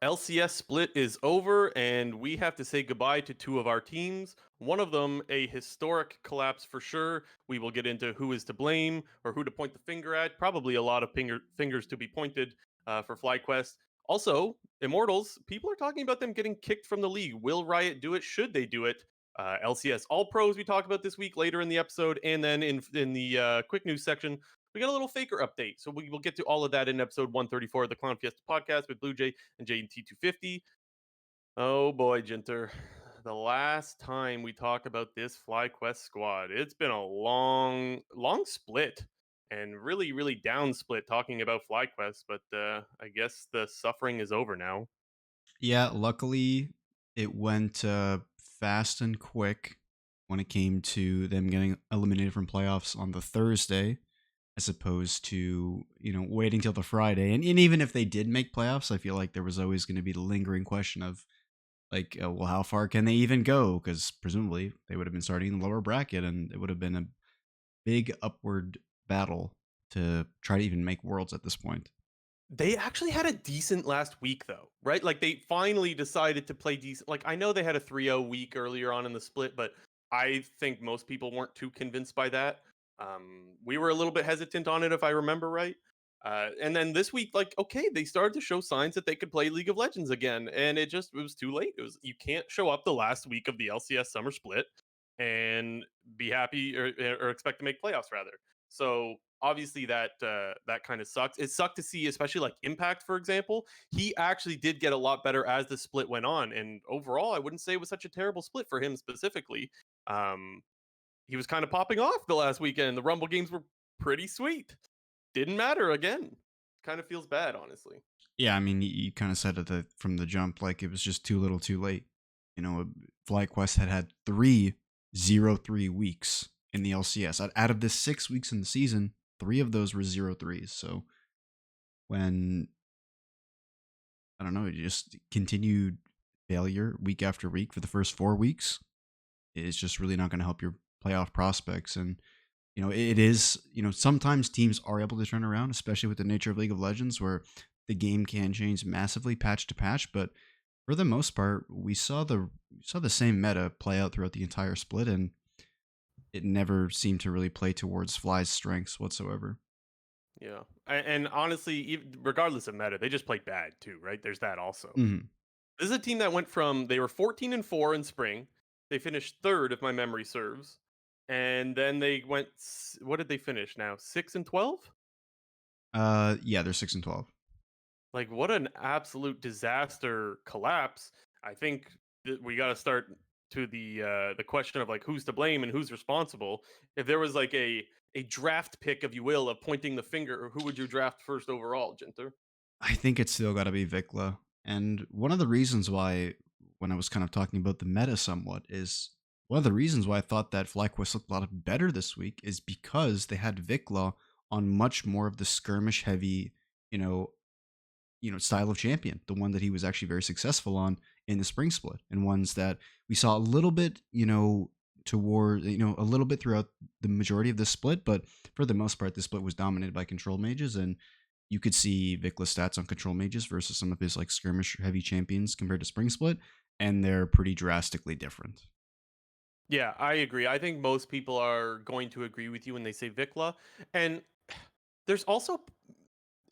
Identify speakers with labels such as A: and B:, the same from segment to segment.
A: LCS split is over, and we have to say goodbye to two of our teams. One of them, a historic collapse for sure. We will get into who is to blame or who to point the finger at. Probably a lot of fingers to be pointed for FlyQuest. Also, Immortals, people are talking about them getting kicked from the league. Will Riot do it? Should they do it? LCS All-Pros we talk about this week later in the episode, and then in the quick news section, we got a little Faker update. So we will get to all of that in episode 134 of the Clown Fiesta podcast with Blue Jay and JT250. Oh boy, Jinter. The last time we talked about this FlyQuest squad, it's been a long split and really down split talking about FlyQuest, but I guess the suffering is over now.
B: Yeah, luckily it went fast and quick when it came to them getting eliminated from playoffs on the Thursday, as opposed to waiting till the Friday. And even if they did make playoffs, I feel like there was always going to be the lingering question of like, well, how far can they even go? Because presumably they would have been starting in the lower bracket, and it would have been a big upward battle to try to even make worlds at this point.
A: They actually had a decent last week though, right? Like they finally decided to play decent. Like I know they had a 3-0 week earlier on in the split, but I think most people weren't too convinced by that. We were a little bit hesitant on it if I remember right. And then this week, like, okay, they started to show signs that they could play League of Legends again, and it was too late. It was you can't show up the last week of the LCS summer split and be happy or expect to make playoffs rather. So obviously that kind of sucks. It sucked to see, especially like Impact, for example. He actually did get a lot better as the split went on, and overall, I wouldn't say it was such a terrible split for him specifically. Um, he was kind of popping off the last weekend. The Rumble games were pretty sweet. Didn't matter again. Kind of feels bad, honestly.
B: Yeah, I mean, you kind of said it from the jump, like it was just too little, too late. FlyQuest had 3 0-3 weeks in the LCS. Out of the 6 weeks in the season, 3 of those were 0-3s. So when I don't know, it just continued failure week after week for the first 4 weeks, it's just really not going to help your playoff prospects. And it is, sometimes teams are able to turn around, especially with the nature of League of Legends, where the game can change massively patch to patch. But for the most part, we saw the same meta play out throughout the entire split, and it never seemed to really play towards Fly's strengths whatsoever.
A: Yeah, and honestly, regardless of meta, they just played bad too, right? There's that also.
B: Hmm.
A: This is a team that went from they were 14-4 in spring. They finished third, if my memory serves, and then they went. What did they finish now? 6-12.
B: Yeah, they're 6-12.
A: Like what an absolute disaster collapse. I think that we got to start to the question of like who's to blame and who's responsible. If there was like a draft pick, if you will, of pointing the finger, who would you draft first overall, Jinter?
B: I think it's still got to be Vikla. And one of the reasons why, when I was kind of talking about the meta somewhat, is one of the reasons why I thought that FlyQuest looked a lot better this week is because they had Vikla on much more of the skirmish heavy, you know, style of champion, the one that he was actually very successful on in the spring split, and ones that we saw a little bit, toward, a little bit throughout the majority of the split, but for the most part, the split was dominated by control mages, and you could see Vicla's stats on control mages versus some of his like skirmish heavy champions compared to spring split, and they're pretty drastically different.
A: Yeah, I agree. I think most people are going to agree with you when they say Vikla. And there's also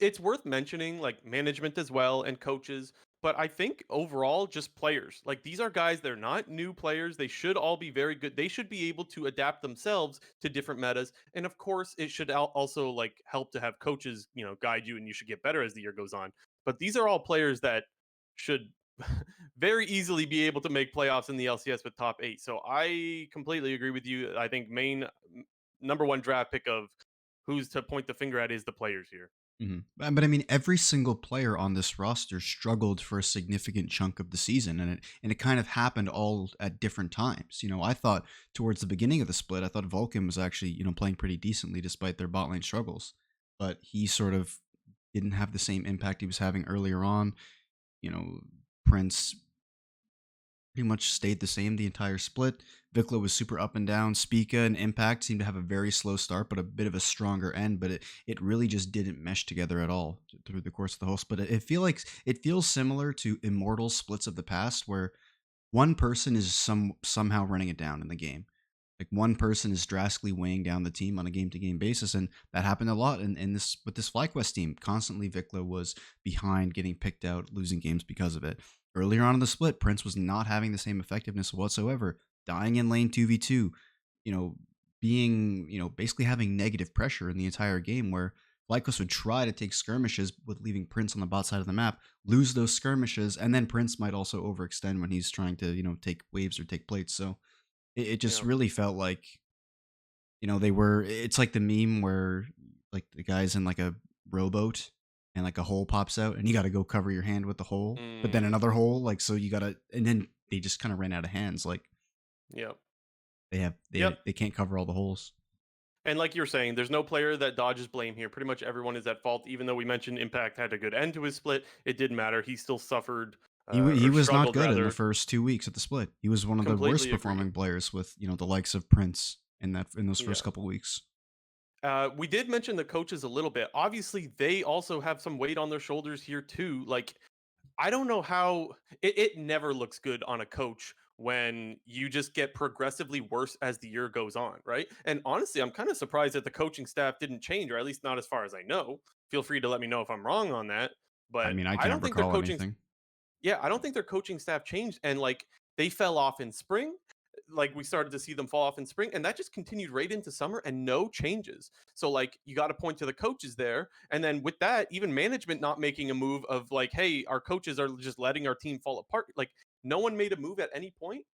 A: it's worth mentioning like management as well and coaches, but I think overall just players. Like these are guys, they're not new players. They should all be very good. They should be able to adapt themselves to different metas. And of course, it should also like help to have coaches, guide you and you should get better as the year goes on. But these are all players that should very easily be able to make playoffs in the LCS with top 8. So I completely agree with you. I think main number one draft pick of who's to point the finger at is the players here.
B: But I mean, every single player on this roster struggled for a significant chunk of the season, and it kind of happened all at different times. I thought towards the beginning of the split, I thought Vulcan was actually playing pretty decently despite their bot lane struggles, but he sort of didn't have the same impact he was having earlier on. You know, Prince pretty much stayed the same the entire split. Vikla was super up and down. Spica and Impact seemed to have a very slow start, but a bit of a stronger end. But it really just didn't mesh together at all through the course of the whole split. It feels similar to Immortal splits of the past, where one person is somehow running it down in the game. Like one person is drastically weighing down the team on a game to game basis, and that happened a lot in this with this FlyQuest team. Constantly, Vikla was behind, getting picked out, losing games because of it. Earlier on in the split, Prince was not having the same effectiveness whatsoever, dying in lane 2v2, you know, being, basically having negative pressure in the entire game where FlyQuest would try to take skirmishes with leaving Prince on the bot side of the map, lose those skirmishes, and then Prince might also overextend when he's trying to, take waves or take plates. So it just
A: Yeah.
B: really felt like, it's like the meme where like the guy's in like a rowboat and like a hole pops out and you got to go cover your hand with the hole, but then
A: Mm,
B: another hole, like, so you got to, and then they just kind of ran out of hands. Like
A: yep.
B: they have,
A: Yep.
B: they can't cover all the holes.
A: And like you're saying, there's no player that dodges blame here. Pretty much everyone is at fault. Even though we mentioned Impact had a good end to his split, it didn't matter. He still suffered
B: He
A: or
B: was not
A: struggled
B: good in the
A: rather.
B: first 2 weeks at the split. He was one of the worst
A: Completely agree.
B: performing players with, the likes of Prince in those first
A: Yeah.
B: couple weeks.
A: We did mention the coaches a little bit. Obviously, they also have some weight on their shoulders here too. Like, I don't know how it never looks good on a coach when you just get progressively worse as the year goes on, right? And honestly, I'm kind of surprised that the coaching staff didn't change, or at least not as far as I know. Feel free to let me know if I'm wrong on that.
B: I
A: But
B: mean, I
A: I
B: can't
A: don't think their
B: recall
A: coaching
B: anything.
A: yeah, I don't think their coaching staff changed, and like they fell off in spring. Like we started to see them fall off in spring, and that just continued right into summer, and no changes. So like you got to point to the coaches there, and then with that, even management not making a move of like, hey, our coaches are just letting our team fall apart. Like no one made a move at any point.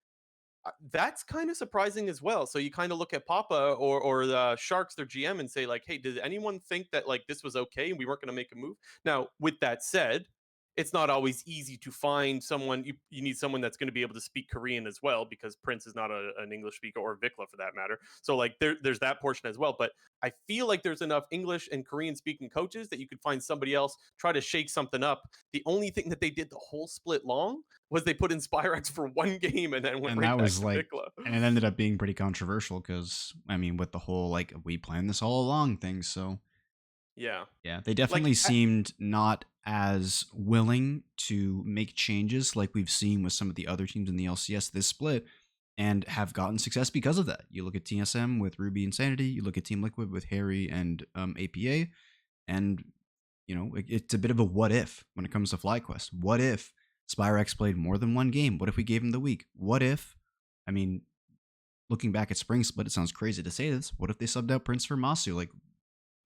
A: That's kind of surprising as well. So you kind of look at Papa or the Sharks, their GM, and say like, "Hey, did anyone think that like this was okay and we weren't going to make a move?" Now, with that said, it's not always easy to find someone. You need someone that's going to be able to speak Korean as well, because Prince is not an English speaker, or Vikla for that matter. So like there's that portion as well. But I feel like there's enough English and Korean speaking coaches that you could find somebody else, try to shake something up. The only thing that they did the whole split long was they put in Spyrex for one game and then went
B: And
A: right
B: that
A: back
B: was
A: to
B: like,
A: Vikla.
B: and it ended up being pretty controversial because, I mean, with the whole like we planned this all along thing. So
A: Yeah.
B: yeah, they
A: Like,
B: definitely seemed not as willing to make changes like we've seen with some of the other teams in the LCS this split, and have gotten success because of that. You look at TSM with Ruby and Sanity, you look at Team Liquid with Harry and APA, and it's a bit of a what if when it comes to FlyQuest. What if Spyrex played more than one game? What if we gave him the week? What if, I mean, looking back at Spring Split, it sounds crazy to say this. What if they subbed out Prince for Masu? Like,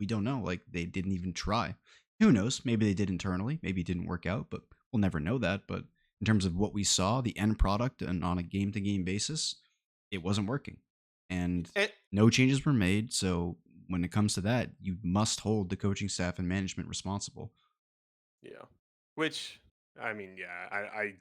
B: we don't know. Like, they didn't even try. Who knows? Maybe they did internally. Maybe it didn't work out, but we'll never know that. But in terms of what we saw, the end product, and on a game to game basis, it wasn't working. And
A: and
B: no changes were made. So when it comes to that, you must hold the coaching staff and management responsible.
A: yeah. Which I mean, yeah,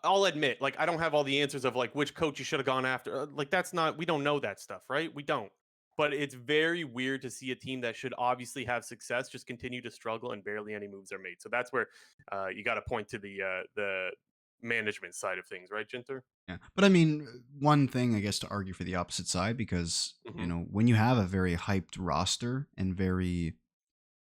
A: I'll admit, like I don't have all the answers of like which coach you should have gone after. Like that's not we don't know that stuff, right? We don't. But it's very weird to see a team that should obviously have success just continue to struggle and barely any moves are made. So that's where you got to point to the management side of things, right, Jinter?
B: Yeah. But I mean, one thing, I guess, to argue for the opposite side, because,
A: Hmm.
B: when you have a very hyped roster and very,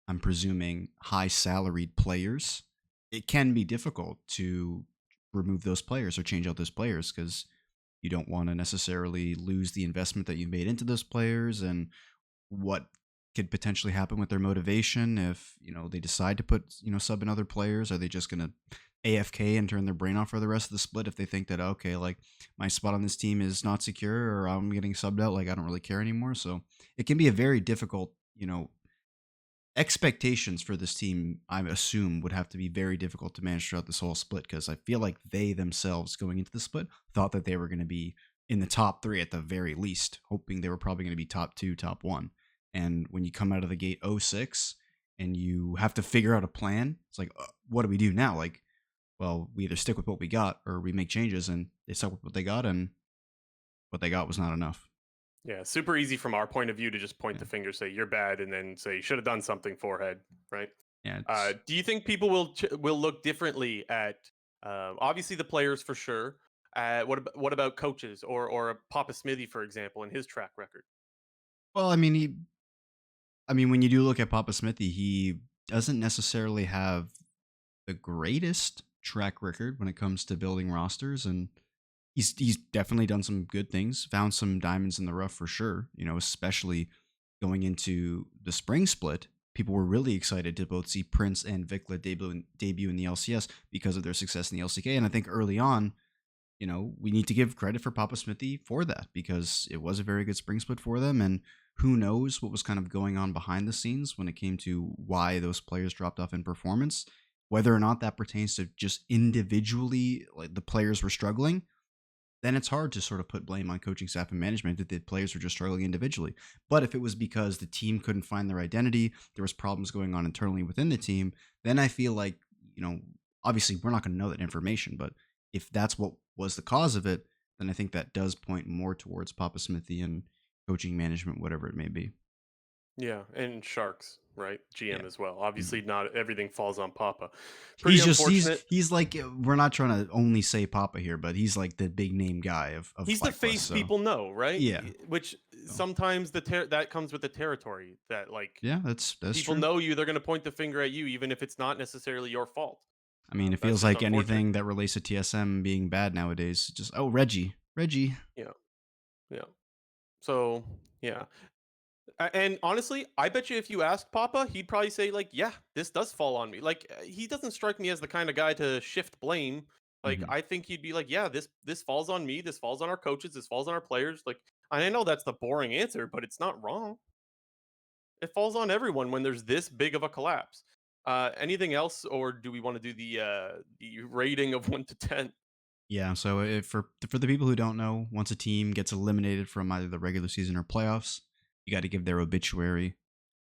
B: I'm presuming, high salaried players, it can be difficult to remove those players or change out those players because you don't want to necessarily lose the investment that you've made into those players, and what could potentially happen with their motivation if they decide to put sub in other players. Are they just going to AFK and turn their brain off for the rest of the split if they think that, okay, like, my spot on this team is not secure, or I'm getting subbed out, like, I don't really care anymore? So it can be a very difficult, expectations for this team, I assume, would have to be very difficult to manage throughout this whole split, because I feel like they themselves, going into the split, thought that they were going to be in the top three at the very least, hoping they were probably going to be top two, top one. And when you come out of the gate 0-6 and you have to figure out a plan, it's like, what do we do now? Like, well, we either stick with what we got or we make changes, and they stuck with what they got, and what they got was not enough.
A: Yeah, super easy from our point of view to just point
B: Yeah.
A: the finger, say you're bad, and then say you should have done something. Forehead, right?
B: Yeah. It's,
A: Do you think people will look differently at Obviously, the players for sure. What about coaches or Papa Smithy, for example, and his track record?
B: Well, I mean, when you do look at Papa Smithy, he doesn't necessarily have the greatest track record when it comes to building rosters, and he's definitely done some good things, found some diamonds in the rough for sure. You know, especially going into the spring split, people were really excited to both see Prince and Vikla debut in the LCS because of their success in the LCK. And I think early on, you know, we need to give credit for Papa Smithy for that because it was a very good spring split for them. And who knows what was kind of going on behind the scenes when it came to why those players dropped off in performance. Whether or not that pertains to just individually, like the players were struggling, then it's hard to sort of put blame on coaching staff and management that the players were just struggling individually. But if it was because the team couldn't find their identity, there was problems going on internally within the team, then I feel like, you know, obviously we're not going to know that information, but if that's what was the cause of it, then I think that does point more towards Papa Smithy and coaching management, whatever it may be.
A: Yeah, and Sharks, right? GM
B: Yeah.
A: as well.
B: Mhm.
A: Obviously, not everything falls on Papa. Pretty
B: He's just
A: unfortunate.
B: he's like we're not trying to only say Papa here, but he's like the big name guy of
A: He's the
B: FlyQuest.
A: face
B: So
A: people know, right?
B: yeah,
A: Which
B: so,
A: sometimes that comes with the territory that like
B: yeah, that's
A: people
B: true.
A: know you, they're going to point the finger at you, even if it's not necessarily your fault.
B: I mean, it
A: That's
B: feels
A: just
B: like
A: unfortunate.
B: anything that relates to TSM being bad nowadays. Just oh, Reggie.
A: Yeah, yeah. So yeah, and honestly, I bet you if you asked Papa, he'd probably say like, "Yeah, this does fall on me." Like he doesn't strike me as the kind of guy to shift blame. Like
B: Hmm.
A: I think he'd be like, "Yeah, this falls on me. This falls on our coaches. This falls on our players." Like I know that's the boring answer, but it's not wrong. It falls on everyone when there's this big of a collapse. Anything else, or do we want to do the rating of 1 to 10?
B: Yeah. So if, for the people who don't know, once a team gets eliminated from either the regular season or playoffs, you got to give their obituary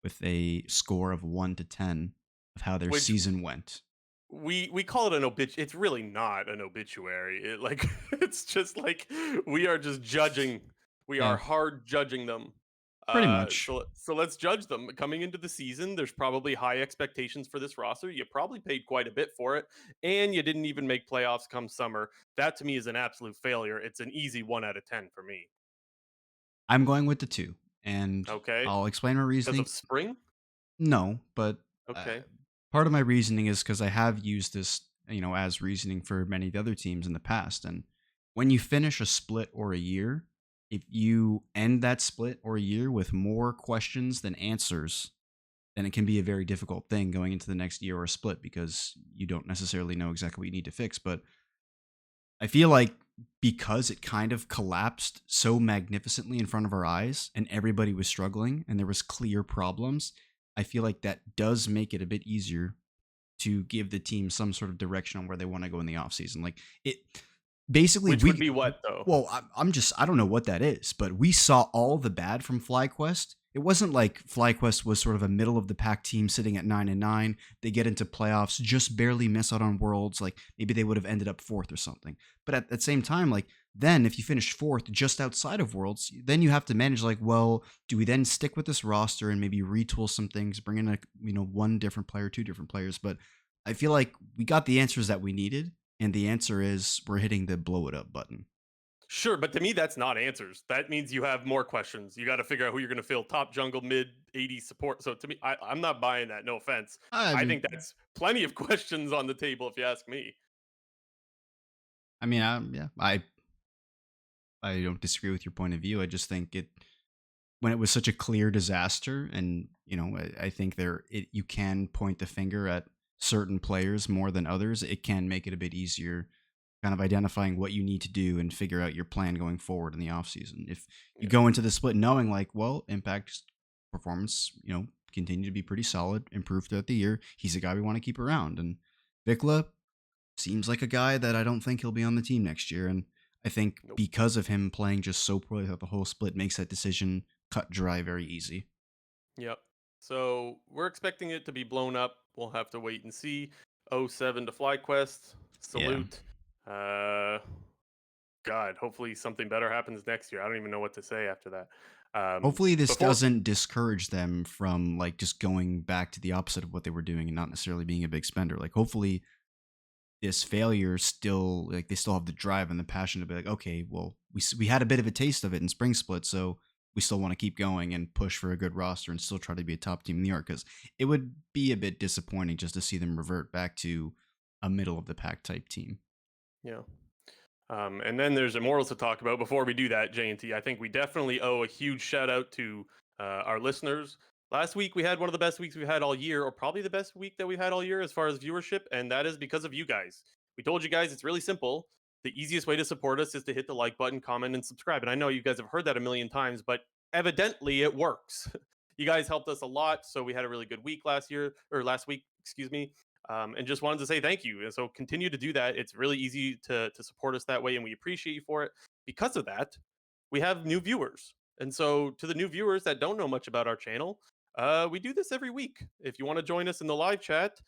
B: with a score of 1 to 10 of how their
A: Which
B: season went.
A: we call it an it's really not an obituary. Like it's just like we are just judging. We
B: Yeah,
A: are hard judging them.
B: pretty much.
A: So let's judge them coming into the season. There's probably high expectations for this roster. You probably paid quite a bit for it, and you didn't even make playoffs come summer. That to me is an absolute failure. It's an easy 1 out of 10 for me.
B: I'm going with the two, and
A: Okay,
B: I'll explain my
A: because
B: reasoning.
A: of spring.
B: No, but uh,
A: Okay,
B: part of my reasoning is because I have used this, you know, as reasoning for many of the other teams in the past. And when you finish a split or a year, if you end that split or a year with more questions than answers, then it can be a very difficult thing going into the next year or split because you don't necessarily know exactly what you need to fix. But I feel like because it kind of collapsed so magnificently in front of our eyes and everybody was struggling and there was clear problems, I feel like that does make it a bit easier to give the team some sort of direction on where they want to go in the offseason. Like it basically
A: which would
B: we
A: be what though?
B: well, I'm just I don't know what that is, but we saw all the bad from FlyQuest. It wasn't like FlyQuest was sort of a middle of the pack team sitting at 9-9. They get into playoffs, just barely miss out on worlds. Like maybe they would have ended up fourth or something. But at the same time, like then if you finish fourth just outside of worlds, then you have to manage like, well, do we then stick with this roster and maybe retool some things, bring in a one different player, two different players? But I feel like we got the answers that we needed, and the answer is we're hitting the blow it up button.
A: Sure, but to me, that's not answers. That means you have more questions. You got to figure out who you're going to fill top jungle, mid, 80 support. So to me, I'm not buying that. No offense.
B: I
A: I
B: mean,
A: think that's plenty of questions on the table, if you ask me.
B: yeah, I don't disagree with your point of view. I just think it when it was such a clear disaster, and I think you can point the finger at certain players more than others. It can make it a bit easier, kind of identifying what you need to do and figure out your plan going forward in the offseason. If you
A: Yeah.
B: go into the split knowing like, well, Impact's performance, continue to be pretty solid, improve throughout the year. He's a guy we want to keep around, and Vikla seems like a guy that I don't think he'll be on the team next year. And I think
A: Nope.
B: because of him playing just so poorly throughout the whole split makes that decision cut dry very easy.
A: Yep. So we're expecting it to be blown up. We'll have to wait and see. '07 to FlyQuest.
B: Yeah.
A: Salute. Uh, God, hopefully something better happens next year. I don't even know what to say after that.
B: Hopefully this
A: Before
B: doesn't discourage them from like just going back to the opposite of what they were doing and not necessarily being a big spender. Like hopefully this failure still, like, they still have the drive and the passion to be like, okay, well, we had a bit of a taste of it in spring split, so we still want to keep going and push for a good roster and still try to be a top team in New York, because it would be a bit disappointing just to see them revert back to a middle of the pack type team.
A: Yeah. And then there's Immortals to talk about. Before we do that, J&T, I think we definitely owe a huge shout out to our listeners. Last week we had one of the best weeks we've had all year, or probably the best week that we've had all year as far as viewership, and that is because of you guys. We told you guys it's really simple. The easiest way to support us is to hit the like button, comment, and subscribe. And I know you guys have heard that a million times, but evidently it works. You guys helped us a lot, so we had a really good week last week, excuse me. And just wanted to say thank you. And so continue to do that. It's really easy to support us that way, and we appreciate you for it. Because of that, we have new viewers. And so to the new viewers that don't know much about our channel, we do this every week. If you want to join us in the live chat,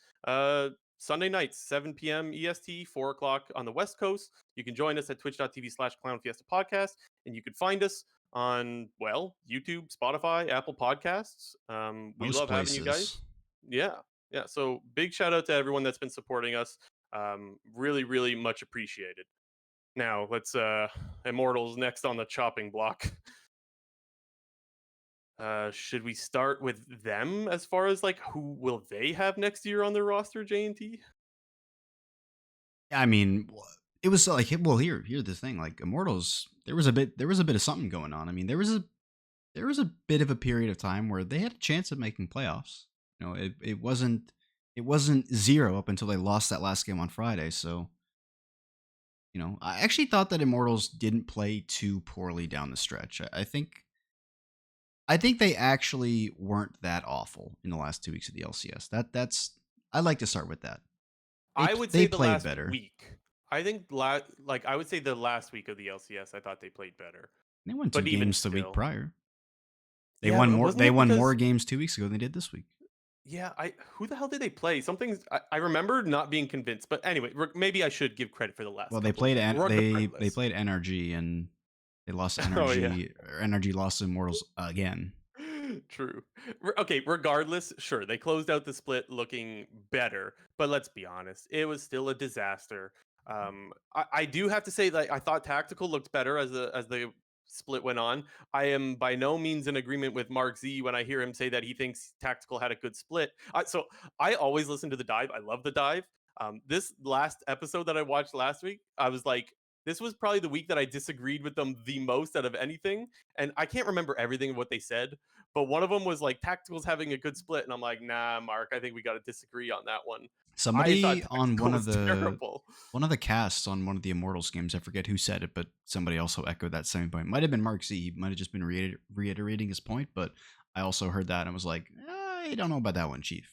A: Sunday nights, 7 p.m. EST, 4 o'clock on the West Coast, you can join us at twitch.tv/clownfiesta podcast, and you can find us on, well, YouTube, Spotify, Apple Podcasts. We
B: Most
A: love having you
B: places.
A: guys. Yeah. Yeah, so big shout out to everyone that's been supporting us. Really, really much appreciated. Now let's Immortals next on the chopping block. Should we start with them as far as like who will they have next year on their roster, J&T?
B: I mean, it was like, well, here's the thing, like Immortals, there was a bit of something going on. I mean, there was a bit of a period of time where they had a chance of making playoffs. It wasn't zero up until they lost that last game on Friday. So, I actually thought that Immortals didn't play too poorly down the stretch. I think they actually weren't that awful in the last 2 weeks of the LCS. I like to start with that. They
A: I would
B: they
A: say the
B: played
A: last
B: better.
A: week. I think I would say the last week of the LCS, I thought they played better.
B: They won two
A: But even
B: games the week
A: still,
B: prior. They
A: yeah,
B: won more.
A: wasn't
B: They
A: it
B: won more
A: because
B: games 2 weeks ago than they did this week.
A: yeah, I who the hell did they play? I remember not being convinced, but anyway, maybe I should give credit for the last
B: Well, they
A: couple
B: played
A: games.
B: they
A: Regardless,
B: played NRG, and they lost to
A: oh yeah,
B: NRG. NRG lost to Immortals again.
A: true. Okay, regardless, sure, they closed out the split looking better, but let's be honest, it was still a disaster. I do have to say that I thought Tactical looked better as the split went on. I am by no means in agreement with Mark Z when I hear him say that he thinks Tactical had a good split. So I always listen to the dive. I love the dive. This last episode that I watched last week, I was like, this was probably the week that I disagreed with them the most out of anything. And I can't remember everything of what they said, but one of them was like Tactical's having a good split, and I'm like, nah, Mark, I think we got to disagree on that one. I thought
B: Somebody on
A: Tactical was terrible.
B: one of the casts on one of the Immortals games, I forget who said it, but somebody also echoed that same point. Might have been Mark Z. He might have just been reiterating his point, but I also heard that and was like, I don't know about that one, Chief.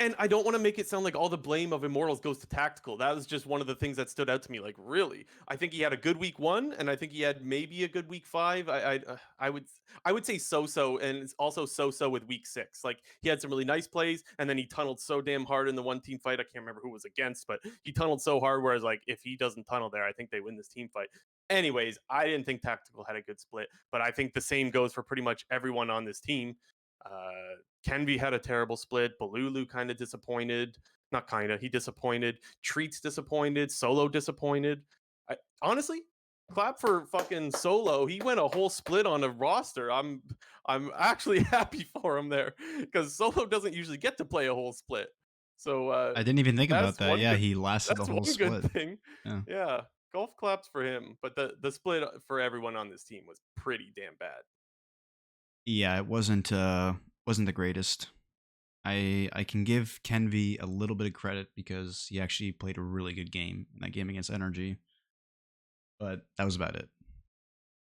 A: And I don't want to make it sound like all the blame of Immortals goes to Tactical. That was just one of the things that stood out to me. Like, really, I think he had a good week 1, and I think he had maybe a good week 5. I would say so, and it's also so with week 6. Like, he had some really nice plays, and then he tunneled so damn hard in the one team fight. I can't remember who it was against, but he tunneled so hard. Whereas, like, if he doesn't tunnel there, I think they win this team fight. Anyways, I didn't think Tactical had a good split, but I think the same goes for pretty much everyone on this team. Kenvi had a terrible split. Balulu kind of disappointed. Not kind of. He disappointed. Treats disappointed. Solo disappointed. Honestly, clap for fucking Solo. He went a whole split on a roster. I'm actually happy for him there because Solo doesn't usually get to play a whole split. So
B: I didn't even think about
A: that's
B: that.
A: one
B: Yeah,
A: good
B: he lasted the
A: that's
B: whole
A: one good
B: split.
A: thing.
B: Yeah.
A: Yeah, golf claps for him. But the split for everyone on this team was pretty damn bad.
B: Yeah, it wasn't the greatest. I can give Kenvi a little bit of credit because he actually played a really good game in that game against Energy, but that was about it.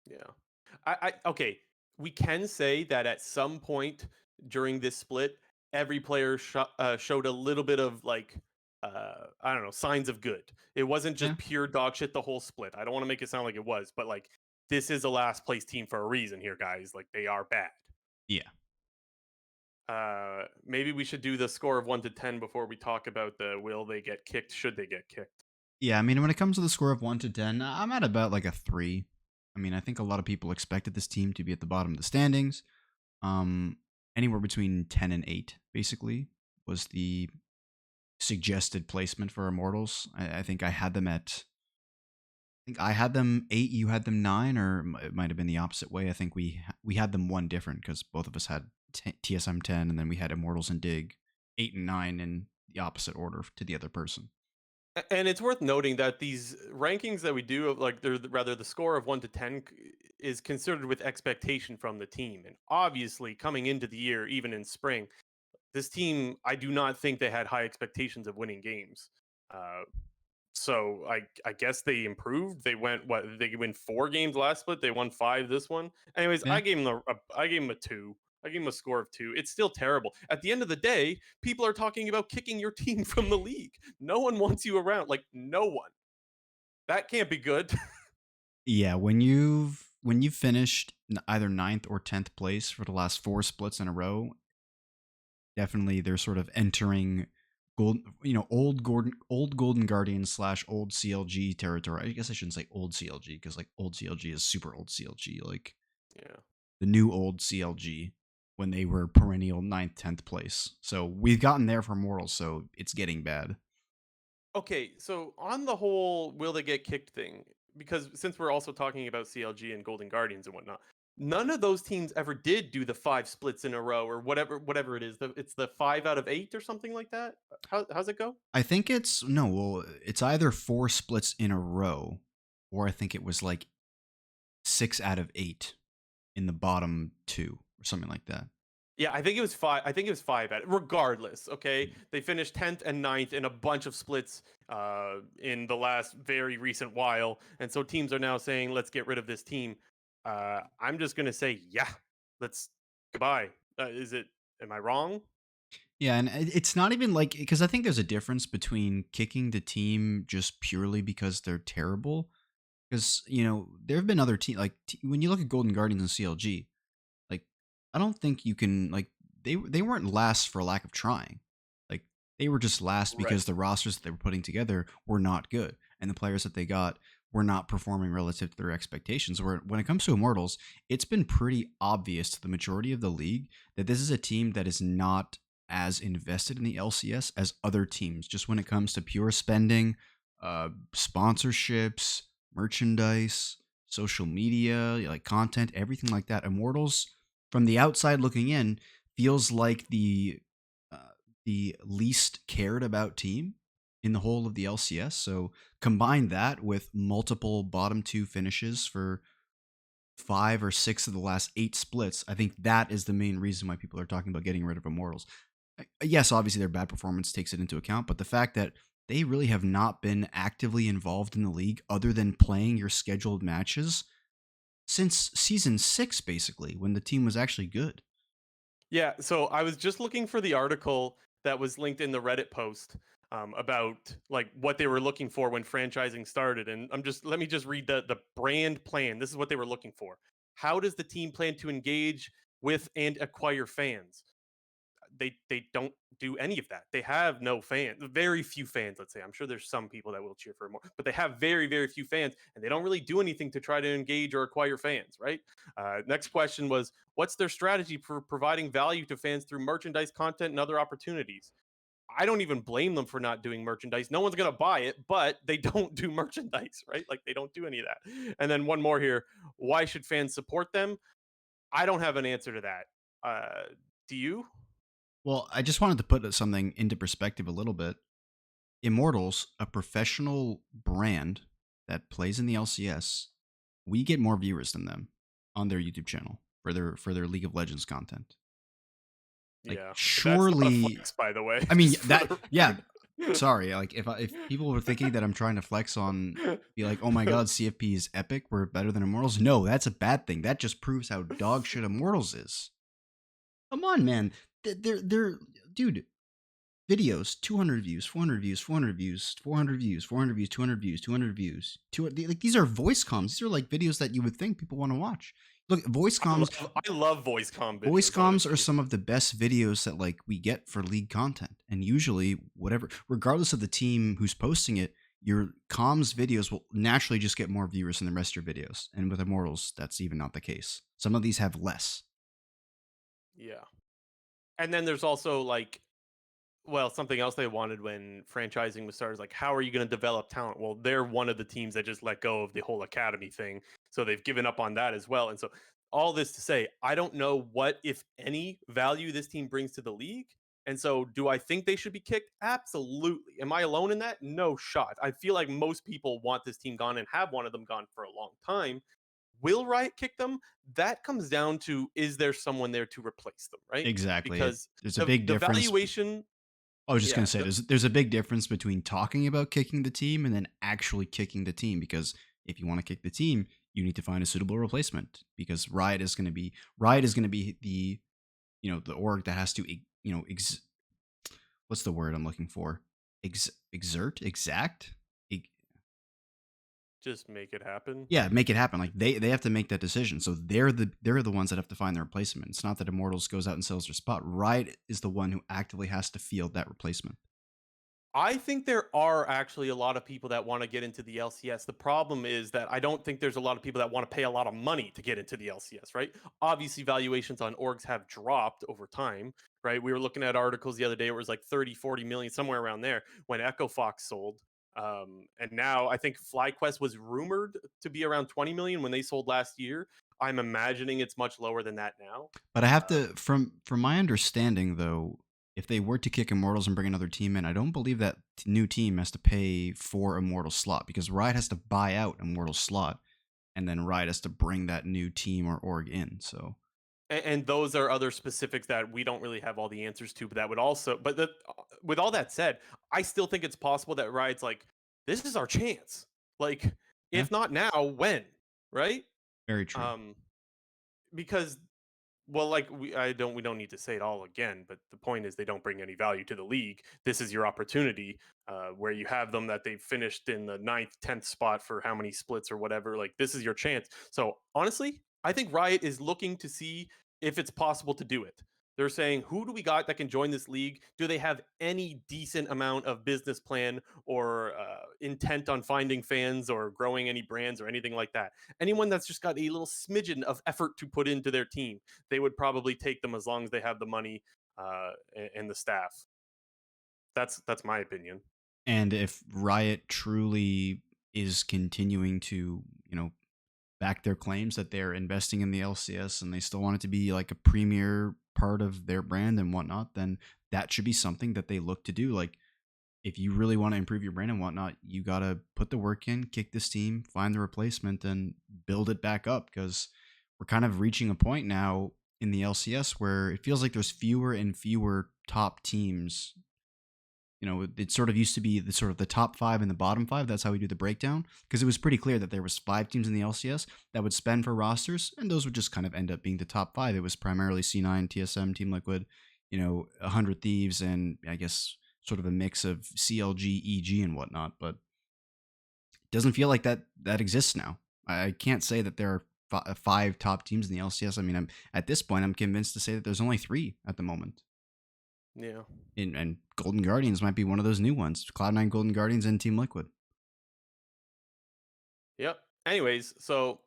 A: Yeah. Okay. We can say that at some point during this split, every player showed a little bit of like, I don't know, signs of good. It wasn't
B: Yeah.
A: just pure dog shit the whole split. I don't want to make it sound like it was, but like, this is a last place team for a reason here, guys. Like, they are bad.
B: Yeah.
A: Maybe we should do the score of 1 to 10 before we talk about the will they get kicked, should they get kicked.
B: Yeah, I mean, when it comes to the score of 1 to 10, I'm at about like a 3. I mean, I think a lot of people expected this team to be at the bottom of the standings. Um, Anywhere between 10 and 8, basically, was the suggested placement for Immortals. I think I had them at. I think I had them 8. You had them 9, or it might have been the opposite way. I think we had them one different because both of us had TSM 10, and then we had Immortals and Dig 8 and 9 in the opposite order to the other person.
A: And it's worth noting that these rankings that we do of like they're rather the score of 1 to 10 is considered with expectation from the team. And obviously coming into the year, even in spring, this team, I do not think they had high expectations of winning games. Uh, so I guess they improved. They went what they win 4 games last split. They won 5 this one. Anyways,
B: Yeah.
A: I gave them a 2. I gave them a score of 2. It's still terrible. At the end of the day, people are talking about kicking your team from the league. No one wants you around. Like no one. That can't be good.
B: Yeah, when you've finished either ninth or 10th place for the last 4 splits in a row, definitely they're sort of entering old Golden Guardian slash old CLG territory. I guess I shouldn't say old CLG because like old CLG is super old CLG, like
A: Yeah.
B: the new old CLG when they were perennial ninth, 10th place. So we've gotten there for Mortals, so it's getting bad.
A: Okay, so on the whole, will they get kicked thing, because since we're also talking about CLG and Golden Guardians and whatnot, none of those teams ever did do the 5 splits in a row or whatever it is. It's the 5 out of 8 or something like that. How's it go?
B: I think it's no, well, it's either 4 splits in a row, or I think it was like 6 out of 8 in the bottom two or something like that.
A: Yeah, I think it was 5. I think it was 5 at regardless. Okay, they finished 10th and ninth in a bunch of splits in the last very recent while, and so teams are now saying, "Let's get rid of this team." I'm just gonna say, yeah, let's goodbye. Is it? Am I wrong?
B: Yeah, and it's not even like because I think there's a difference between kicking the team just purely because they're terrible. Because there have been other teams like when you look at Golden Guardians and CLG, like I don't think you can like they weren't last for lack of trying. Like they were just last
A: Right.
B: because the rosters that they were putting together were not good, and the players that they got were not performing relative to their expectations. Where when it comes to Immortals, it's been pretty obvious to the majority of the league that this is a team that is not as invested in the LCS as other teams. Just when it comes to pure spending, sponsorships, merchandise, social media, like content, everything like that. Immortals, from the outside looking in, feels like uh, the least cared about team in the whole of the LCS. So combine that with multiple bottom two finishes for 5 or 6 of the last 8 splits. I think that is the main reason why people are talking about getting rid of Immortals. Yes, obviously their bad performance takes it into account, but the fact that they really have not been actively involved in the league other than playing your scheduled matches since season 6, basically, when the team was actually good.
A: Yeah. So I was just looking for the article that was linked in the Reddit post about like what they were looking for when franchising started, and let me just read the brand plan. This is what they were looking for. How does the team plan to engage with and acquire fans? They don't do any of that. They have no fans, very few fans. Let's say I'm sure there's some people that will cheer for more, but they have very few fans, and they don't really do anything to try to engage or acquire fans. Right. Next question was, what's their strategy for providing value to fans through merchandise, content, and other opportunities? I don't even blame them for not doing merchandise. No one's gonna buy it, but they don't do merchandise, right? Like they don't do any of that. And then one more here. Why should fans support them? I don't have an answer to that. Do you?
B: Well, I just wanted to put something into perspective a little bit. Immortals, a professional brand that plays in the LCS, we get more viewers than them on their YouTube channel for their League of Legends content. Like
A: Yeah, that's not a
B: surely,
A: flex, by the way.
B: I mean
A: Just for
B: that
A: the
B: yeah,
A: record.
B: sorry, like if people were thinking that I'm trying to flex on be like, "Oh my god, CFP is epic, we're better than Immortals." No, that's a bad thing. That just proves how dog shit Immortals is. Come on, man. They're dude, videos, 200 views, 400 views, 400 views, 400 views, 400 views, 200 views, 200 views. Like these are voice comms. These are like videos that you would think people want to watch. Look,
A: I love voice comm
B: voice
A: videos,
B: comms are
A: honestly.
B: some of the best videos that like we get for league content. And usually whatever, regardless of the team who's posting it, your comms videos will naturally just get more viewers than the rest of your videos. And with Immortals, that's even not the case. Some of these have less.
A: Yeah. And then there's also like Well, something else they wanted when franchising was started is like, how are you going to develop talent? Well, they're one of the teams that just let go of the whole academy thing. So they've given up on that as well. And so, all this to say, I don't know what, if any, value this team brings to the league. And so, do I think they should be kicked? Absolutely. Am I alone in that? No shot. I feel like most people want this team gone and have wanted them gone for a long time. Will Riot kick them? That comes down to, is there someone there to replace them, right?
B: Exactly.
A: Because
B: There's a big
A: the
B: difference.
A: valuation,
B: I was just gonna
A: yeah,
B: say there's a big difference between talking about kicking the team and then actually kicking the team. Because if you want to kick the team, you need to find a suitable replacement. Because Riot is gonna be the the org that has to what's the word I'm looking for? Exert, exact.
A: just make it happen.
B: Yeah, make it happen. Like they have to make that decision. So they're the ones that have to find the replacement. It's not that Immortals goes out and sells their spot. Riot is the one who actively has to field that replacement.
A: I think there are actually a lot of people that want to get into the LCS. The problem is that I don't think there's a lot of people that want to pay a lot of money to get into the LCS, right? Obviously, valuations on orgs have dropped over time, right? We were looking at articles the other day, it was like 30, 40 million, somewhere around there when Echo Fox sold. And now I think FlyQuest was rumored to be around 20 million when they sold last year. I'm imagining it's much lower than that now.
B: But I have to,
A: Um,
B: from my understanding though, if they were to kick Immortals and bring another team in, I don't believe that new team has to pay for Immortal slot because Riot has to buy out Immortal slot, and then Riot has to bring that new team or org in. So
A: and those are other specifics that we don't really have all the answers to, but that would also, but with all that said, I still think it's possible that Riot's like, this is our chance. Like,
B: yeah,
A: if not now, when? Right?
B: very true.
A: Um, because, well, like, we don't need to say it all again, but the point is they don't bring any value to the league. This is your opportunity, where you have them that they've finished in the ninth, 10th spot for how many splits or whatever. Like, this is your chance. So honestly, I think Riot is looking to see if it's possible to do it. They're saying, who do we got that can join this league? Do they have any decent amount of business plan or intent on finding fans or growing any brands or anything like that? Anyone that's just got a little smidgen of effort to put into their team, they would probably take them as long as they have the money and the staff. That's my opinion.
B: And if Riot truly is continuing to, back their claims that they're investing in the LCS and they still want it to be like a premier part of their brand and whatnot, then that should be something that they look to do. Like, if you really want to improve your brand and whatnot, you got to put the work in, kick this team, find the replacement, and build it back up because we're kind of reaching a point now in the LCS where it feels like there's fewer and fewer top teams. It sort of used to be the sort of the top five and the bottom five. That's how we do the breakdown because it was pretty clear that there was five teams in the LCS that would spend for rosters, and those would just kind of end up being the top five. It was primarily C9, TSM, Team Liquid, 100 Thieves, and I guess sort of a mix of CLG, EG, and whatnot. But it doesn't feel like that exists now. I can't say that there are five top teams in the LCS. I mean, at this point, I'm convinced to say that there's only three at the moment.
A: Yeah.
B: And Golden Guardians might be one of those new ones. Cloud9 Golden Guardians and Team Liquid.
A: Yep. Anyways, so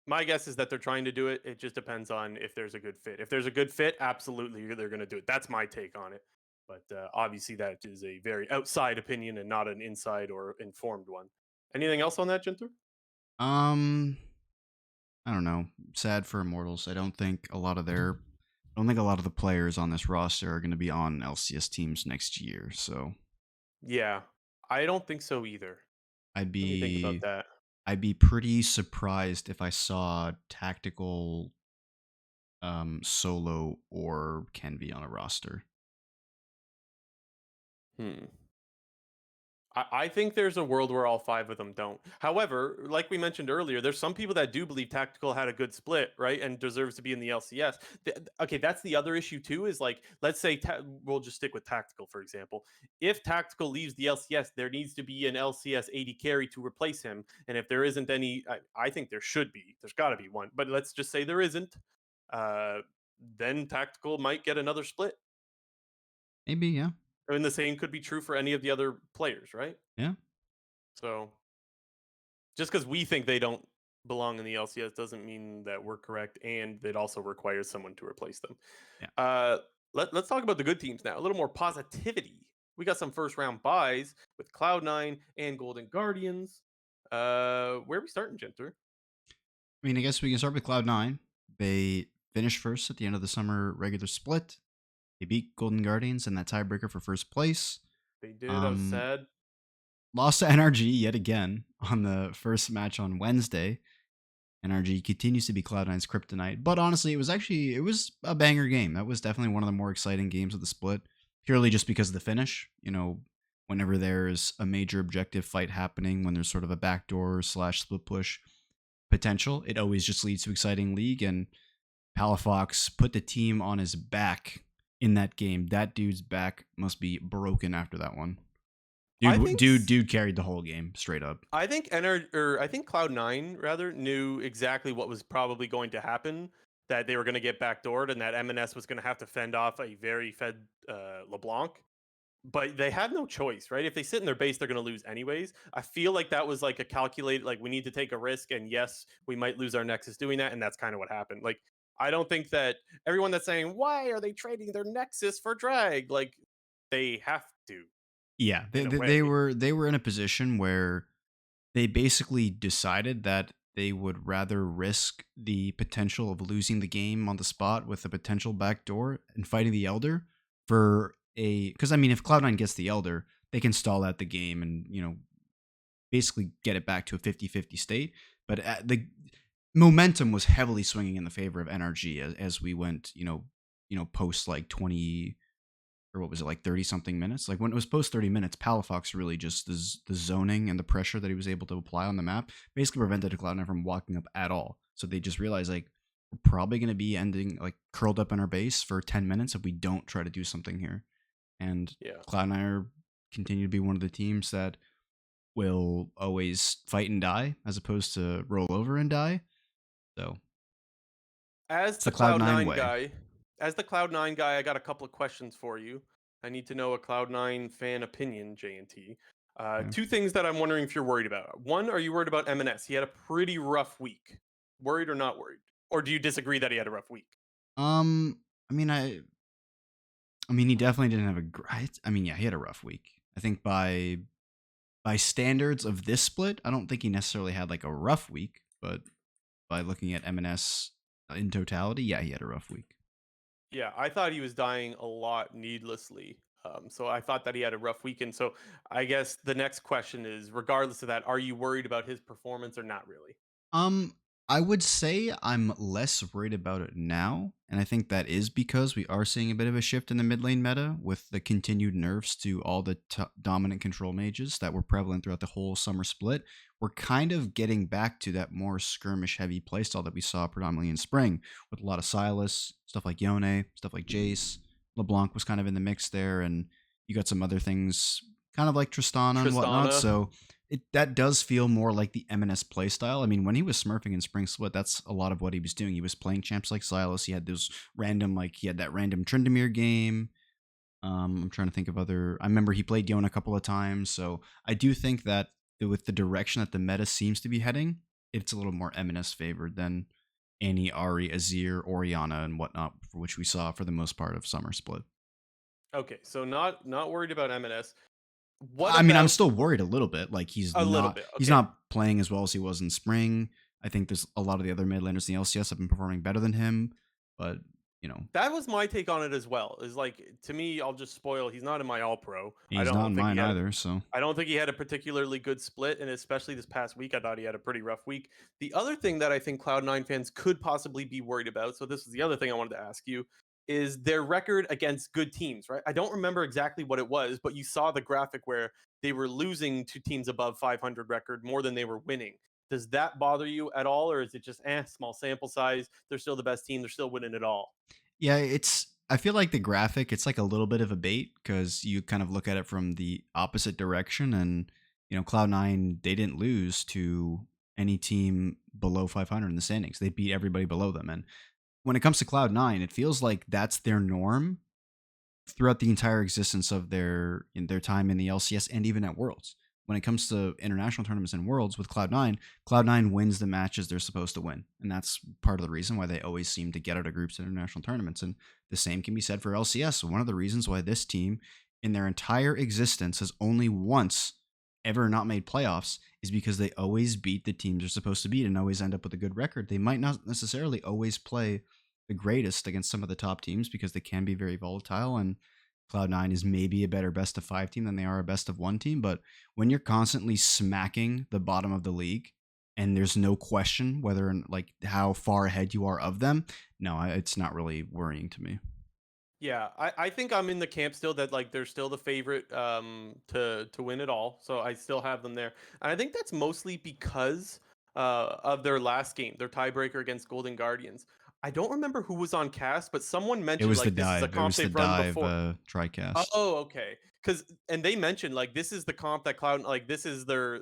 A: my guess is that they're trying to do it. It just depends on if there's a good fit. If there's a good fit, absolutely they're going to do it. That's my take on it. But obviously, that is a very outside opinion and not an inside or informed one. Anything else on that, Jinter?
B: Um, I don't know. Sad for Immortals. I don't think a lot of the players on this roster are going to be on LCS teams next year. So
A: Yeah, I don't think so either.
B: I'd
A: Let me think about
B: be
A: that.
B: I'd be pretty surprised if I saw Tactical, Solo, or Kenvi on a roster.
A: Hmm. I think there's a world where all five of them don't. However, like we mentioned earlier, there's some people that do believe Tactical had a good split, right, and deserves to be in the LCS. Okay, that's the other issue too. Is like, let's say we'll just stick with Tactical for example. If Tactical leaves the LCS, there needs to be an LCS AD carry to replace him, and if there isn't any, I think there should be. There's got to be one, but let's just say there isn't. Uh, then Tactical might get another split.
B: Maybe, yeah,
A: And the same could be true for any of the other players, right?
B: yeah,
A: So just because we think they don't belong in the LCS doesn't mean that we're correct, and it also requires someone to replace them.
B: yeah.
A: Uh, Let's talk about the good teams now. A little more positivity. We got some first round buys with Cloud9 and Golden Guardians. Where are we starting, Jinter?
B: I mean, I guess we can start with Cloud9. They finished first at the end of the summer regular split. They beat Golden Guardians in that tiebreaker for first place.
A: They did. I was
B: Um,
A: sad.
B: Lost to NRG yet again on the first match on Wednesday. NRG continues to be Cloud9's kryptonite, but honestly, it was a banger game. That was definitely one of the more exciting games of the split, purely just because of the finish. Whenever there's a major objective fight happening, when there's sort of a backdoor slash split push potential, it always just leads to exciting league. And Palafox put the team on his back in that game. That dude's back must be broken after that one.
A: I
B: Dude,
A: think
B: dude carried the whole game straight up.
A: I think I think Cloud9 rather knew exactly what was probably going to happen. That they were going to get backdoored, and that MNS was going to have to fend off a very fed LeBlanc. But they had no choice, right? If they sit in their base, they're going to lose anyways. I feel like that was like a calculated, like we need to take a risk, and yes, we might lose our Nexus doing that, and that's kind of what happened. Like I don't think that everyone that's saying why are they trading their Nexus for Drag, like they have to
B: Yeah, they,
A: in a
B: they they
A: way.
B: were they were in a position where they basically decided that they would rather risk the potential of losing the game on the spot with a potential backdoor and fighting the Elder for a because I mean if Cloud9 gets the Elder, they can stall out the game and basically get it back to a 50-50 state. But the momentum was heavily swinging in the favor of NRG as we went post like 20 or what was it, like 30 something minutes. Like when it was post 30 minutes, Palafox really just the zoning and the pressure that he was able to apply on the map basically prevented Cloud9 from walking up at all. So they just realized like we're probably going to be ending like curled up in our base for 10 minutes if we don't try to do something here. And
A: Yeah.
B: Cloud9 continue to be one of the teams that will always fight and die as opposed to roll over and die. So
A: As
B: it's
A: the
B: the Cloud9
A: Cloud9
B: way.
A: guy, as the Cloud9 guy, I got a couple of questions for you. I need to know a Cloud9 fan opinion, J&T.
B: Okay.
A: Two things that I'm wondering if you're worried about. One, are you worried about MNS? He had a pretty rough week. Worried or not worried? Or do you disagree that he had a rough week?
B: Um, I mean, he definitely didn't have a great. I mean, yeah, he had a rough week. I think by standards of this split, I don't think he necessarily had like a rough week, but by looking at MNS in totality, yeah, he had a rough week.
A: Yeah, I thought he was dying a lot needlessly. So I thought that he had a rough weekend. So I guess the next question is, regardless of that, are you worried about his performance or not really?
B: Um, I would say I'm less worried about it now, and I think that is because we are seeing a bit of a shift in the mid lane meta with the continued nerfs to all the dominant control mages that were prevalent throughout the whole summer split. We're kind of getting back to that more skirmish heavy playstyle that we saw predominantly in spring with a lot of Silas, stuff like Yone, stuff like Jace. LeBlanc was kind of in the mix there, and you got some other things kind of like Tristana and whatnot.
A: Tristana.
B: So that does feel more like the MNS playstyle. I mean, when he was smurfing in Spring Split, that's a lot of what he was doing. He was playing champs like Silas. He had those random, like he had that random Tryndamere game. I'm trying to think of other. I remember he played Yon a couple of times. So I do think that with the direction that the meta seems to be heading, it's a little more MNS favored than Annie, Ari, Azir, Oriana, and whatnot, for which we saw for the most part of Summer Split.
A: Okay, so not worried about MNS. What
B: I mean, I'm
A: about
B: still worried a little bit. Like
A: a little bit?
B: he's
A: Okay.
B: not playing as well as he was in spring. I think there's a lot of the other mid laners in the LCS have been performing better than him, but
A: That was my take on it as well. Is like to me, I'll just spoil. He's not in my All Pro.
B: he's not in mine either. So
A: I don't think he had a particularly good split, and especially this past week, I thought he had a pretty rough week. The other thing that I think Cloud9 fans could possibly be worried about, so this is the other thing I wanted to ask you, is their record against good teams, right? I don't remember exactly what it was, but you saw the graphic where they were losing to teams above 500 record more than they were winning. Does that bother you at all, or is it just small sample size? They're still the best team. They're still winning it all.
B: yeah, I feel like the graphic, it's like a little bit of a bait because you kind of look at it from the opposite direction. And, Cloud9, they didn't lose to any team below 500 in the standings. They beat everybody below them. And when it comes to Cloud9, it feels like that's their norm throughout the entire existence of their time in the LCS and even at Worlds. when it comes to international tournaments and worlds with Cloud9 wins the matches they're supposed to win. And that's part of the reason why they always seem to get out of groups in international tournaments. And the same can be said for LCS. One of the reasons why this team in their entire existence has only once ever not made playoffs is because they always beat the teams they're supposed to beat and always end up with a good record. They might not necessarily always play the greatest against some of the top teams because they can be very volatile, and Cloud9 is maybe a better best of 5 team than they are a best of 1 team. But when you're constantly smacking the bottom of the league and there's no question whether like how far ahead you are of them, no, it's not really worrying to me.
A: Yeah, I think I'm in the camp still that like they're still the favorite to win it all. So I still have them there. And I think that's mostly because of their last game, their tiebreaker against Golden Guardians. I don't remember who was on cast, but someone
B: It
A: mentioned
B: was the
A: like this is a
B: dive. It
A: comp
B: was the
A: they've run
B: dive
A: before.
B: TriCast.
A: Oh, okay. Cause and they mentioned like this is the comp that Cloud like this is their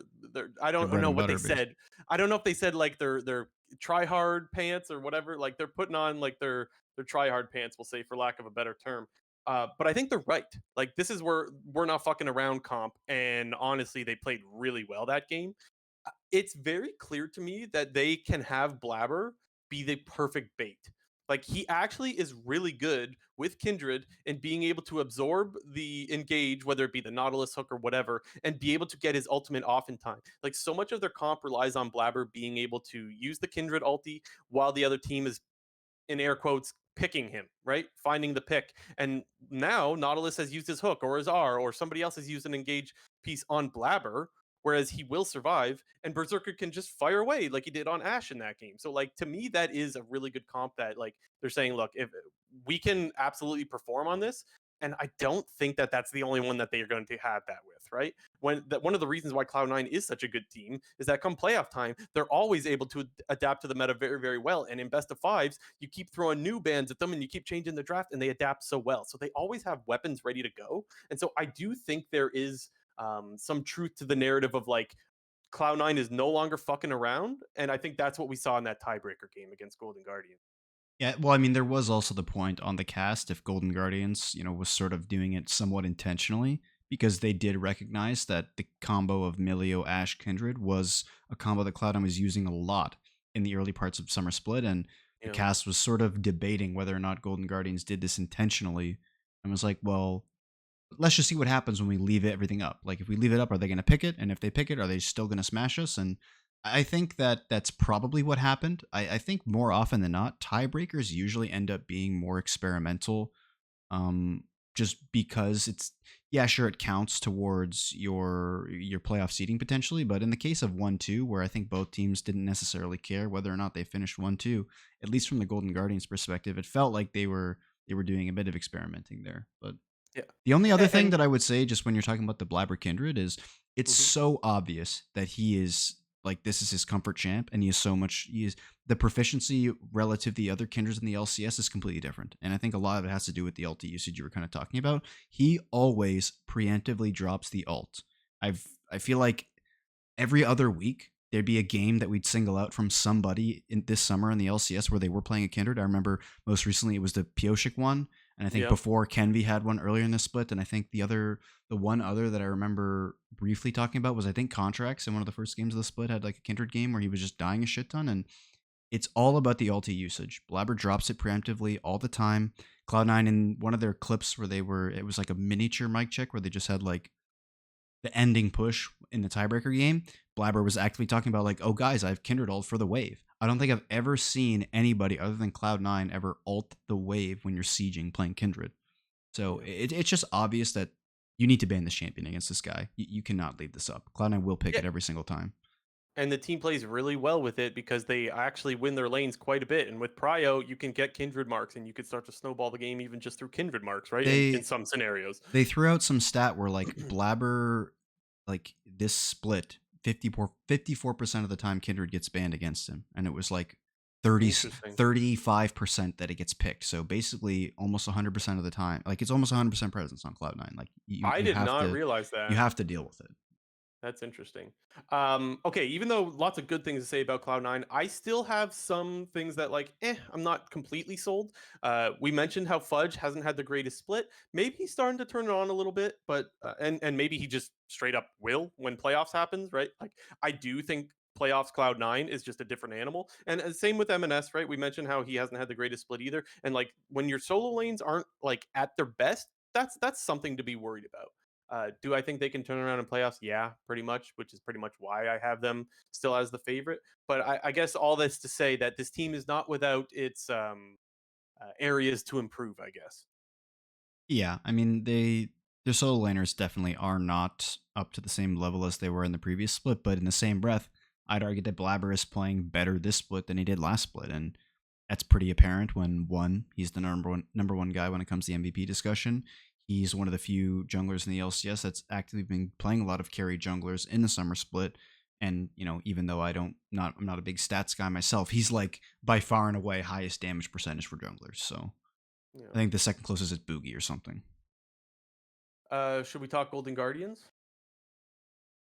A: I
B: Their
A: don't
B: bread
A: know
B: and
A: what they
B: butter base.
A: said. I don't know if they said like their try hard pants or whatever. Like they're putting on like their try hard pants, we'll say for lack of a better term. But I think they're right. Like this is where we're not fucking around comp. And honestly, they played really well that game. It's very clear to me that they can have Blabber be the perfect bait. Like he actually is really good with Kindred and being able to absorb the engage, whether it be the Nautilus hook or whatever, and be able to get his ultimate off in time. Like so much of their comp relies on Blabber being able to use the Kindred ulti while the other team is in air quotes picking him, right? Finding the pick. And now Nautilus has used his hook or his R, or somebody else has used an engage piece on Blabber, whereas he will survive, and Berserker can just fire away like he did on Ash in that game. So like to me, that is a really good comp that like they're saying, look, if we can absolutely perform on this. And I don't think that that's the only one that they are going to have that with, right? One of the reasons why Cloud9 is such a good team is that come playoff time, they're always able to adapt to the meta very, very well. And in best of fives, you keep throwing new bans at them and you keep changing the draft and they adapt so well. So they always have weapons ready to go. And so I do think there is some truth to the narrative of like Cloud9 is no longer fucking around. And I think that's what we saw in that tiebreaker game against Golden Guardian.
B: Yeah, well, I mean, there was also the point on the cast if Golden Guardians, was sort of doing it somewhat intentionally because they did recognize that the combo of Milio, Ash, Kindred was a combo that Cloud9 was using a lot in the early parts of Summer Split, and the
A: Yeah.
B: cast was sort of debating whether or not Golden Guardians did this intentionally, and was like, well, let's just see what happens when we leave everything up. Like, if we leave it up, are they going to pick it? And if they pick it, are they still going to smash us? And I think that that's probably what happened. I think more often than not, tiebreakers usually end up being more experimental, just because it's, yeah, sure, it counts towards your playoff seeding potentially, but in the case of 1-2, where I think both teams didn't necessarily care whether or not they finished 1-2, at least from the Golden Guardians perspective, it felt like they were doing a bit of experimenting there. But
A: Yeah.
B: the only other thing
A: And
B: that I would say, just when you're talking about the Blabber Kindred, is it's
A: mhm.
B: so obvious that he is like, this is his comfort champ, and he is the proficiency relative to the other Kindreds in the LCS is completely different. And I think a lot of it has to do with the ult usage you were kind of talking about. He always preemptively drops the ult. I feel like every other week there'd be a game that we'd single out from somebody in this summer in the LCS where they were playing a Kindred. I remember most recently it was the Pioshik one, and I think
A: Yeah.
B: before Kenvi had one earlier in the split, and I think the one other that I remember briefly talking about was I think Contracts in one of the first games of the split had like a Kindred game where he was just dying a shit ton, and it's all about the ulti usage. Blabber drops it preemptively all the time. Cloud9 in one of their clips where it was like a miniature mic check where they just had like the ending push in the tiebreaker game, Blabber was actively talking about like, oh guys, I have Kindred ult for the wave. I don't think I've ever seen anybody other than Cloud9 ever ult the wave when you're sieging playing Kindred. So
A: Yeah.
B: it's just obvious that you need to ban this champion against this guy. You cannot leave this up. Cloud9 will pick
A: Yeah.
B: it every single time.
A: And the team plays really well with it because they actually win their lanes quite a bit. And with Prio, you can get kindred marks and you could start to snowball the game even just through kindred marks, right? In
B: They
A: some scenarios.
B: they threw out some stat where like Blabber, like this split, 54% of the time Kindred gets banned against him, and it was like 30
A: Interesting.
B: 35% that it gets picked. So basically almost 100% of the time, like it's almost 100% presence on Cloud9. Like
A: I
B: you
A: did
B: have
A: not
B: to
A: realize
B: you
A: that.
B: have to deal with it.
A: That's interesting. Okay, even though lots of good things to say about Cloud9, I still have some things that like, I'm not completely sold. We mentioned how Fudge hasn't had the greatest split. Maybe he's starting to turn it on a little bit, but and maybe he just straight up will when playoffs happens, right? Like I do think playoffs Cloud9 is just a different animal. And same with MNS, right? We mentioned how he hasn't had the greatest split either. And like when your solo lanes aren't like at their best, that's something to be worried about. Do I think they can turn around in playoffs? Yeah, pretty much, which is pretty much why I have them still as the favorite. But I guess all this to say that this team is not without its areas to improve, I guess.
B: Yeah, I mean their solo laners definitely are not up to the same level as they were in the previous split, but in the same breath, I'd argue that Blabber is playing better this split than he did last split, and that's pretty apparent when one, he's the number one guy when it comes to the MVP discussion. He's one of the few junglers in the LCS that's actively been playing a lot of carry junglers in the summer split. And even though I'm not a big stats guy myself, he's like by far and away highest damage percentage for junglers. So
A: Yeah.
B: I think the second closest is Boogie or something.
A: Should we talk Golden Guardians?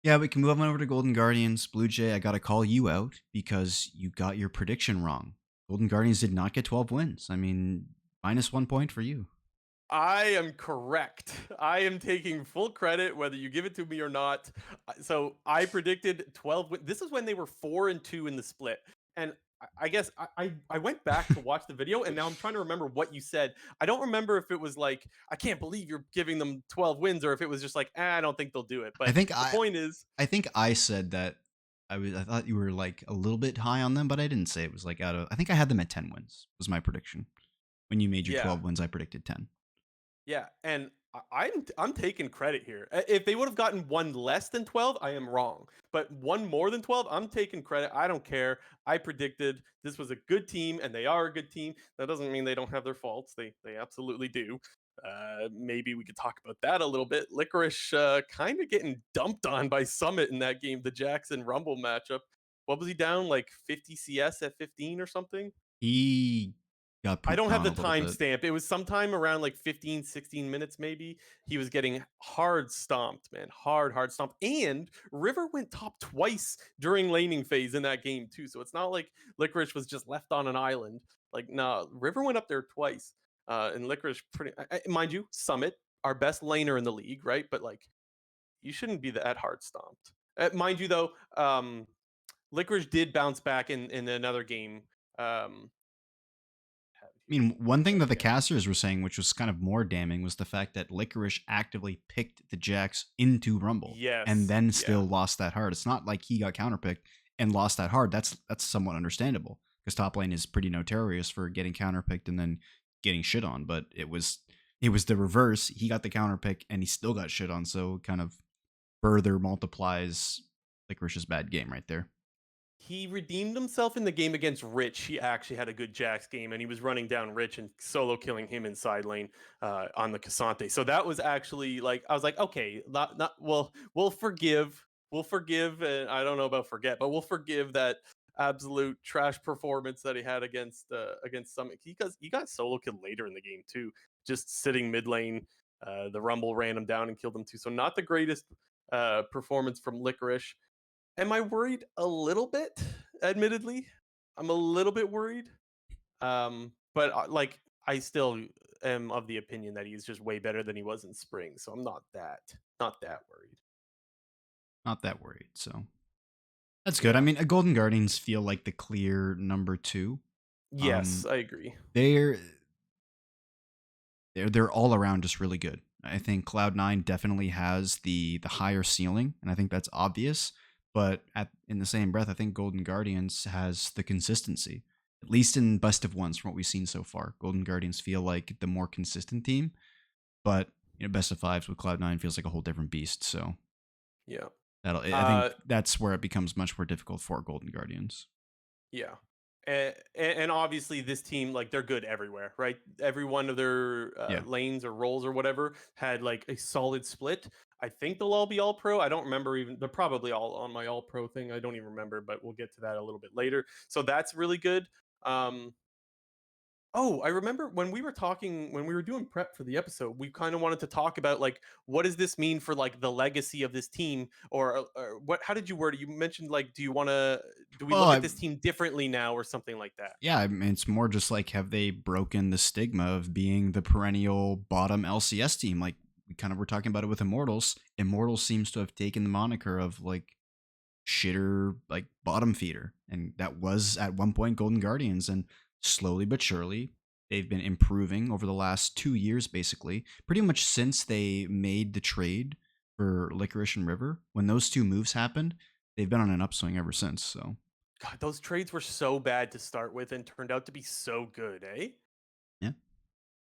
B: Yeah, we can move on over to Golden Guardians. Blue Jay, I got to call you out because you got your prediction wrong. Golden Guardians did not get 12 wins. I mean, -1 point for you.
A: I am correct. I am taking full credit, whether you give it to me or not. So I predicted 12. This is when they were 4-2 in the split, and I guess I went back to watch the video, and now I'm trying to remember what you said. I don't remember if it was like I can't believe you're giving them 12 wins, or if it was just like I don't think they'll do it.
B: I
A: But
B: think
A: the
B: I
A: point is,
B: I think I said that I thought you were like a little bit high on them, but I didn't say it was like out of I think I had them at 10 wins was my prediction. When you made your
A: yeah,
B: 12 wins, I predicted 10.
A: yeah, and I'm taking credit here. If they would have gotten one less than 12, I am wrong. But one more than 12, I'm taking credit. I don't care. I predicted this was a good team, and they are a good team. That doesn't mean they don't have their faults. They absolutely do. Maybe we could talk about that a little bit. Licorice kind of getting dumped on by Summit in that game, the Jackson Rumble matchup. What was he down like 50 CS at 15 or something?
B: He got
A: I
B: pooped
A: don't have
B: on
A: the
B: a little bit.
A: timestamp. It was sometime around like 15, 16 minutes, maybe. He was getting hard stomped, man. Hard stomped. And River went top twice during laning phase in that game, too. So it's not like Licorice was just left on an island. Like, nah, River went up there twice. And Licorice, mind you, Summit, our best laner in the league, right? But like, you shouldn't be that hard stomped. Mind you, though, Licorice did bounce back in another game. Have it
B: I
A: here.
B: mean, one thing
A: But
B: that the
A: yeah.
B: casters were saying, which was kind of more damning, was the fact that Licorice actively picked the Jax into Rumble and
A: Yes.
B: then
A: Yeah.
B: still lost that hard. It's not like he got counterpicked and lost that hard. That's somewhat understandable because top lane is pretty notorious for getting counterpicked and then getting shit on. But it was the reverse. He got the counterpick and he still got shit on. So it kind of further multiplies Licorice's bad game right there.
A: He redeemed himself in the game against Rich. He actually had a good Jax game, and he was running down Rich and solo killing him in side lane on the Cassante. So that was actually like I was like, okay, not well, we'll forgive, and I don't know about forget, but we'll forgive that absolute trash performance that he had against Summit. He got solo killed later in the game too, just sitting mid lane. The Rumble ran him down and killed him too. So not the greatest performance from Licorice. Am I worried? A little bit, admittedly. I'm a little bit worried. But like I still am of the opinion that he's just way better than he was in spring, so I'm not that worried.
B: Not that worried. So that's good. I
A: Yeah.
B: mean, Golden Guardians feel like the clear number two.
A: Yes,
B: Um,
A: I agree.
B: they're they're all around just really good. I think Cloud9 definitely has the higher ceiling, and I think that's obvious. But in the same breath, I think Golden Guardians has the consistency, at least in best of ones from what we've seen so far. Golden Guardians feel like the more consistent team, but best of fives with Cloud9 feels like a whole different beast. So
A: Yeah.
B: I think
A: Uh
B: that's where it becomes much more difficult for Golden Guardians.
A: yeah. And obviously this team like they're good everywhere, right? Every one of their
B: Yeah.
A: lanes or roles or whatever had like a solid split. I think they'll all be all pro. I don't remember even they're probably all on my all pro thing. I don't even remember, but we'll get to that a little bit later. So that's really good. Um Oh, I remember when we were talking when we were doing prep for the episode, we kind of wanted to talk about like what does this mean for like the legacy of this team or what how did you word it? You mentioned like do we
B: Well,
A: look at this team differently now or something like that?
B: yeah, I mean, it's more just like have they broken the stigma of being the perennial bottom LCS team? Like we kind of were talking about it with Immortals. Immortals seems to have taken the moniker of like shitter, like bottom feeder, and that was at one point Golden Guardians. And slowly but surely, they've been improving over the last 2 years, basically, pretty much since they made the trade for Licorice and River. When those two moves happened, they've been on an upswing ever since. So
A: God, those trades were so bad to start with and turned out to be so good, eh?
B: yeah.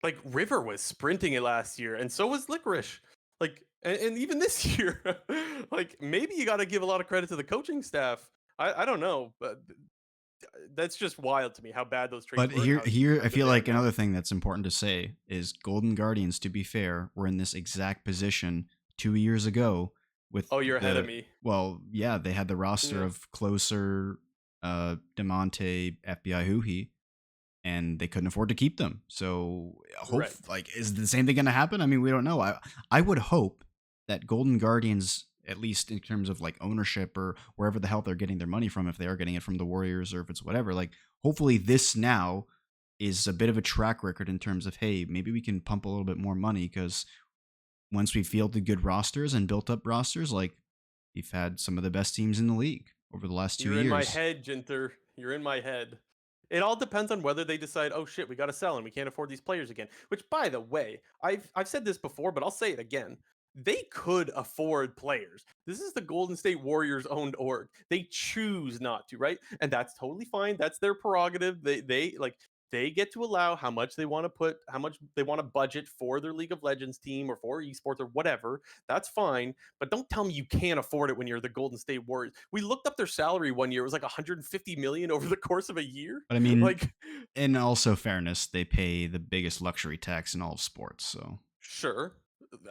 A: Like River was sprinting it last year, and so was Licorice. Like, and even this year, like maybe you got to give a lot of credit to the coaching staff. I don't know, but that's just wild to me how bad those trades
B: But
A: were and
B: here,
A: how
B: I
A: good
B: feel
A: they are
B: like
A: now.
B: another thing that's important to say is Golden Guardians. To be fair, were in this exact position 2 years ago with
A: Oh, you're ahead of
B: the
A: me.
B: well, yeah, they had the roster
A: Yeah,
B: of Closer, Demonte, FBI Huhi, and they couldn't afford to keep them. So hope
A: right.
B: like is the same thing going to happen? I mean, we don't know. I would hope that Golden Guardians, at least in terms of like ownership or wherever the hell they're getting their money from, if they are getting it from the Warriors or if it's whatever, like hopefully this now is a bit of a track record in terms of hey, maybe we can pump a little bit more money because once we fielded good rosters and built up rosters, like we've had some of the best teams in the league over the last two
A: You're in my
B: years.
A: head, Jinter. You're in my head. It all depends on whether they decide, oh shit, we got to sell and we can't afford these players again. Which, by the way, I've said this before, but I'll say it again. They could afford players. This is the Golden State Warriors owned org. They choose not to, right? And that's totally fine. That's their prerogative. They get to allow how much they want to put, how much they want to budget for their League of Legends team or for esports or whatever. That's fine. But don't tell me you can't afford it when you're the Golden State Warriors. We looked up their salary one year; it was like 150 million over the course of a year.
B: But I mean,
A: Like,
B: in also fairness, they pay the biggest luxury tax in all of sports. So
A: sure.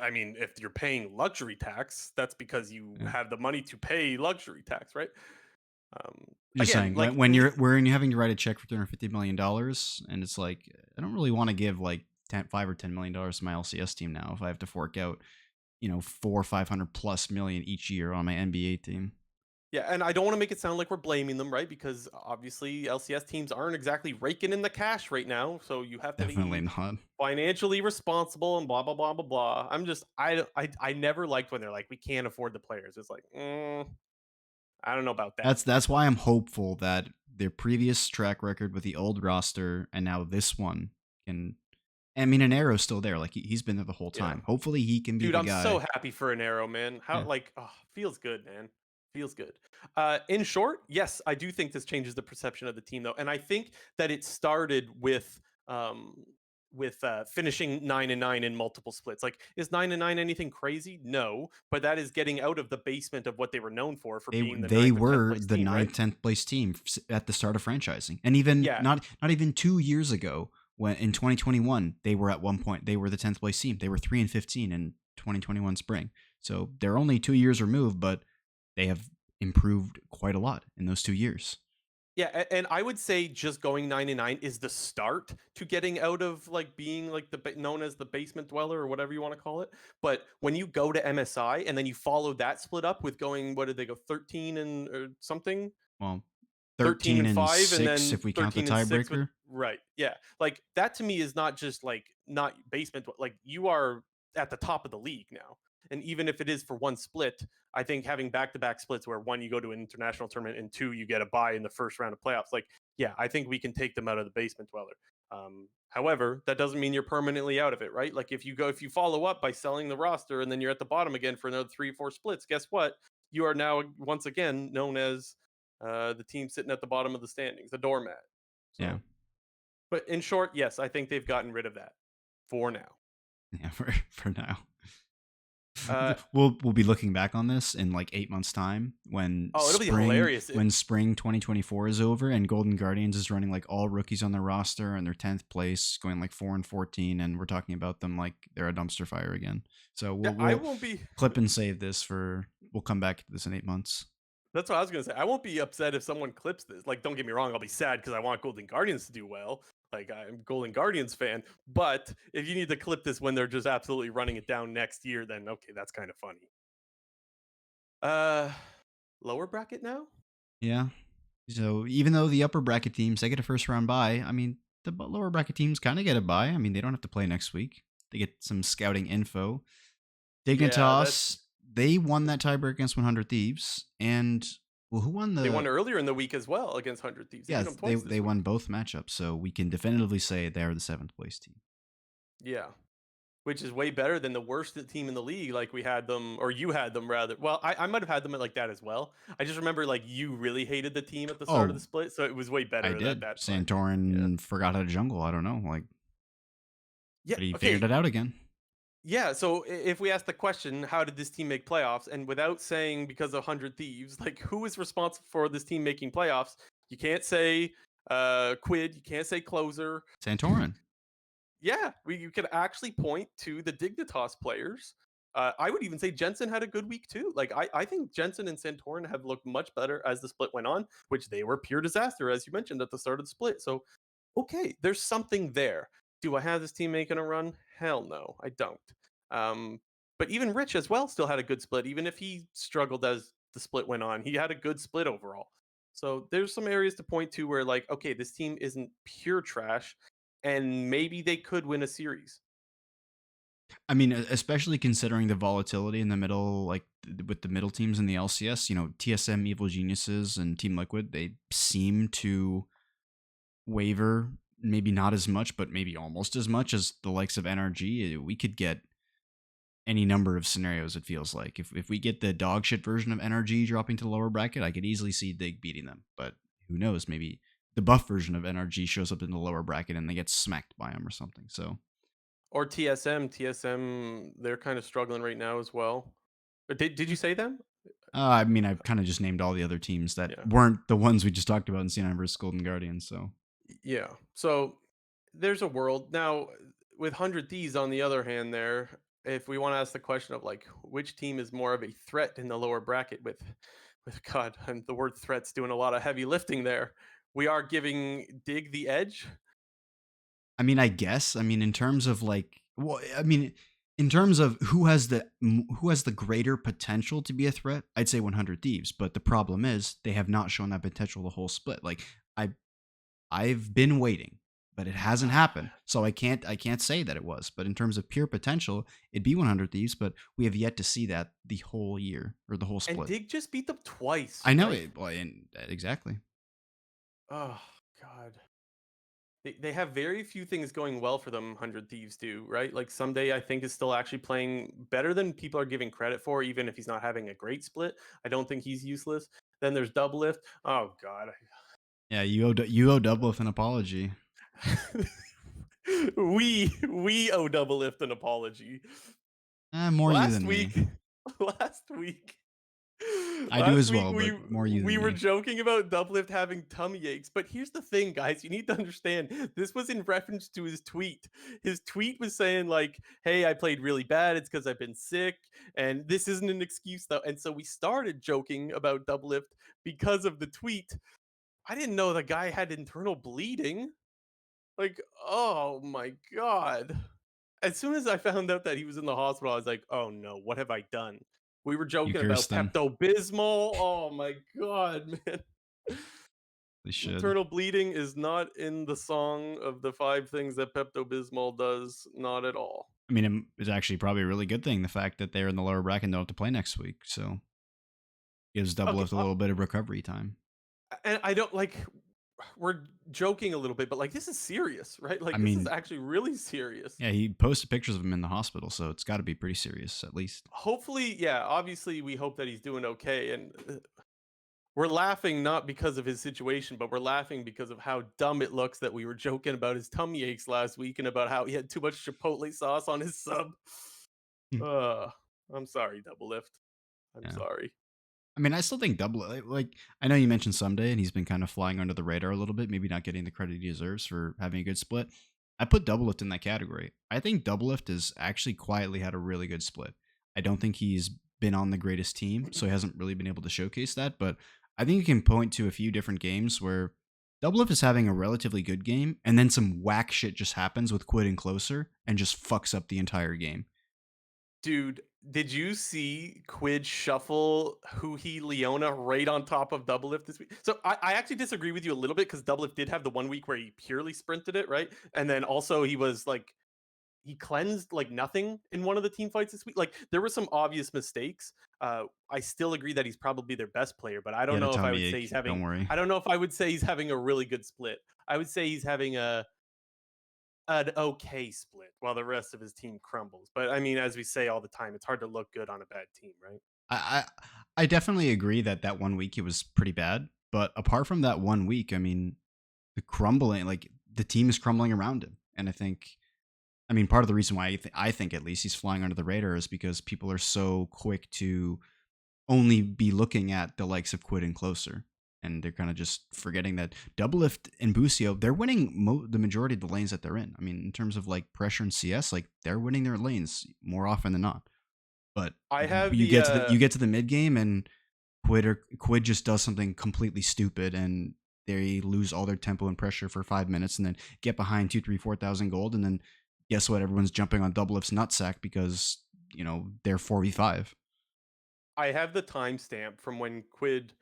A: I mean, if you're paying luxury tax, that's because you
B: yeah.
A: have the money to pay luxury tax, right?
B: Just
A: Again,
B: saying,
A: like
B: when you're having to write a check for $350 million, and it's like I don't really want to give like 5 or $10 million to my LCS team now if I have to fork out, 400 or 500 plus million each year on my NBA team.
A: yeah, and I don't want to make it sound like we're blaming them, right? Because obviously LCS teams aren't exactly raking in the cash right now, so you have to
B: Definitely
A: be
B: not.
A: financially responsible and blah blah blah blah blah. I'm just I never liked when they're like we can't afford the players. It's like I don't know about that.
B: That's why I'm hopeful that their previous track record with the old roster and now this one can. I mean, an arrow's still there. Like he's been there the whole
A: Yeah.
B: time. Hopefully, he can be
A: Dude,
B: the
A: I'm so
B: guy.
A: happy for an arrow, man. How
B: Yeah.
A: like feels good, man. Feels good. In short, yes, I do think this changes the perception of the team though. And I think that it started um with finishing 9-9 in multiple splits. Like, is 9-9 anything crazy? No, but that is getting out of the basement of what they were known for being the
B: They
A: ninth or tenth
B: were
A: place
B: the
A: team, right?
B: ninth, 10th place team at the start of franchising, and even
A: Yeah,
B: not even 2 years ago, when in 2021 they were at one point they were the 10th place team. They were 3-15 in 2021 spring. So they're only 2 years removed, but they have improved quite a lot in those 2 years.
A: yeah, and I would say just going 9-9 is the start to getting out of like being like known as the basement dweller or whatever you want to call it. But when you go to MSI and then you follow that split up with going, what did they go 13 and or something?
B: Well,
A: 13
B: 13
A: and
B: and
A: 5 and
B: 6
A: then
B: if we count the
A: 13 and 6 with
B: tiebreaker.
A: right. Yeah. Like that to me is not just like not basement like you are at the top of the league now. And even if it is for one split, I think having back-to-back splits where one you go to an international tournament and two you get a bye in the first round of playoffs, like yeah, I think we can take them out of the basement dweller. However, that doesn't mean you're permanently out of it, right? Like if you follow up by selling the roster and then you're at the bottom again for another 3 or 4 splits, guess what? You are now once again known as the team sitting at the bottom of the standings, the doormat.
B: Yeah.
A: So, but in short, yes, I think they've gotten rid of that for now.
B: Yeah, for now.
A: Uh,
B: We'll be looking back on this in like 8 months' time
A: oh, it'll be hilarious.
B: when spring 2024 is over and Golden Guardians is running like all rookies on their roster and they're 10th place, going like 4-14, and we're talking about them like they're a dumpster fire again. So
A: Yeah, I
B: we'll
A: won't be.
B: clip and save this for. We'll come back to this in 8 months.
A: That's what I was gonna say. I won't be upset if someone clips this. Like, don't get me wrong, I'll be sad because I want Golden Guardians to do well. Like I'm a Golden Guardians fan, but if you need to clip this when they're just absolutely running it down next year, then okay, that's kind of funny. Uh, lower bracket now.
B: Yeah. So even though the upper bracket teams they get a first round bye, I mean the lower bracket teams kind of get a bye. I mean they don't have to play next week. They get some scouting info.
A: Yeah, that
B: Dignitas they won that tiebreak against 100 Thieves, and well, who won
A: they won
B: the?
A: earlier in the week as well against 100 Thieves. They beat them
B: Yes, they
A: twice this
B: they won
A: week.
B: both matchups, so we can definitively say they are the seventh place team.
A: Yeah, which is way better than the worst team in the league. Like we had them, or you had them rather. Well, I might have had them at like that as well. I just remember like you really hated the team at the start of the
B: Oh,
A: split, so it was way
B: I
A: better at
B: did.
A: that time. Yeah.
B: Santorin forgot how to jungle. I don't know, like,
A: Yeah.
B: but he figured
A: Okay.
B: it out again.
A: Yeah, so if we ask the question, how did this team make playoffs? And without saying because of 100 Thieves, like who is responsible for this team making playoffs? You can't say Quid, you can't say Closer.
B: Santorin.
A: Yeah, you can actually point to the Dignitas players. I would even say Jensen had a good week too. Like I think Jensen and Santorin have looked much better as the split went on, which they were pure disaster, as you mentioned at the start of the split. So okay, there's something there. Do I have this team making a run? Hell no, I don't. Um, but even Rich as well still had a good split, even if he struggled as the split went on. He had a good split overall. So there's some areas to point to where, like, okay, this team isn't pure trash, and maybe they could win a series.
B: I mean, especially considering the volatility in the middle, like with the middle teams in the LCS, TSM, Evil Geniuses, and Team Liquid, they seem to waver. Maybe not as much, but maybe almost as much as the likes of NRG. We could get any number of scenarios. It feels like if we get the dog shit version of NRG dropping to the lower bracket, I could easily see Dig beating them. But who knows? Maybe the buff version of NRG shows up in the lower bracket and they get smacked by them or something. So
A: Or TSM, they're kind of struggling right now as well. But did you say them?
B: I mean, I've kind of just named all the other teams that
A: Yeah.
B: weren't the ones we just talked about in C9 versus Golden Guardians. So
A: Yeah. So there's a world now with 100 D's on the other hand there, if we want to ask the question of like which team is more of a threat in the lower bracket with God, and the word threat's doing a lot of heavy lifting there. We are giving Dig the edge.
B: I mean, I guess. I mean, in terms of like, well, I mean, in terms of who has the greater potential to be a threat, I'd say 100 Thieves. But the problem is they have not shown that potential the whole split. Like I, I've been waiting, but it hasn't happened. So I can't say that it was. But in terms of pure potential, it'd be 100 Thieves. But we have yet to see that the whole year or the whole
A: And
B: split.
A: Dig just beat them twice,
B: I know
A: right?
B: it. Well, and exactly.
A: Oh God. They have very few things going well for them, 100 Thieves do, right? Like Someday I think is still actually playing better than people are giving credit for, even if he's not having a great split. I don't think he's useless. Then there's Double Lift. Oh God.
B: Yeah, you owe Double an apology.
A: We owe Double Lift an apology.
B: More you
A: Last
B: than me.
A: week, last week
B: I do
A: Last
B: as
A: week
B: well, but more you
A: we
B: than
A: were
B: me.
A: joking about Doublift having tummy aches, but here's the thing, guys. You need to understand. This was in reference to his tweet. His tweet was saying like, "Hey, I played really bad. It's because I've been sick, and this isn't an excuse though." And so we started joking about Doublift because of the tweet. I didn't know the guy had internal bleeding. Like, oh my god. As soon as I found out that he was in the hospital, I was like, "Oh no, what have I done?" We were
B: You
A: joking
B: cursed
A: about
B: them.
A: Pepto Bismol. Oh my god, man!
B: They should.
A: Internal bleeding is not in the song of the 5 things that Pepto Bismol does. Not at all.
B: I mean, it's actually probably a really good thing the fact that they're in the lower bracket and don't have to play next week. So gives Double
A: Okay,
B: Lift a little bit of recovery time.
A: and I don't like. We're joking a little bit, but like this is serious, right?
B: I
A: Like this is
B: mean,
A: actually really serious.
B: yeah, he posted pictures of him in the hospital, so it's got to be pretty serious at least.
A: Hopefully, yeah. Obviously, we hope that he's doing okay, and we're laughing not because of his situation, but we're laughing because of how dumb it looks that we were joking about his tummy aches last week and about how he had too much chipotle sauce on his sub.
B: Hmm.
A: Uh, I'm sorry, Double Lift. I'm
B: Yeah.
A: sorry.
B: I mean, I still think Double like I know you mentioned Someday and he's been kind of flying under the radar a little bit, maybe not getting the credit he deserves for having a good split. I put Double Lift in that category. I think Double Lift has actually quietly had a really good split. I don't think he's been on the greatest team, so he hasn't really been able to showcase that, but I think you can point to a few different games where Doublelift is having a relatively good game, and then some whack shit just happens with Quid and Closer and just fucks up the entire game.
A: Dude, did you see Quid shuffle Huhi Leona right on top of Doublelift this week? So I actually disagree with you a little bit because Doublelift did have the 1 week where he purely sprinted it, right? And then also he was like he cleansed like nothing in one of the team fights this week. Like there were some obvious mistakes. I still agree that he's probably their best player, but I
B: He
A: don't
B: had a
A: know if I
B: tummy
A: would say
B: ache.
A: he's
B: Don't
A: having.
B: worry.
A: I don't know if I would say he's having a really good split. I would say he's having an okay split while the rest of his team crumbles. But I mean, as we say all the time, it's hard to look good on a bad team, right?
B: I I definitely agree that that 1 week it was pretty bad. But apart from that 1 week, I mean, the crumbling, like the team is crumbling around him, and I mean, part of the reason why I think at least he's flying under the radar is because people are so quick to only be looking at the likes of Quid and Closer. And they're kind of just forgetting that Doublelift and Busio, they're winning the majority of the lanes that they're in. I mean, in terms of like pressure and CS, like they're winning their lanes more often than not. But
A: I
B: you,
A: have
B: you
A: the
B: get to the you get to the mid game and Quid just does something completely stupid and they lose all their tempo and pressure for 5 minutes and then get behind 2, 3, 4,000 gold and then guess what? Everyone's jumping on Doublelift's nutsack because they're 4v5.
A: I have the timestamp from when Quid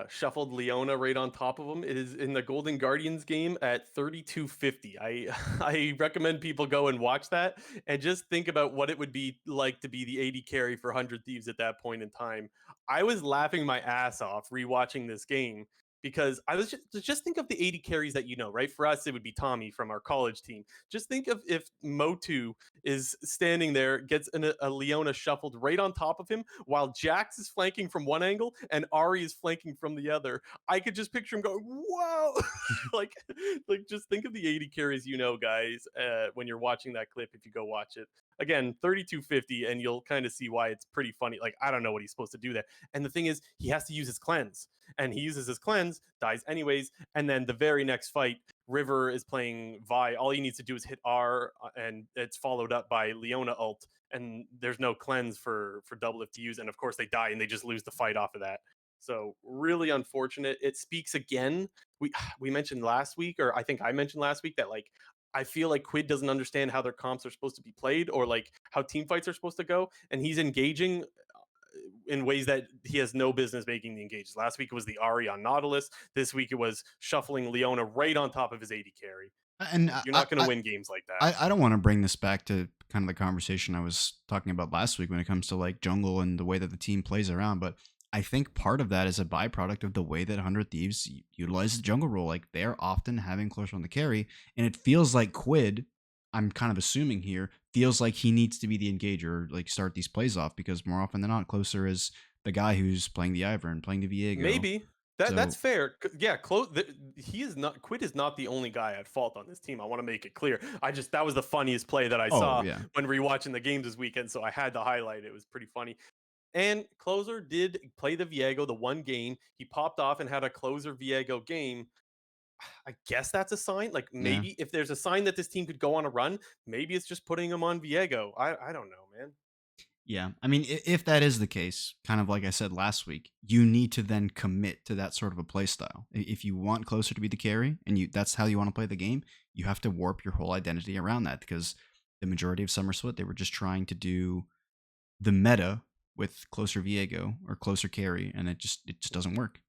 A: shuffled Leona right on top of him. It is in the Golden Guardians game at 3250. I recommend people go and watch that and just think about what it would be like to be the 80 carry for 100 Thieves at that point in time. I was laughing my ass off rewatching this game because I was just think of the 80 carries that you know, right? For us, it would be Tommy from our college team. Just think of if Motu is standing there, gets a Leona shuffled right on top of him, while Jax is flanking from one angle and Ari is flanking from the other. I could just picture him going, "Whoa!" like, like just think of the 80 carries, you know, guys, when you're watching that clip. If you go watch it again, 3250, and you'll kind of see why it's pretty funny. Like, I don't know what he's supposed to do there. And the thing is, he has to use his cleanse, and he uses his cleanse, dies anyways, and then the very next fight, River is playing Vi. All he needs to do is hit R, and it's followed up by Leona ult, and there's no cleanse for Doublelift to use, and of course they die and they just lose the fight off of that. So really unfortunate. It speaks again. We mentioned last week, or I think I mentioned last week that like I feel like Quid doesn't understand how their comps are supposed to be played or like how team fights are supposed to go, and he's engaging in ways that he has no business making the engages. Last week it was the Ari on Nautilus. This week it was shuffling Leona right on top of his 80 carry.
B: And
A: You're not going to win games like that.
B: I don't want to bring this back to kind of the conversation I was talking about last week when it comes to like jungle and the way that the team plays around, but I think part of that is a byproduct of the way that 100 Thieves utilize the jungle role. Like they're often having closer on the carry, and it feels like Quid, I'm kind of assuming here, feels like he needs to be the engager, like start these plays off because more often than not, closer is the guy who's playing the Ivern and playing the Viego.
A: Maybe that's
B: So,
A: fair. Yeah, he is not. Quid is not the only guy at fault on this team. I want to make it clear. I just that was the funniest play that I
B: oh
A: saw
B: yeah,
A: when rewatching the games this weekend, so I had to highlight it. It was pretty funny. And Closer did play the Viego the one game. He popped off and had a Closer Viego game. I guess that's a sign. Like
B: yeah.
A: maybe if there's a sign that this team could go on a run, maybe it's just putting him on Viego. I don't know, man.
B: Yeah. I mean, if that is the case, kind of like I said last week, you need to then commit to that sort of a play style. If you want closer to be the carry and that's how you want to play the game, you have to warp your whole identity around that because the majority of Summer Split, they were just trying to do the meta with closer Viego or closer carry, and it just doesn't work.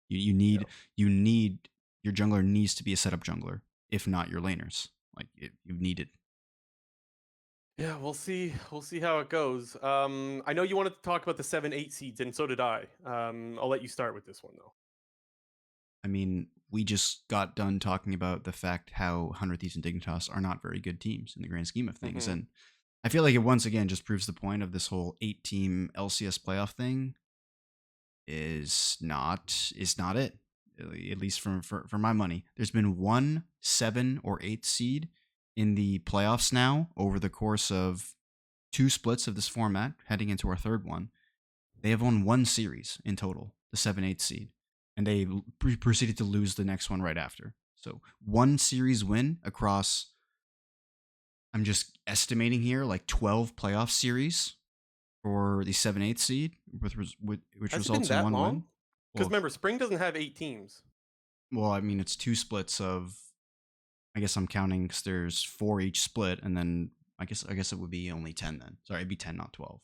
B: You
A: Yeah.
B: need your jungler needs to be a setup jungler, if not your laners. Like you need it.
A: Yeah, we'll see. We'll see how it goes. I know you wanted to talk about the 7-8 seeds, and so did I. I'll let you start with this one though.
B: I mean, we just got done talking about the fact how 100 Thieves and Dignitas are not very good teams in the grand scheme of things.
A: Hmm.
B: And I feel like it once again just proves the point of this whole 8-team LCS playoff thing is not it. At least for my money. There's been one 7 or 8 seed in the playoffs now over the course of 2 splits of this format, heading into our third one. They have won 1 series in total, the 7-8 seed, and they proceeded to lose the next one right after. So 1 series win across, I'm just estimating here, like 12 playoff series for the 7-8 seed, which
A: Has it been
B: results in
A: that
B: one win.
A: long? Because
B: Well,
A: remember, spring doesn't have 8 teams.
B: Well, I mean, it's two splits of. I guess I'm counting because there's four each split, and then I guess it would be only 10 then. Sorry, it'd be 10, not 12.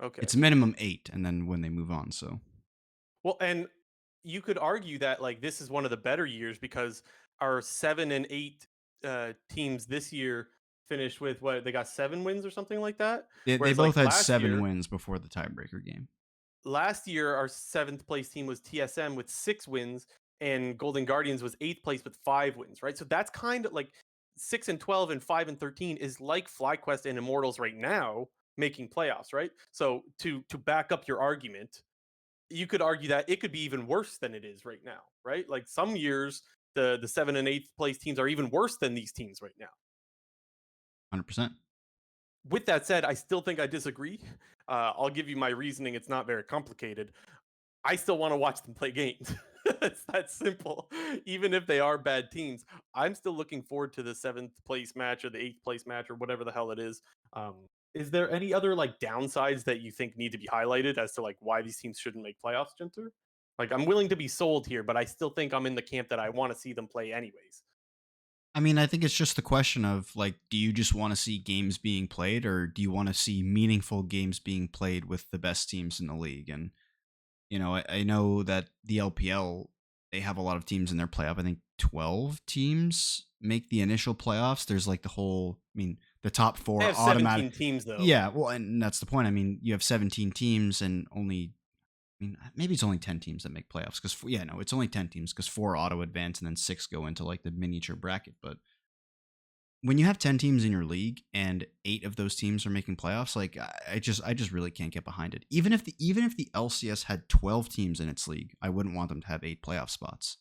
A: Okay.
B: It's minimum 8, and then when they move on. So
A: Well, and you could argue that like this is one of the better years because our 7 and 8 teams this year finished with what they got 7 wins or something like that.
B: they
A: Whereas
B: both
A: like
B: had 7 wins before the tiebreaker game.
A: last year our seventh place team was TSM with 6 wins, and Golden Guardians was eighth place with 5 wins, right? So that's kind of like 6 and 12 and 5 and 13 is like FlyQuest and Immortals right now making playoffs, right? So to back up your argument, you could argue that it could be even worse than it is right now, right? Like some years the 7 and 8th place teams are even worse than these teams right now.
B: 100%.
A: With that said, I still think I disagree. I'll give you my reasoning. It's not very complicated. I still want to watch them play games. It's that simple. Even if they are bad teams, I'm still looking forward to the seventh place match or the eighth place match or whatever the hell it is. Um, is there any other like downsides that you think need to be highlighted as to like why these teams shouldn't make playoffs, Jinter? Like I'm willing to be sold here, but I still think I'm in the camp that I want to see them play anyways.
B: I mean, I think it's just the question of like, do you just want to see games being played, or do you want to see meaningful games being played with the best teams in the league? And I know that the LPL, they have a lot of teams in their playoff. I think 12 teams make the initial playoffs. There's like the whole, I mean, the top
A: They
B: four
A: have
B: automatic.
A: 17 teams though.
B: Yeah, well, and that's the point. I mean, you have 17 teams and only, I mean, maybe it's only 10 teams that make playoffs because, yeah, no, it's only 10 teams because four auto advance and then six go into like the miniature bracket. But when you have 10 teams in your league and 8 of those teams are making playoffs, like I just really can't get behind it. Even if the LCS had 12 teams in its league, I wouldn't want them to have 8 playoff spots.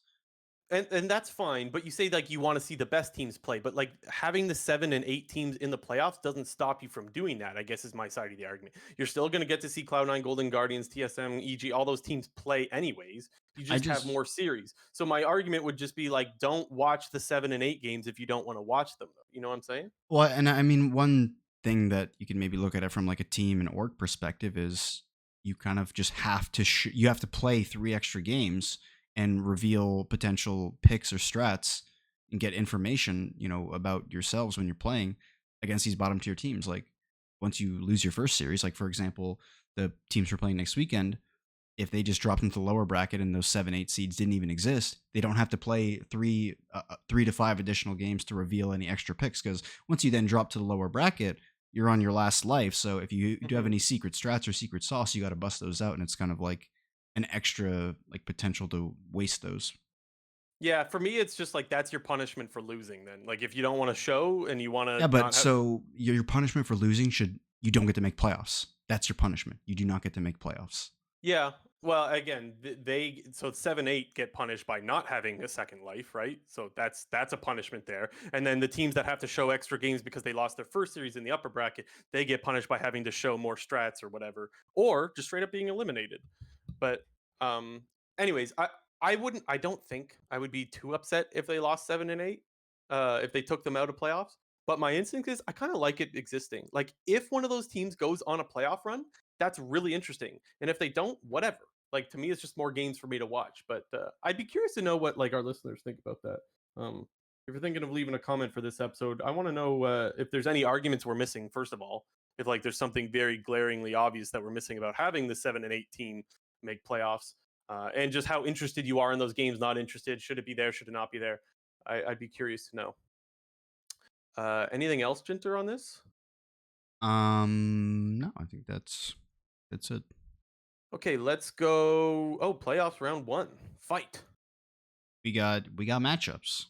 A: And that's fine, but you say like you want to see the best teams play, but like having the 7 and 8 teams in the playoffs doesn't stop you from doing that, I guess is my side of the argument. You're still going to get to see Cloud9, Golden Guardians, TSM, EG, all those teams play anyways. You
B: I
A: just have
B: just
A: more series. So my argument would just be like, don't watch the 7 and 8 games if you don't want to watch them, though. You know what I'm saying?
B: Well, and I mean, one thing that you can maybe look at it from like a team and org perspective is you kind of just have to you have to play 3 extra games and reveal potential picks or strats and get information, about yourselves when you're playing against these bottom tier teams. Like once you lose your first series, like for example, the teams we're playing next weekend, if they just dropped into the lower bracket and those 7-8 seeds didn't even exist, they don't have to play 3 to 5 additional games to reveal any extra picks. Because once you then drop to the lower bracket, you're on your last life. So if you do have
A: Mhm.
B: any secret strats or secret sauce, you got to bust those out, and it's kind of like an extra like potential to waste those.
A: Yeah, for me, it's just like that's your punishment for losing. Then, like if you don't want to show and you want
B: Yeah,
A: to
B: but
A: not have,
B: so your punishment for losing should you don't get to make playoffs. That's your punishment. You do not get to make playoffs.
A: yeah. Well, again, they so 7 8 get punished by not having a second life, right? So that's a punishment there. And then the teams that have to show extra games because they lost their first series in the upper bracket, they get punished by having to show more strats or whatever, or just straight up being eliminated. But um, anyways, I don't think I would be too upset if they lost 7 and 8, if they took them out of playoffs. But my instinct is I kind of like it existing. Like if one of those teams goes on a playoff run, that's really interesting. And if they don't, whatever. Like to me, it's just more games for me to watch. But I'd be curious to know what like our listeners think about that. If you're thinking of leaving a comment for this episode, I want to know if there's any arguments we're missing. First of all, if like there's something very glaringly obvious that we're missing about having the 7 and 8 team make playoffs, and just how interested you are in those games. Not interested? Should it be there? Should it not be there? I'd be curious to know. Anything else, Jinter, on this?
B: No, I think that's it.
A: Okay, let's go. Oh, playoffs round one. Fight.
B: We got matchups.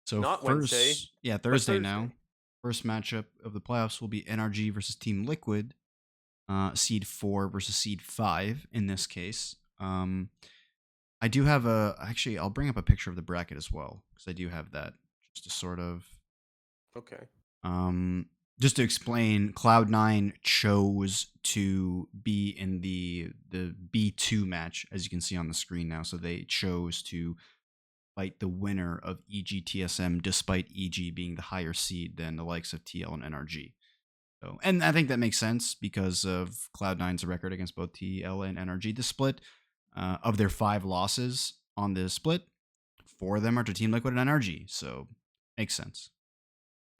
B: So
A: Not Wednesday,
B: first, yeah,
A: but
B: Thursday now.
A: Thursday.
B: First matchup of the playoffs will be NRG versus Team Liquid, seed 4 versus seed 5 in this case. I do have actually I'll bring up a picture of the bracket as well because I do have that just to sort of
A: Okay.
B: um just to explain. Cloud9 chose to be in the B2 match, as you can see on the screen now. So they chose to fight the winner of EG-TSM, despite EG being the higher seed than the likes of TL and NRG. So, and I think that makes sense because of Cloud9's record against both TL and NRG. The split of their 5 losses on the split, four of them are to Team Liquid and NRG, so makes sense.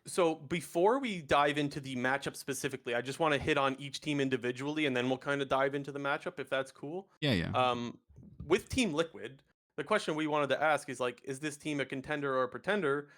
A: So before we dive into the matchup specifically, I just want to hit on each team individually, and then we'll kind of dive into the matchup if that's cool.
B: Yeah, yeah.
A: Um, with Team Liquid, the question we wanted to ask is like, is this team a contender or a pretender?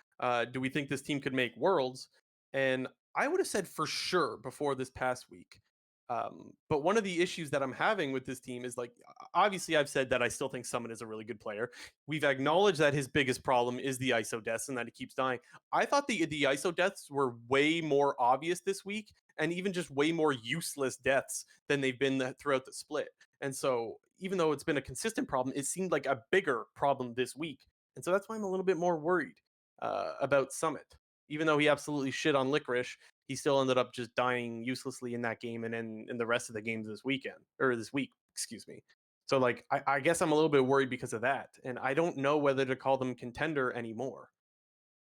A: Do we think this team could make Worlds? And I would have said for sure before this past week. But one of the issues that I'm having with this team is like, obviously, I've said that I still think Summit is a really good player. We've acknowledged that his biggest problem is the ISO deaths and that he keeps dying. I thought the ISO deaths were way more obvious this week, and even just way more useless deaths than they've been throughout the split. And so, even though it's been a consistent problem, it seemed like a bigger problem this week. And so that's why I'm a little bit more worried about Summit. Even though he absolutely shit on Licorice, he still ended up just dying uselessly in that game and then in the rest of the games this weekend or this week, excuse me. So like I guess I'm a little bit worried because of that, and I don't know whether to call them contender anymore.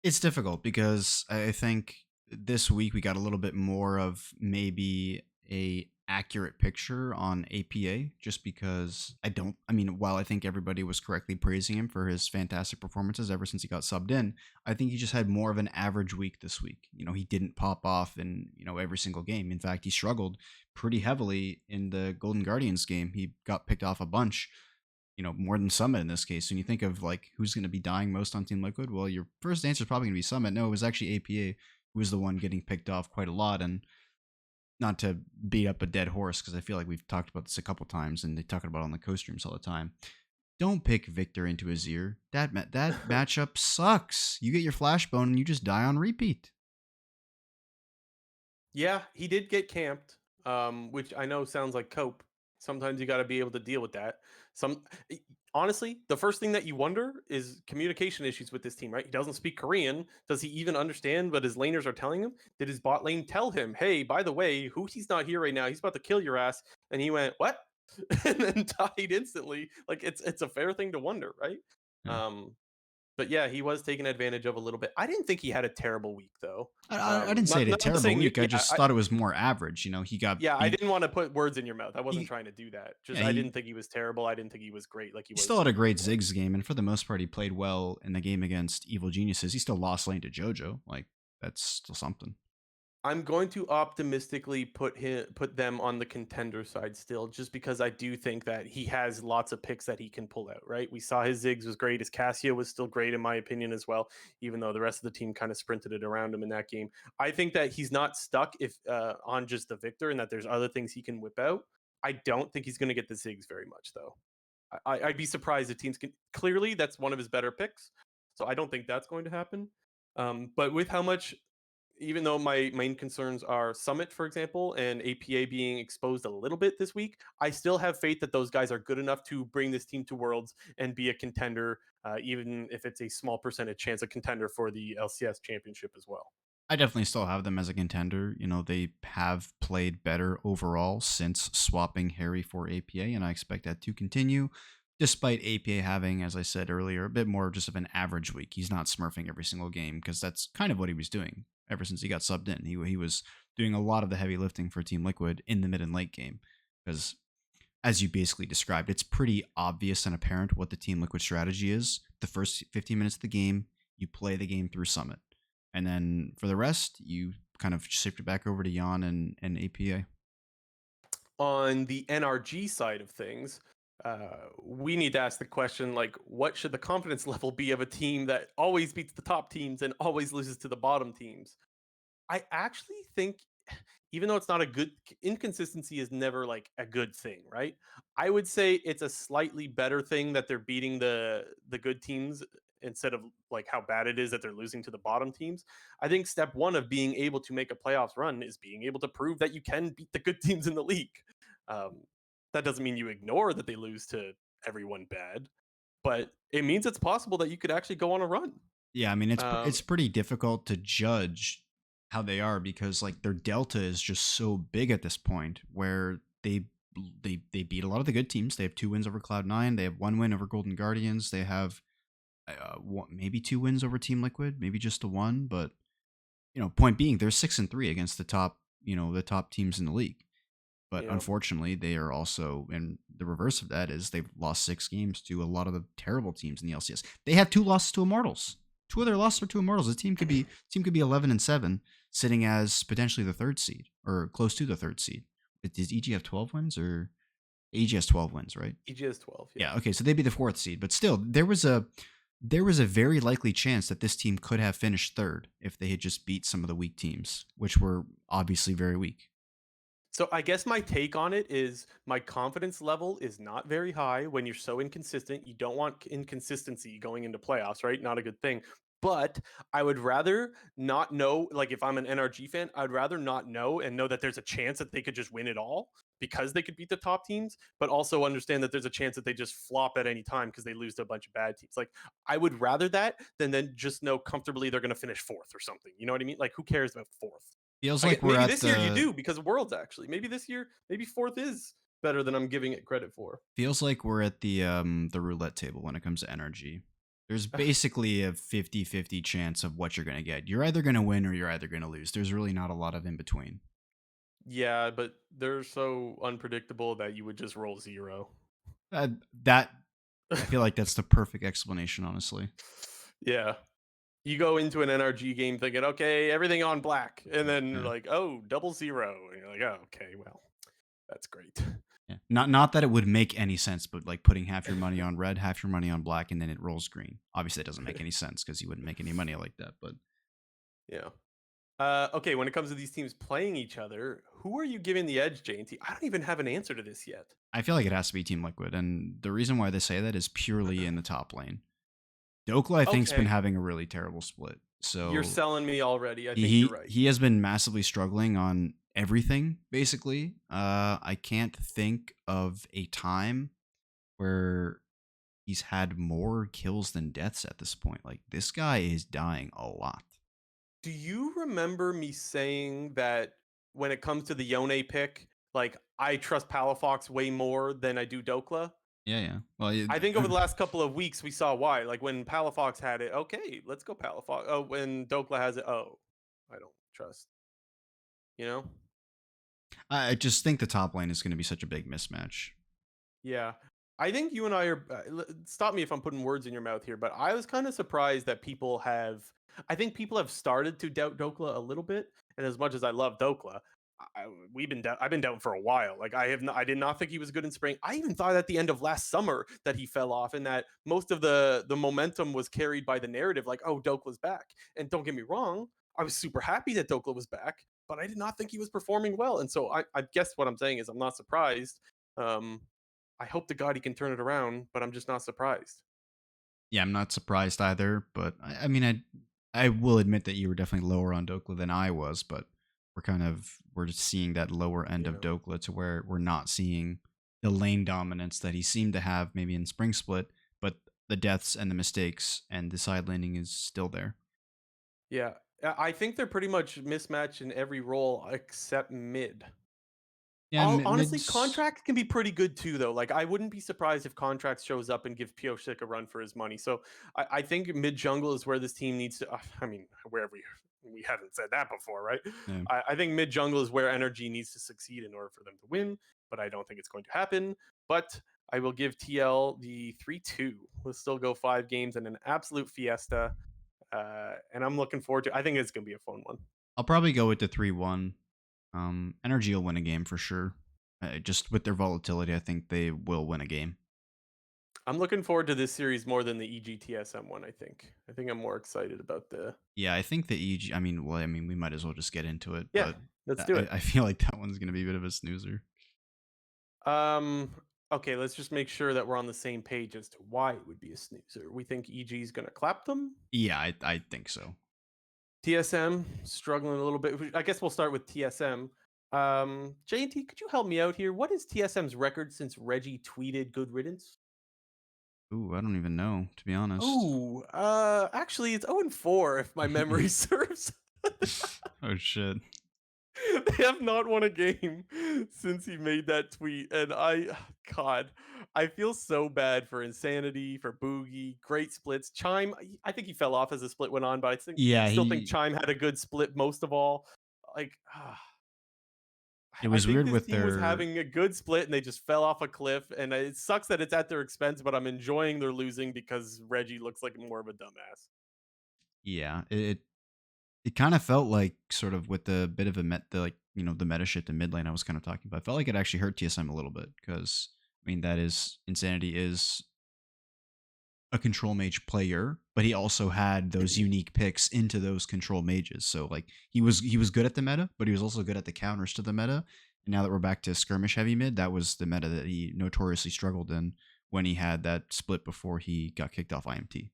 B: It's difficult because I think this week we got a little bit more of maybe a accurate picture on APA just because I mean, while I think everybody was correctly praising him for his fantastic performances ever since he got subbed in, I think he just had more of an average week this week. He didn't pop off in, every single game. In fact, he struggled pretty heavily in the Golden Guardians game. He got picked off a bunch, more than Summit in this case. When you think of like who's going to be dying most on Team Liquid, well, your first answer is probably going to be Summit. No, it was actually APA who was the one getting picked off quite a lot. And not to beat up a dead horse, because I feel like we've talked about this a couple times and they talk about it on the co-streams all the time. Don't pick Victor into Azir. That matchup sucks. You get your flashbone and you just die on repeat.
A: Yeah, he did get camped, which I know sounds like cope. Sometimes you got to be able to deal with that. Some honestly, the first thing that you wonder is communication issues with this team, right? He doesn't speak Korean. Does he even understand what his laners are telling him? Did his bot lane tell him, "Hey, by the way, who he's not here right now. He's about to kill your ass." And he went, "What?" and then died instantly. Like it's a fair thing to wonder, right?
B: Yeah.
A: Um, but yeah, he was taken advantage of a little bit. I didn't think he had a terrible week though.
B: I didn't say it a
A: Not
B: terrible
A: saying
B: week. I
A: yeah,
B: just thought it was more average. He got
A: yeah, I
B: beat.
A: didn't want to put words in your mouth. I wasn't
B: He,
A: trying to do that. Just
B: yeah,
A: I
B: he
A: didn't think he was terrible. I didn't think he was great like he
B: he
A: was
B: still had a
A: the week
B: great
A: before.
B: Ziggs game, and for the most part, he played well in the game against Evil Geniuses. He still lost lane to JoJo. Like that's still something.
A: I'm going to optimistically put them on the contender side still, just because I do think that he has lots of picks that he can pull out. Right, we saw his Ziggs was great. His Cassia was still great in my opinion as well, even though the rest of the team kind of sprinted it around him in that game. I think that he's not stuck if on just the Victor, and that there's other things he can whip out. I don't think he's going to get the Ziggs very much though. I'd be surprised if teams can. Clearly, that's one of his better picks, so I don't think that's going to happen. But with how much, even though my main concerns are Summit, for example, and APA being exposed a little bit this week, I still have faith that those guys are good enough to bring this team to Worlds and be a contender, even if it's a small percentage chance a contender for the LCS Championship as well.
B: I definitely still have them as a contender. They have played better overall since swapping Harry for APA, and I expect that to continue. Despite APA having, as I said earlier, a bit more just of an average week. He's not smurfing every single game because that's kind of what he was doing ever since he got subbed in. He was doing a lot of the heavy lifting for Team Liquid in the mid and late game because, as you basically described, it's pretty obvious and apparent what the Team Liquid strategy is. The first 15 minutes of the game, you play the game through Summit. And then for the rest, you kind of shift it back over to Yon and APA.
A: On the NRG side of things, we need to ask the question like, what should the confidence level be of a team that always beats the top teams and always loses to the bottom teams? I actually think, even though it's not a good, inconsistency is never like a good thing, right? I would say it's a slightly better thing that they're beating the good teams instead of like how bad it is that they're losing to the bottom teams. I think step one of being able to make a playoffs run is being able to prove that you can beat the good teams in the league. Um, that doesn't mean you ignore that they lose to everyone bad, but it means it's possible that you could actually go on a run.
B: Yeah, I mean
A: Um,
B: it's pretty difficult to judge how they are because like their delta is just so big at this point where they beat a lot of the good teams. They have 2 wins over Cloud9. They have 1 win over Golden Guardians. They have maybe 2 wins over Team Liquid, maybe just the one. But point being, they're 6-3 against the top teams in the league. But
A: Yeah.
B: unfortunately, they are also, and the reverse of that is they've lost 6 games to a lot of the terrible teams in the LCS. They have 2 losses to Immortals. Two of their losses are to Immortals. The team could be 11-7, sitting as potentially the third seed or close to the third seed. Does EG have 12 wins or AG has 12 wins, right?
A: EG has 12. Yeah.
B: Yeah, okay, so they'd be the fourth seed, but still, there was a very likely chance that this team could have finished third if they had just beat some of the weak teams, which were obviously very weak.
A: So I guess my take on it is my confidence level is not very high when you're so inconsistent. You don't want inconsistency going into playoffs, right? Not a good thing. But I would rather not know, like if I'm an NRG fan, I'd rather not know and know that there's a chance that they could just win it all because they could beat the top teams, but also understand that there's a chance that they just flop at any time because they lose to a bunch of bad teams. Like I would rather that than then just know comfortably they're going to finish fourth or something. You know what I mean? Like who cares about fourth?
B: Feels
A: I
B: like
A: get
B: we're
A: maybe
B: at
A: this year you
B: the
A: do because of Worlds actually. Maybe this year, maybe fourth is better than I'm giving it credit for.
B: feels like we're at the roulette table when it comes to energy. There's basically a 50-50 chance of what you're going to get. You're either going to win or you're either going to lose. There's really not a lot of in between.
A: Yeah, but they're so unpredictable that you would just roll zero.
B: That I feel like that's the perfect explanation, honestly.
A: Yeah. You go into an NRG game thinking, okay, everything on black, and then
B: Yeah.
A: like, oh, double zero. And you're like, oh, okay, well, that's great.
B: Yeah. Not that it would make any sense, but like putting half your money on red, half your money on black, and then it rolls green. Obviously, it doesn't make any sense because you wouldn't make any money like that. But
A: Yeah. Okay, when it comes to these teams playing each other, who are you giving the edge, JT? I don't even have an answer to this yet.
B: I feel like it has to be Team Liquid, and the reason why they say that is purely in the top lane. Dokla, I think's been
A: Okay,
B: having a really terrible split.
A: you're
B: So
A: selling me already. I think you're
B: he
A: right.
B: he has been massively struggling on everything, basically. I can't think of a time where he's had more kills than deaths at this point. Like this guy is dying a lot.
A: Do you remember me saying that when it comes to the Yone pick, like I trust Palafox way more than I do Dokla?
B: Yeah, yeah. Well,
A: I think over the last couple of weeks we saw why. Like when Palafox had it, okay, let's go Palafox. Oh, when Dokla has it, oh, I don't trust. You know?
B: I just think the top lane is going to be such a big mismatch.
A: Yeah. I think you and I are stop me if I'm putting words in your mouth here, but I was kind of surprised that people have I think people have started to doubt Dokla a little bit, and as much as I love Dokla, I've been doubting for a while. Like I did not think he was good in spring. I even thought at the end of last summer that he fell off and that most of the momentum was carried by the narrative like, "Oh, Dokla's back." And don't get me wrong, I was super happy that Dokla was back, but I did not think he was performing well. And so I guess what I'm saying is I'm not surprised. Um, I hope to God he can turn it around, but I'm just not surprised.
B: Yeah, I'm not surprised either. But I mean, I will admit that you were definitely lower on Dokla than I was. But we're just seeing that lower end of
A: Yeah.
B: Dokla to where we're not seeing the lane dominance that he seemed to have maybe in Spring Split. But the deaths and the mistakes and the side laning is still there.
A: Yeah. I think they're pretty much mismatched in every role except mid.
B: Yeah,
A: Honestly,
B: mids.
A: Contracts can be pretty good too, though. Like, I wouldn't be surprised if Contracts shows up and give Piosik a run for his money. So I think mid jungle is where this team needs to. I mean, where we haven't said that before, right?
B: Yeah.
A: I think mid jungle is where Energy needs to succeed in order for them to win, but I don't think it's going to happen. But I will give TL the 3-2. We'll still go 5 games and an absolute fiesta. And I'm looking forward to. I think it's going to be a fun one.
B: I'll probably go with the 3-1. Energy will win a game for sure. Just with their volatility, I think they will win a game.
A: I'm looking forward to this series more than the EGTSM one. I think I'm more excited about the.
B: Yeah, I think the EG. I mean, we might as well just get into it,
A: Yeah,
B: but
A: let's do
B: I
A: it.
B: I feel like that one's gonna be a bit of a snoozer.
A: Um. Okay, let's just make sure that we're on the same page as to why it would be a snoozer. We think EG is going to clap them.
B: Yeah, I think so.
A: TSM struggling a little bit. I guess we'll start with TSM. JT, could you help me out here? What is TSM's record since Reggie tweeted "Good riddance"?
B: Ooh, I don't even know, to be honest.
A: Oh, actually, it's 0-4 if my memory serves.
B: Oh shit.
A: They have not won a game since he made that tweet, and God, I feel so bad for Insanity, for Boogie, great splits. Chime, I think he fell off as the split went on, but
B: Yeah,
A: still think
B: he.
A: Chime had a good split most of all. Like,
B: It
A: I
B: was
A: think
B: weird
A: this
B: with
A: team was
B: their
A: having a good split and they just fell off a cliff. And it sucks that it's at their expense, but I'm enjoying their losing because Reggie looks like more of a dumbass.
B: yeah, it kind of felt like sort of with the bit of a the like the meta shit to mid lane I was kind of talking about. I felt like it actually hurt TSM a little bit because I mean that is Insanity is a control mage player, but he also had those unique picks into those control mages. So like he was good at the meta, but he was also good at the counters to the meta. And now that we're back to skirmish heavy mid, that was the meta that he notoriously struggled in when he had that split before he got kicked off IMT.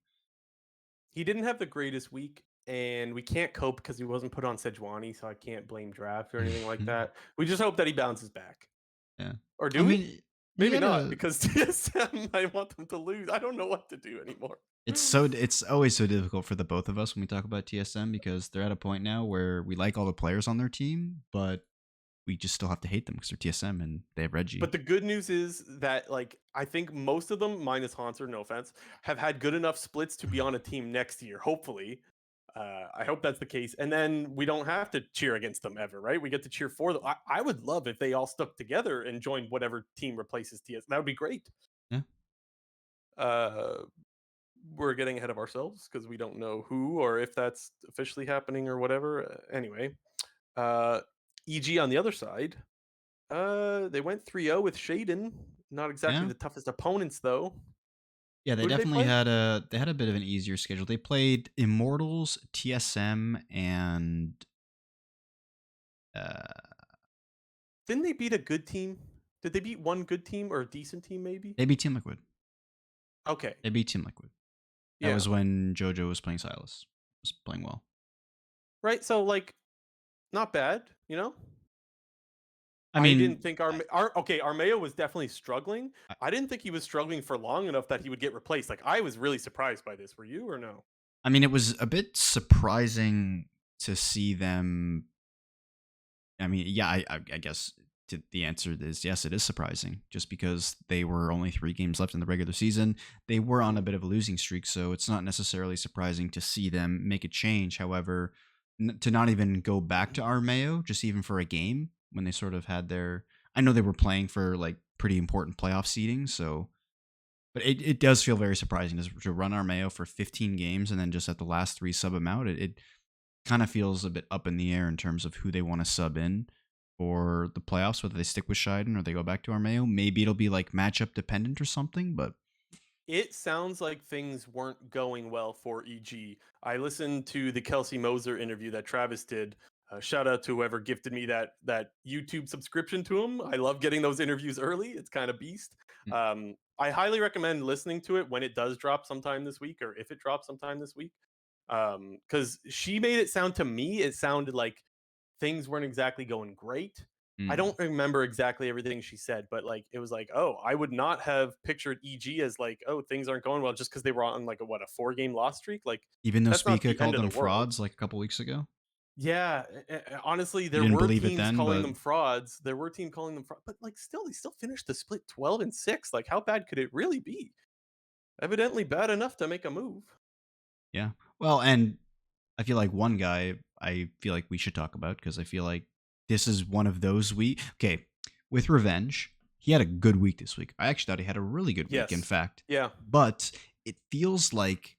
A: He didn't have the greatest week, and we can't cope because he wasn't put on Sejuani, so I can't blame draft or anything like that. We just hope that he bounces back.
B: Yeah.
A: Or
B: I
A: do we?
B: mean, he
A: Maybe
B: had
A: not,
B: a
A: because TSM, I want them to lose. I don't know what to do anymore.
B: it's always so difficult for the both of us when we talk about TSM because they're at a point now where we like all the players on their team, but we just still have to hate them because they're TSM and they have
A: But
B: Reggie.
A: the good news is that, like, I think most of them, minus Haunter, no offense, have had good enough splits to be on a team next year, hopefully. I hope that's the case. And then we don't have to cheer against them ever, right? We get to cheer for them. I would love if they all stuck together and joined whatever team replaces TS. That would be great.
B: Yeah.
A: Uh, we're getting ahead of ourselves because we don't know who or if that's officially happening or whatever. Anyway, uh, EG on the other side, they went 3-0 with Shaden. Not exactly
B: Yeah.
A: the toughest opponents though.
B: Yeah, they
A: Who did they
B: definitely
A: play?
B: had a bit of an easier schedule. They played Immortals, TSM, and uh,
A: Didn't they beat a good team? Did they beat one good team or a decent team maybe?
B: they beat Team Liquid.
A: Okay.
B: They beat Team Liquid. That
A: Yeah.
B: was when JoJo was playing Silas. Was playing well.
A: Right. So like not bad, you know?
B: I
A: I didn't
B: mean,
A: think Armeo was definitely struggling.
B: I,
A: I didn't think he was struggling for long enough that he would get replaced. Like I was really surprised by this. Were you or no?
B: I mean, it was a bit surprising to see them. I mean, yeah, I guess the answer is yes. It is surprising, just because they were only 3 games left in the regular season. They were on a
A: Mhm.
B: bit of a losing streak, so it's not necessarily surprising to see them make a change. However, to not even go back to Armeo, just even for a game when they sort of had their. I know they were playing for like pretty important playoff seeding, so. But it does feel very surprising to run Armeo for 15 games and then just at the last 3 sub them out. It kind of feels a bit up in the air in terms of who they want to sub in for the playoffs, whether they stick with Shiden or they go back to Armeo. Maybe it'll be like matchup dependent or something, but
A: It sounds like things weren't going well for EG. I listened to the Kelsey Moser interview that Travis did. Shout out to whoever gifted me that YouTube subscription to him. I love getting those interviews early. It's kind of beast. I highly recommend listening to it when it does drop sometime this week, or if it drops sometime this week. Because she made it sound to me, it sounded like things weren't exactly going great. I
B: mm.
A: don't remember exactly everything she said, but like it was like, oh, I would not have pictured EG as like, oh, things aren't going well just because they were on like a 4 game loss streak. Like
B: Even though
A: that's not
B: Spica
A: the end
B: called
A: of
B: them
A: the world.
B: frauds like a couple weeks ago,
A: Yeah, honestly,
B: you
A: there
B: didn't
A: were
B: believe it
A: teams
B: then,
A: calling
B: but
A: them frauds. There were teams calling them fraud, but like still, they still finished the split 12-6. Like how bad could it really be? Evidently bad enough to make a move.
B: yeah. Well, and I feel like one guy I feel like we should talk about because I feel like this is one of those okay, with Revenge, he had a good week this week. I actually thought he had a really good week, in
A: Yes.
B: fact.
A: Yeah.
B: But it feels like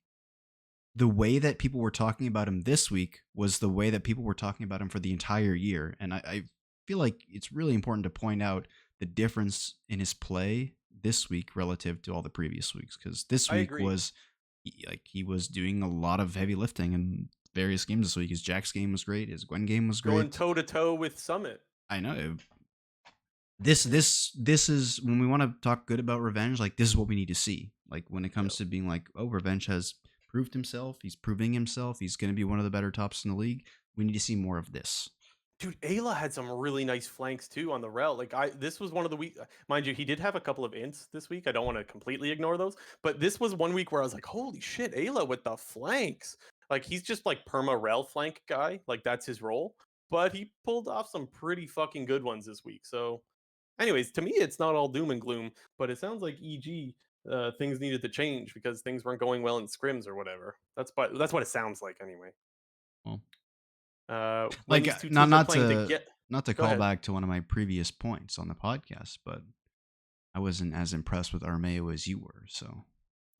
B: the way that people were talking about him this week was the way that people were talking about him for the entire year. And I feel like it's really important to point out the difference in his play this week relative to all the previous weeks. Because this
A: I
B: week
A: agree.
B: was like he was doing a lot of heavy lifting in various games this week. His Jax game was great. His Gwen game was
A: Going
B: great.
A: toe to toe with Summit.
B: I know this is when we want to talk good about Revenge. Like this is what we need to see. Like when it
A: Yeah.
B: comes to being like, oh, Revenge has proved himself. He's proving himself. He's going to be one of the better tops in the league. We need to see more of this.
A: Dude, Ayla had some really nice flanks too on the rel. Like this was one of the week. Mind you, he did have a couple of ints this week. I don't want to completely ignore those, but this was one week where I was like, "Holy shit, Ayla with the flanks!" Like he's just like perma rel flank guy. Like that's his role. But he pulled off some pretty fucking good ones this week. So, anyways, to me, it's not all doom and gloom. But it sounds like EG things needed to change because things weren't going well in scrims or whatever. That's what it sounds like anyway.
B: Well,
A: When
B: like
A: these two
B: not
A: teams are
B: not
A: playing
B: to
A: together.
B: not to
A: Go
B: call
A: ahead.
B: back to one of my previous points on the podcast, but I wasn't as impressed with Armeo as you were. So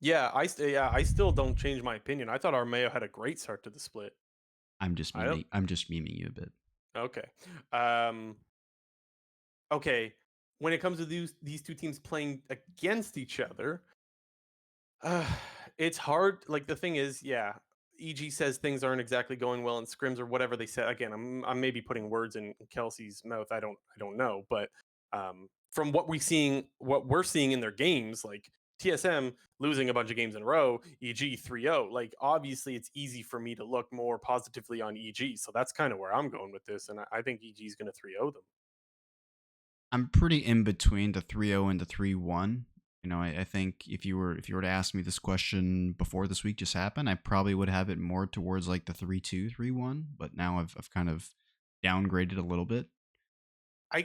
A: Yeah, I still don't change my opinion. I thought Armeo had a great start to the split. I don't.
B: I'm just memeing you a bit.
A: Okay. Um. Okay. When it comes to these two teams playing against each other, uh, it's hard. Like the thing is, yeah, EG says things aren't exactly going well in scrims or whatever they said. Again, I'm maybe putting words in Kelsey's mouth. I don't know, but from what we're seeing in their games, like TSM losing a bunch of games in a row, EG 3-0. Like obviously, it's easy for me to look more positively on EG. So that's kind of where I'm going with this, and I think EG is going to 3-0 them.
B: I'm pretty in between the 3-0 and the 3-1. You know, I think if you were to ask me this question before this week just happened, I probably would have it more towards like the 3-2, 3-1. But now I've kind of downgraded a little bit.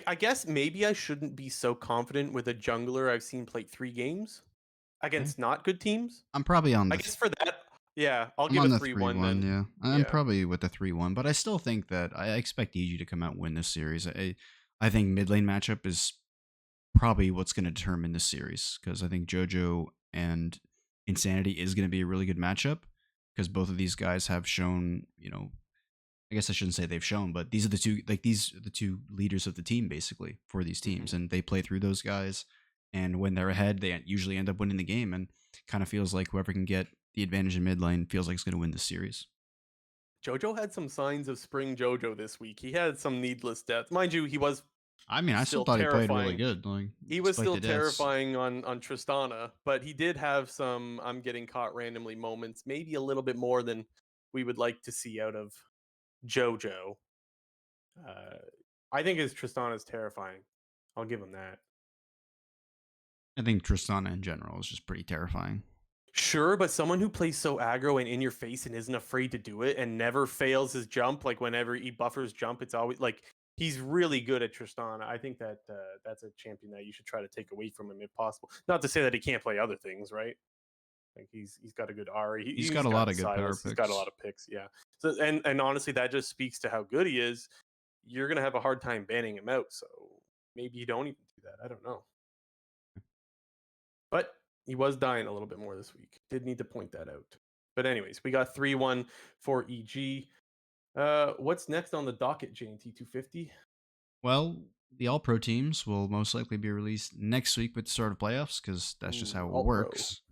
A: I guess maybe I shouldn't be so confident with a jungler I've seen play 3 games
B: Okay.
A: against not good teams.
B: I'm probably on
A: I
B: the
A: guess for that, yeah, I'll
B: I'm
A: give
B: on
A: a
B: the
A: 3-1
B: 3-1,
A: then.
B: yeah. I'm
A: Yeah.
B: probably with the 3-1, but I still think that I expect EG to come out and win this series. I think mid lane matchup is probably what's going to determine this series because I think JoJo and Insanity is going to be a really good matchup because both of these guys have shown, you know, I guess I shouldn't say they've shown, but these are the two leaders of the team basically for these teams,
A: Mhm.
B: and they play through those guys. And when they're ahead, they usually end up winning the game, and kind of feels like whoever can get the advantage in mid lane feels like it's going to win the series.
A: JoJo had some signs of spring JoJo this week. He had some needless deaths. Mind you, he was
B: I mean, I still
A: still
B: thought he played really
A: terrifying.
B: good, like
A: He was
B: despite
A: still
B: the deaths.
A: terrifying on Tristana, but he did have some I'm getting caught randomly moments, maybe a little bit more than we would like to see out of JoJo. Uh, I think his Tristana is terrifying. I'll give him that.
B: I think Tristana in general is just pretty terrifying.
A: Sure, but someone who plays so aggro and in your face and isn't afraid to do it and never fails his jump, like whenever he buffers jump, it's always like he's really good at Tristana. I think that that's a champion that you should try to take away from him if possible. Not to say that he can't play other things, right? Like he's got a good Ari.
B: He's got
A: He's
B: a
A: got
B: lot
A: a
B: of good power
A: Silas. He's got a lot
B: picks.
A: of picks. Yeah. So and honestly, that just speaks to how good he is. You're gonna have a hard time banning him out. So maybe you don't even do that. I don't know. But he was dying a little bit more this week. Did need to point that out. But anyways, we got 3-1 for EG. What's next on the docket, JNT 250?
B: Well, the All Pro teams will most likely be released next week with the start of playoffs because that's just
A: Ooh,
B: how it
A: all pro.
B: works.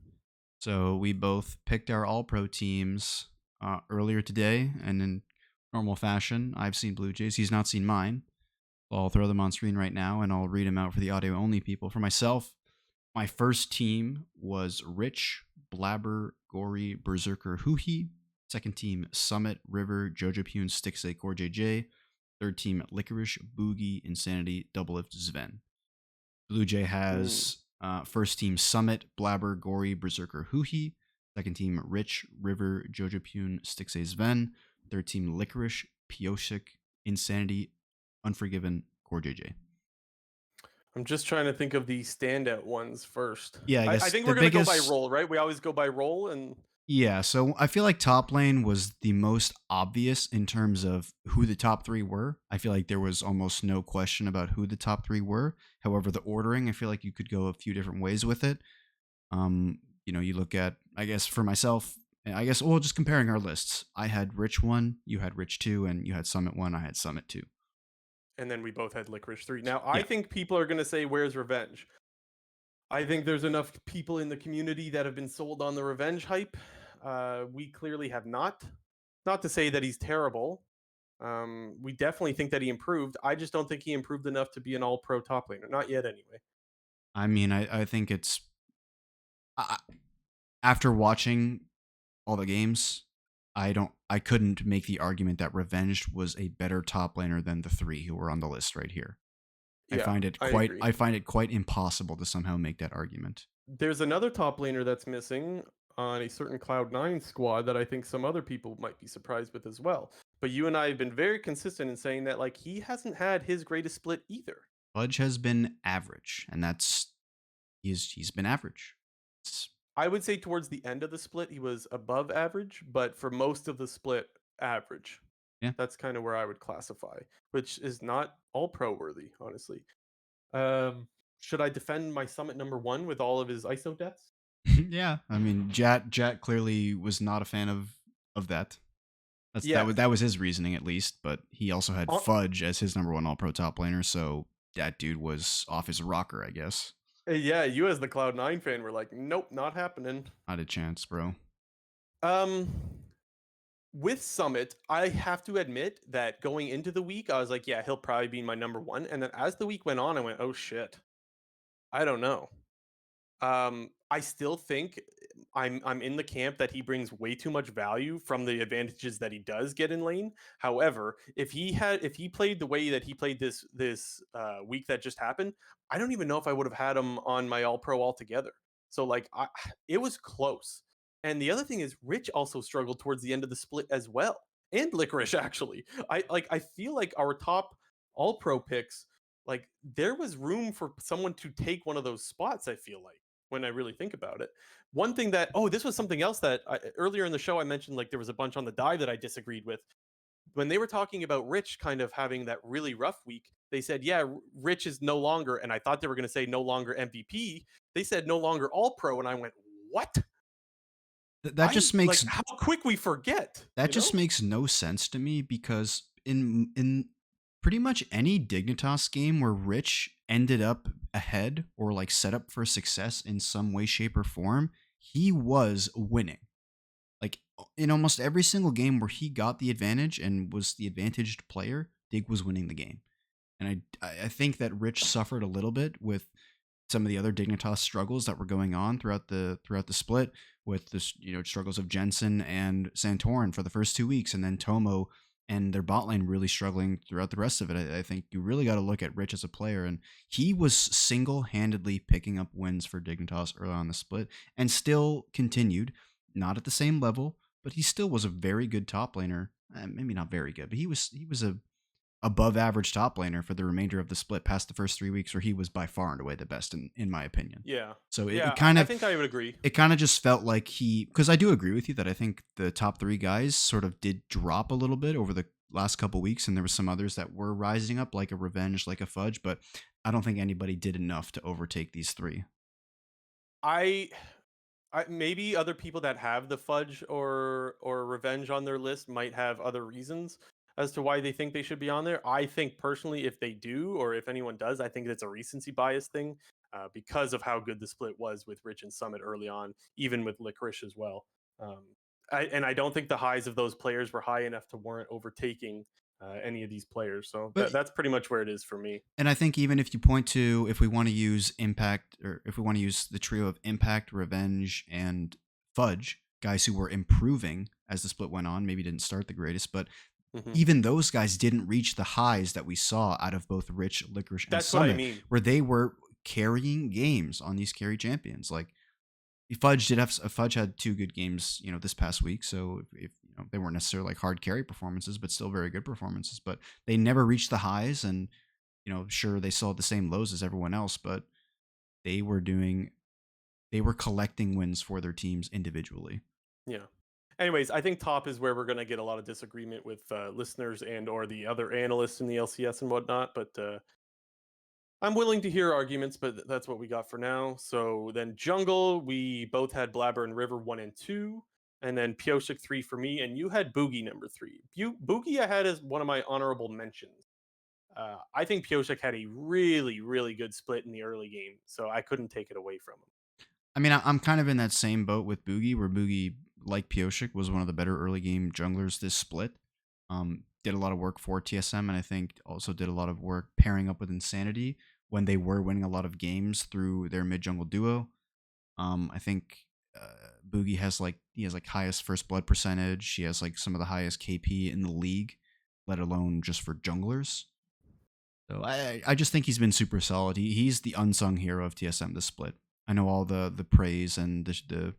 B: So we both picked our All Pro teams earlier today, and in normal fashion, I've seen Blue Jays. He's not seen mine. I'll throw them on screen right now, and I'll read them out for the audio only people. For myself, my first team was Rich, Blabber, Gory, Berserker, Huhi. Second team, Summit, River, Jojo Pune, Stixay, Core JJ. Third team, Licorice, Boogie, Insanity, Doublelift, Zven. Blue Jay
A: Mm.
B: has first team Summit, Blabber, Gory, Berserker, Huhi. Second team Rich, River, Jojo Pune, Stixay, Zven. Third team Licorice, Pioshik, Insanity, Unforgiven, Core JJ.
A: I'm just trying to think of the standout ones first.
B: Yeah, I
A: I
B: guess
A: think
B: the
A: we're gonna go by
B: biggest.
A: role, right? We always go by role, and
B: Yeah, so I feel like top lane was the most obvious in terms of who the top three were. I feel like there was almost no question about who the top three were. However, the ordering, I feel like you could go a few different ways with it. You know, you look at, I guess for myself, I guess, well, just comparing our lists. I had Rich 1, you had Rich 2, and you had Summit 1, I had Summit 2.
A: then we both had Licorice 3. Now I
B: Yeah.
A: think people are gonna say, "Where's Revenge?" I think there's enough people in the community that have been sold on the Revenge hype. We clearly have not. Not to say that he's terrible. We definitely think that he improved. I just don't think he improved enough to be an all pro top laner. Not yet, anyway.
B: I mean, I think it's, I, after watching all the games, I couldn't make the argument that Revenged was a better top laner than the three who were on the list right here.
A: Yeah, I agree.
B: I find it quite impossible to somehow make that argument.
A: There's another top laner that's missing on a certain Cloud9 squad that I think some other people might be surprised with as well. But you and I have been very consistent in saying that like he hasn't had his greatest split either.
B: Fudge has been average, and that's he's been average. It's,
A: I would say towards the end of the split he was above average, but for most of the split, average.
B: Yeah.
A: That's kind of where I would classify, which is not all pro worthy, honestly. Um, should I defend my Summit number one with all of his ISO deaths?
B: Yeah. I mean, Jat clearly was not a fan of that.
A: Yeah.
B: That was his reasoning at least, but he also had
A: hon-
B: Fudge as his number one all pro top laner, so that dude was off his rocker, I guess.
A: Yeah, you as the Cloud9 fan were like, nope, not happening.
B: Not a chance, bro.
A: Um, with Summit, I have to admit that going into the week, I was like, yeah, he'll probably be my number one. And then as the week went on, I went, oh shit, I don't know. I still think I'm in the camp that he brings way too much value from the advantages that he does get in lane. However, if he played the way that he played this week that just happened, I don't even know if I would have had him on my all pro altogether. So like it was close. And the other thing is Rich also struggled towards the end of the split as well. And Licorice actually. I feel like our top all pro picks, like there was room for someone to take one of those spots, I feel like when I really think about it. One thing that this was something else that earlier in the show I mentioned, like there was a bunch on the dive that I disagreed with. When they were talking about Rich kind of having that really rough week, they said, "Yeah, Rich is no longer," and I thought they were going to say no longer MVP. They said no longer All Pro, and I went, "What?
B: That just
A: Like
B: makes
A: how quick we forget,
B: that
A: you
B: just
A: know?"
B: makes no sense to me because in pretty much any Dignitas game where Rich ended up ahead or like set up for success in some way, shape, or form, he was winning. Like in almost every single game where he got the advantage and was the advantaged player, Dig was winning the game. And I think that Rich suffered a little bit with some of the other Dignitas struggles that were going on throughout the split with this, struggles of Jensen and Santorin for the first 2 weeks, and then Tomo and their bot lane really struggling throughout the rest of it. I think you really got to look at Rich as a player, and he was single-handedly picking up wins for Dignitas early on the split, and still continued, not at the same level, but he still was a very good top laner. Maybe not very good, but he was a above average top laner for the remainder of the split past the first 3 weeks where he was by far and away the best in my opinion.
A: Yeah,
B: So
A: yeah, I think I would agree.
B: it kind of just felt like because I do agree with you that I think the top three guys sort of did drop a little bit over the last couple weeks, and there were some others that were rising up like a Revenge, like a Fudge, but I don't think anybody did enough to overtake these three.
A: I maybe other people that have the fudge or revenge on their list might have other reasons as to why they think they should be on there. I think personally, if they do, or if anyone does, I think it's a recency bias thing because of how good the split was with Rich and Summit early on, even with Licorice as well. Um, and I don't think the highs of those players were high enough to warrant overtaking any of these players. So
B: But
A: that's pretty much where it is for me.
B: And I think even if you point to, if we want to use Impact, or if we want to use the trio of Impact, Revenge, and Fudge, guys who were improving as the split went on, maybe didn't start the greatest, but
A: Hmm.
B: even those guys didn't reach the highs that we saw out of both Rich, Licorice, and
A: That's what I
B: Summit,
A: mean.
B: where they were carrying games on these carry champions. Like Fudge had two good games, this past week. So if they weren't necessarily like hard carry performances, but still very good performances. But they never reached the highs, and sure, they still had the same lows as everyone else, but they were doing, they were collecting wins for their teams individually.
A: Yeah. Anyways, I think top is where we're going to get a lot of disagreement with listeners and or the other analysts in the LCS and whatnot. But I'm willing to hear arguments, but that's what we got for now. So then jungle, we both had Blabber and River 1 and 2, and then Pyosik 3 for me, and you had Boogie number 3. Boogie I had as one of my honorable mentions. I think Pyosik had a really, really good split in the early game, so I couldn't take it away from him.
B: I mean, I'm kind of in that same boat with Boogie, where Boogie, like Pyosik, was one of the better early game junglers this split. Did a lot of work for TSM, and I think also did a lot of work pairing up with Insanity when they were winning a lot of games through their mid jungle duo. I think Boogie has like highest first blood percentage. He has like some of the highest KP in the league, let alone just for junglers. So I just think he's been super solid. He's the unsung hero of TSM this split. I know all the praise and the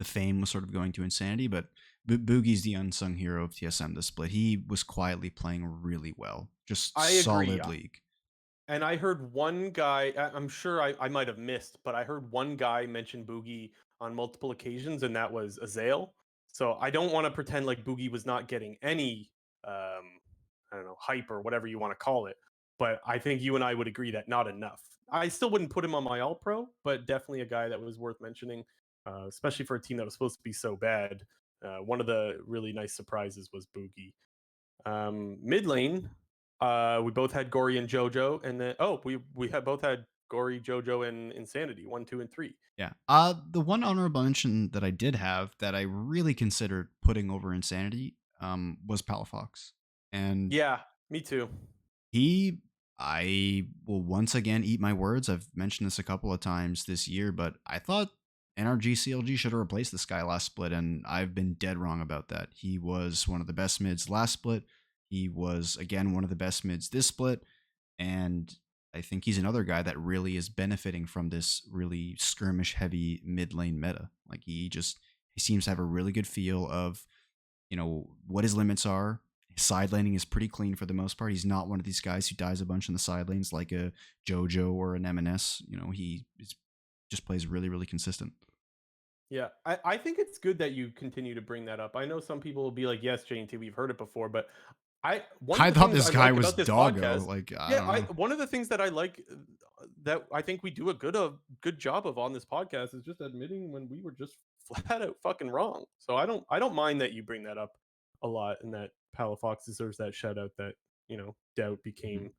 B: fame was sort of going to Insanity, but Boogie's the unsung hero of TSM this split. He was quietly playing really well, just
A: I agree.
B: solid league.
A: And I heard one guy, I'm sure I might have missed, but I heard one guy mention Boogie on multiple occasions, and that was Azale. So I don't want to pretend like Boogie was not getting any I don't know, hype or whatever you want to call it. But I think you and I would agree that not enough. I still wouldn't put him on my All Pro, but definitely a guy that was worth mentioning, especially for a team that was supposed to be so bad. One of the really nice surprises was Boogie. Mid lane, we both had Gory and JoJo, and then we had both had Gory, JoJo, and Insanity 1, 2, and 3.
B: Yeah. The one honorable mention that I did have that I really considered putting over Insanity was Palafox. And
A: Yeah, me too.
B: he, I will once again eat my words. I've mentioned this a couple of times this year, but I thought NRG CLG should have replaced this guy last split, and I've been dead wrong about that. He was one of the best mids last split. He was, again, one of the best mids this split. And I think he's another guy that really is benefiting from this really skirmish heavy mid lane meta. Like he seems to have a really good feel of, what his limits are. His side laning is pretty clean for the most part. He's not one of these guys who dies a bunch in the side lanes like a JoJo or an M&S. Just plays really, really consistent.
A: Yeah, I think it's good that you continue to bring that up. I know some people will be like, "Yes, JNT, we've heard it before," but one of
B: I
A: the
B: thought
A: things
B: this
A: I
B: guy
A: like
B: was
A: about this
B: doggo.
A: podcast,
B: Like, I
A: yeah,
B: don't know.
A: one of the things that I like that I think we do a good job of on this podcast is just admitting when we were just flat out fucking wrong. So I don't mind that you bring that up a lot, and that Palafox deserves that shout out that doubt
B: Mhm.
A: became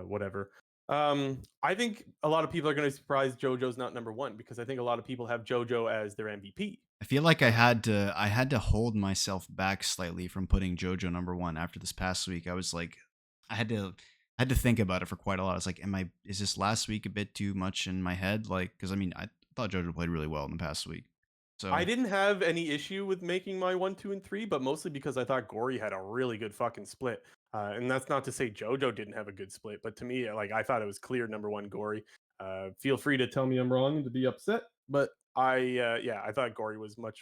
A: whatever. I think a lot of people are going to be surprised JoJo's not number one because I think a lot of people have JoJo as their MVP.
B: I feel like
A: Uh,
B: I had to hold myself back slightly from putting JoJo number one after this past week. I was like, I had to think about it for quite a lot. I was like, is this last week a bit too much in my head? Like, because I mean, I thought JoJo played really well in the past week.
A: I
B: So
A: didn't have any issue with making my 1, 2, and 3, but mostly because I thought Gory had a really good fucking split. And that's not to say JoJo didn't have a good split, but to me, like I thought it was clear number one Gory. Feel free to tell me I'm wrong and to be upset, but yeah, I thought Gory was much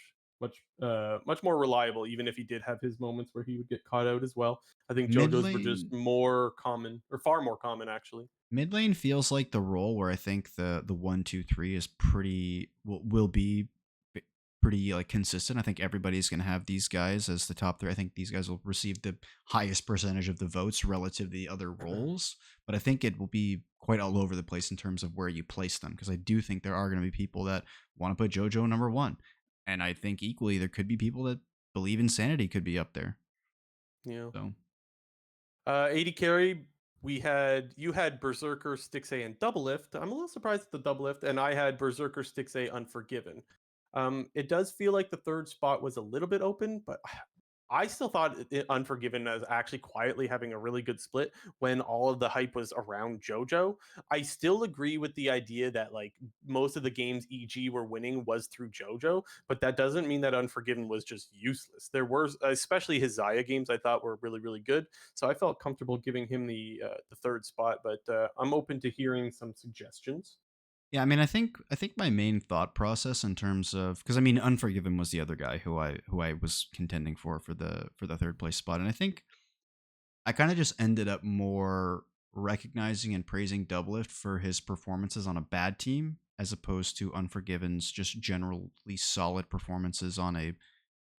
A: more reliable, even if he did have his moments where he would get caught out as well. I think
B: mid
A: JoJo's were just
B: lane,
A: more common, or far more common actually.
B: mid lane feels like the role where I think the 1, 2, 3 is pretty will be pretty like consistent. I think everybody's going to have these guys as the top three. I think these guys will receive the highest percentage of the votes relative to the other roles, but I think it will be quite all over the place in terms of where you place them, because I do think there are going to be people that want to put JoJo number one, and I think equally there could be people that believe Insanity could be up there.
A: Yeah.
B: So
A: 80 carry, you had Berserker, Stixay, and Double Lift. I'm a little surprised at the Double Lift, and I had Berserker, Stixay, Unforgiven. It does feel like the third spot was a little bit open, but I still thought Unforgiven as actually quietly having a really good split when all of the hype was around JoJo. I still agree with the idea that like most of the games EG were winning was through JoJo, but that doesn't mean that Unforgiven was just useless. There were, especially his Zaya games, I thought were really really good, so I felt comfortable giving him the third spot. But I'm open to hearing some suggestions.
B: yeah, I mean, I think my main thought process in terms of, because I mean, Unforgiven was the other guy who I was contending for the third place spot, and I think I kind of just ended up more recognizing and praising Doublelift for his performances on a bad team as opposed to Unforgiven's just generally solid performances on a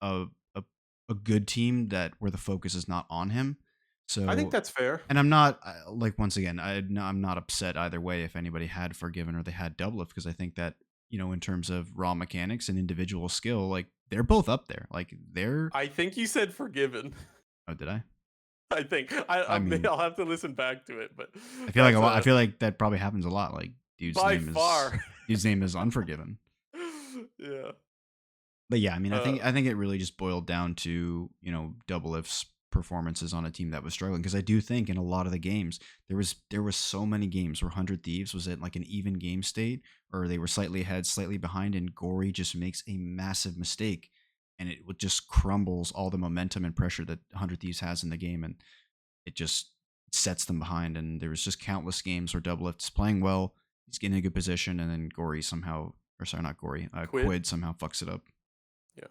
B: a, a good team that where the focus is not on him.
A: I think
B: So,
A: that's fair.
B: and I'm not like, once again, I'm not upset either way if anybody had Forgiven or they had Doublelift, because I think that, in terms of raw mechanics and individual skill, like they're both up there. Like they're,
A: I think you said Forgiven.
B: oh, did I?
A: I think
B: I mean,
A: I'll have to listen back to it, but
B: I feel like
A: that's
B: I
A: a
B: feel like that probably happens a lot. Like
A: by far.
B: dude's name is Unforgiven.
A: Yeah.
B: But yeah, I mean,
A: Uh,
B: I think it really just boiled down to, Double If's performances on a team that was struggling, because I do think in a lot of the games there was so many games where 100 Thieves was at like an even game state, or they were slightly ahead, slightly behind, and Gory just makes a massive mistake, and it would just crumbles all the momentum and pressure that 100 Thieves has in the game, and it just sets them behind. And there was just countless games where Double Lift's playing well, he's getting a good position, and then Gory somehow, or sorry, not Gory,
A: Quid.
B: Quid somehow fucks it up.
A: Yeah.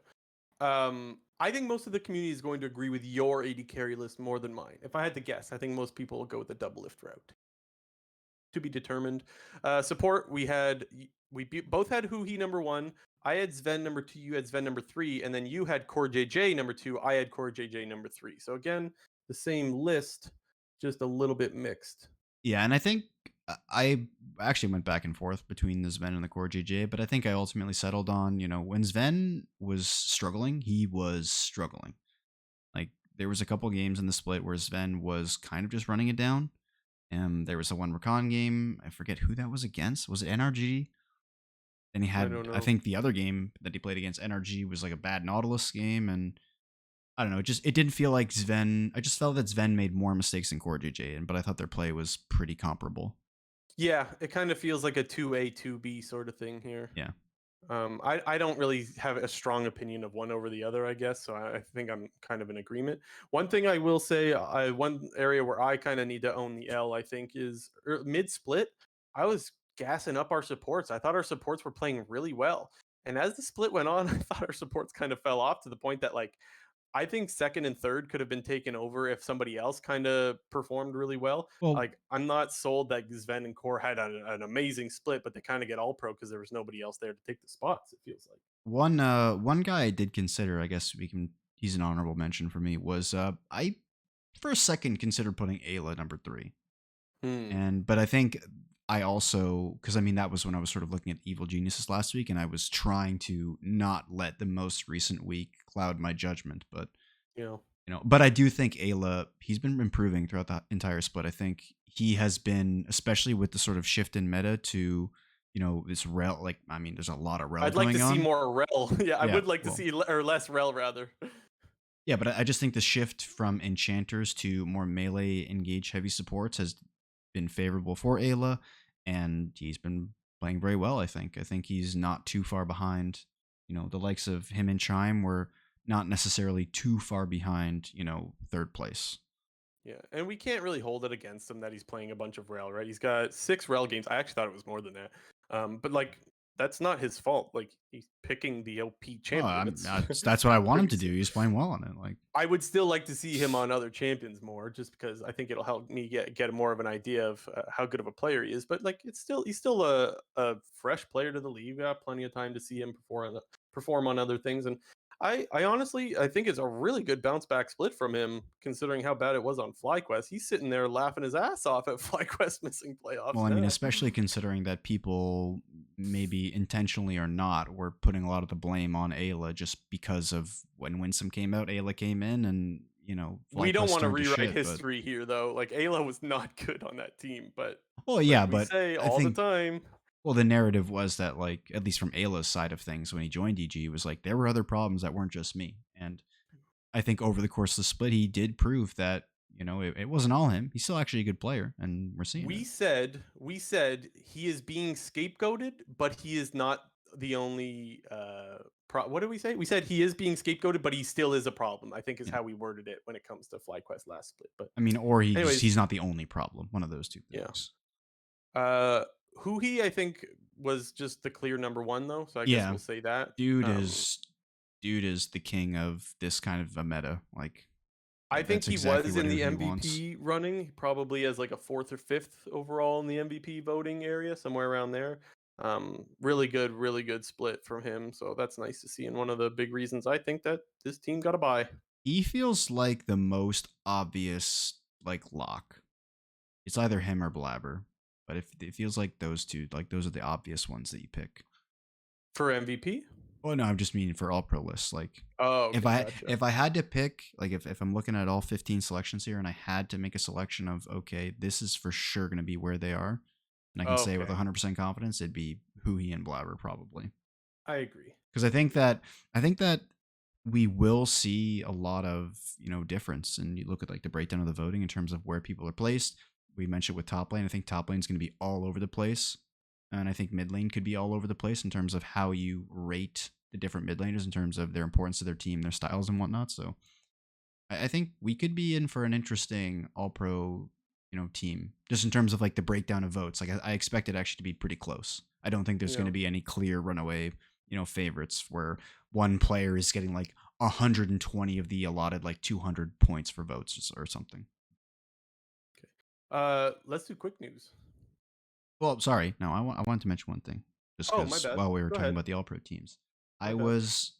A: I think most of the community is going to agree with your 80 carry list more than mine. If I had to guess, I think most people will go with the double lift route. To be determined. Support, both had Huhi number one. I had Sven number 2, you had Sven number 3, and then you had Core JJ number 2, I had Core JJ number 3. So again, the same list, just a little bit mixed.
B: Yeah, and I think I actually went back and forth between the Sven and the core JJ, but I think I ultimately settled on, when Sven was struggling, he was struggling. Like there was a couple games in the split where Sven was kind of just running it down. And there was a one Rakan game. I forget who that was against. Was it NRG? And he
A: I
B: had,
A: don't
B: I
A: know.
B: think the other game that he played against NRG was like a bad Nautilus game. And I don't know, it didn't feel like Sven. I just felt that Sven made more mistakes than Core JJ, but I thought their play was pretty comparable.
A: Yeah, it kind of feels like a 2A, 2B sort of thing here.
B: Yeah.
A: I don't really have a strong opinion of one over the other, I guess. So I think I'm kind of in agreement. One thing I will say, one area where I kind of need to own the L, I think, is mid split. I was gassing up our supports. I thought our supports were playing really well. And as the split went on, I thought our supports kind of fell off to the point that like I think second and third could have been taken over if somebody else kind of performed really well.
B: Well,
A: Like I'm not sold that Sven and Core had an amazing split, but they kind of get all pro because there was nobody else there to take the spots. It feels like.
B: one guy I did consider, I guess we can. He's an honorable mention for me. Was I for a second considered putting Ayla number 3.
A: Hmm.
B: But I think I also, because I mean that was when I was sort of looking at Evil Geniuses last week, and I was trying to not let the most recent week cloud my judgment. But
A: You know,
B: but I do think Ayla, he's been improving throughout the entire split. I think he has been, especially with the sort of shift in meta to this rel. Like I mean, there's a lot of rel
A: I'd like to
B: going
A: see
B: on.
A: more Rel. Yeah, I
B: Yeah,
A: would like to
B: well,
A: see or less Rel rather.
B: yeah, but I just think the shift from enchanters to more melee engage heavy supports has been favorable for Ayla, and he's been playing very well. I think he's not too far behind. The likes of him and Chime were not necessarily too far behind. Third place.
A: Yeah, and we can't really hold it against him that he's playing a bunch of Rel, right? He's got 6 Rel games. I actually thought it was more than that. But like that's not his fault. Like he's picking the OP
B: Well,
A: champion. It's
B: that's what I want him
A: pretty
B: to do. He's playing well on it. Like,
A: I would still like to see him on other champions more, just because I think it'll help me get more of an idea of how good of a player he is. But like, he's still a fresh player to the league. We got plenty of time to see him perform on other things, and I honestly I think it's a really good bounce back split from him, considering how bad it was on FlyQuest. He's sitting there laughing his ass off at FlyQuest missing
B: well,
A: playoffs
B: I mean,
A: now.
B: especially considering that people, maybe intentionally or not, were putting a lot of the blame on Ayla just because of when Winsome came out, Ayla came in, and
A: We don't
B: FlyQuest
A: want to
B: turned to
A: rewrite
B: shit. But
A: history here, though. Like Ayla was not good on that team, but
B: well,
A: like
B: yeah,
A: we
B: but
A: say
B: I
A: all the
B: think
A: time,
B: well, the narrative was that, like, at least from Ayla's side of things, when he joined EG, it was like there were other problems that weren't just me. And I think over the course of the split, he did prove that it wasn't all him. He's still actually a good player, and we're seeing it.
A: we said he is being scapegoated, but he is not the only what did we say? We said he is being scapegoated, but he still is a problem, I think is
B: Yeah,
A: how we worded it when it comes to FlyQuest last split. But
B: I mean, or
A: anyways,
B: he's not the only problem. One of those two
A: yeah.
B: things.
A: Uh Huhi, I think, was just the clear number one though, so I guess
B: Yeah,
A: we'll say that.
B: dude
A: Um
B: is dude is the king of this kind of a meta. Like
A: I think
B: that's
A: he
B: exactly
A: was
B: what
A: in the
B: he wants.
A: MVP running, probably as like a fourth or fifth overall in the MVP voting area, somewhere around there. Really good split from him. So that's nice to see. And one of the big reasons I think that this team got a bye.
B: He feels like the most obvious like lock. It's either him or Blabber, but if it feels like those two, like those are the obvious ones that you pick.
A: For MVP?
B: Oh no, I'm just meaning for all pro lists. Like
A: Oh,
B: if
A: okay,
B: I
A: gotcha.
B: if I had to pick, like if I'm looking at all 15 selections here and I had to make a selection of okay, this is for sure going to be where they are, and I can say with
A: Okay,
B: 100% confidence it'd be Huhi and Blabber probably.
A: I agree.
B: Because I think that we will see a lot of difference, and you look at like the breakdown of the voting in terms of where people are placed. We mentioned with top lane, I think top lane is going to be all over the place, and I think mid lane could be all over the place in terms of how you rate the different mid laners in terms of their importance to their team, their styles, and whatnot. So I think we could be in for an interesting all pro team just in terms of like the breakdown of votes. Like I expect it actually to be pretty close. I don't think there's going
A: Yeah.
B: to be any clear runaway favorites where one player is getting like 120 of the allotted like 200 points for votes or something.
A: Okay. Let's do quick news.
B: Well, sorry, no, I wanted to mention one thing just
A: Oh, my
B: because
A: bad.
B: while we were
A: Go
B: talking
A: ahead.
B: about the all pro teams, I
A: Okay.
B: was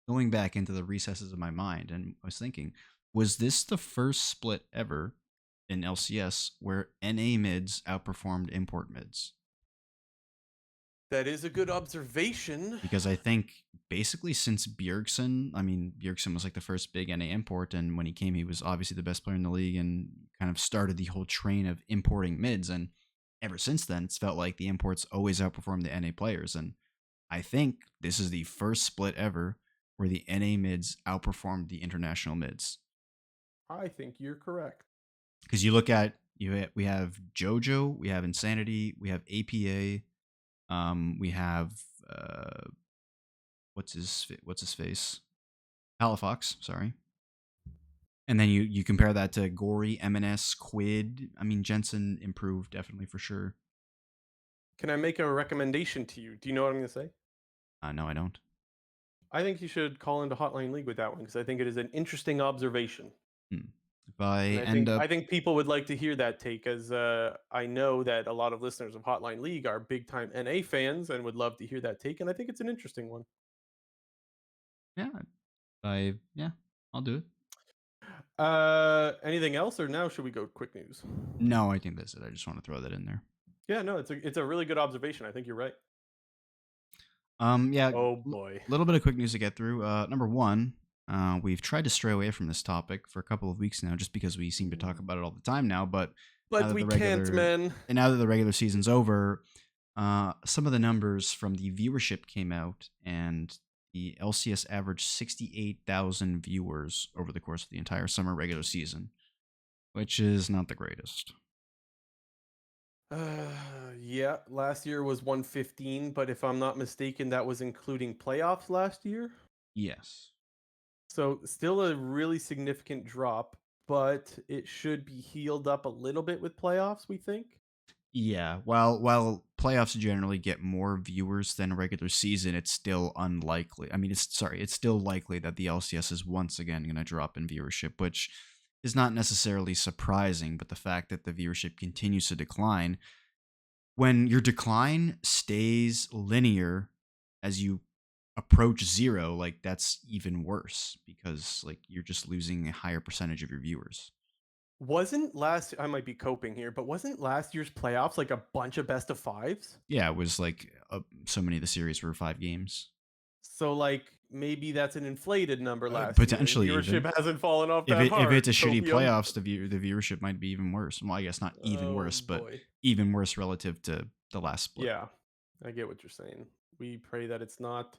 B: going back into the recesses of my mind and I was thinking, was this the first split ever in LCS where NA mids outperformed import mids?
A: That is a good observation.
B: Because I think basically since Bjergsen, I mean, Bjergsen was like the first big NA import, and when he came, he was obviously the best player in the league and kind of started the whole train of importing mids. And ever since then, it's felt like the imports always outperform the NA players. And I think this is the first split ever where the NA mids outperformed the international mids.
A: I think you're correct.
B: Because you look at we have JoJo, we have Insanity, we have APA, we have uh, what's his face, Palafox, sorry. And then you compare that to Gory, MNS, Quid. I mean, Jensen improved definitely for sure.
A: Can I make a recommendation to you? Do you know what I'm going to say?
B: No, I don't.
A: I think you should call into Hotline League with that one because I think it is an interesting observation.
B: Hmm. If I
A: And
B: end up,
A: I think people would like to hear that take, as I know that a lot of listeners of Hotline League are big time NA fans and would love to hear that take. And I think it's an interesting one.
B: yeah, yeah, I'll do it.
A: Anything else, or now should we go quick news?
B: No, I think that's it. I just want to throw that in there.
A: Yeah, no, it's a really good observation. I think you're right.
B: Yeah,
A: Oh boy.
B: little bit of quick news to get through. Number one, we've tried to stray away from this topic for a couple of weeks now, just because we seem to talk about it all the time now. But now
A: But
B: that
A: we
B: the
A: can't,
B: regular
A: man.
B: and now that the regular season's over, some of the numbers from the viewership came out, and the LCS averaged 68,000 viewers over the course of the entire summer regular season, which is not the greatest.
A: Yeah, last year was 115, but if I'm not mistaken, that was including playoffs last year.
B: Yes.
A: So still a really significant drop, but it should be healed up a little bit with playoffs, we think.
B: Yeah, while playoffs generally get more viewers than a regular season, it's still unlikely. I mean, it's still likely that the LCS is once again going to drop in viewership, which is not necessarily surprising, but the fact that the viewership continues to decline, when your decline stays linear as you approach zero, like that's even worse because like you're just losing a higher percentage of your viewers.
A: Wasn't last I might be coping here, but wasn't last year's playoffs like a bunch of best of fives?
B: Yeah, it was like so many of the series were 5 games.
A: So like maybe that's an inflated number last year and
B: Potentially even.
A: viewership hasn't fallen off
B: If
A: that
B: if it's a
A: hard.
B: shitty
A: Copium.
B: playoffs, the viewership might be even worse. Well, I guess not even
A: Oh
B: worse, but
A: boy.
B: even worse relative to the last split.
A: Yeah. I get what you're saying. We pray that it's not.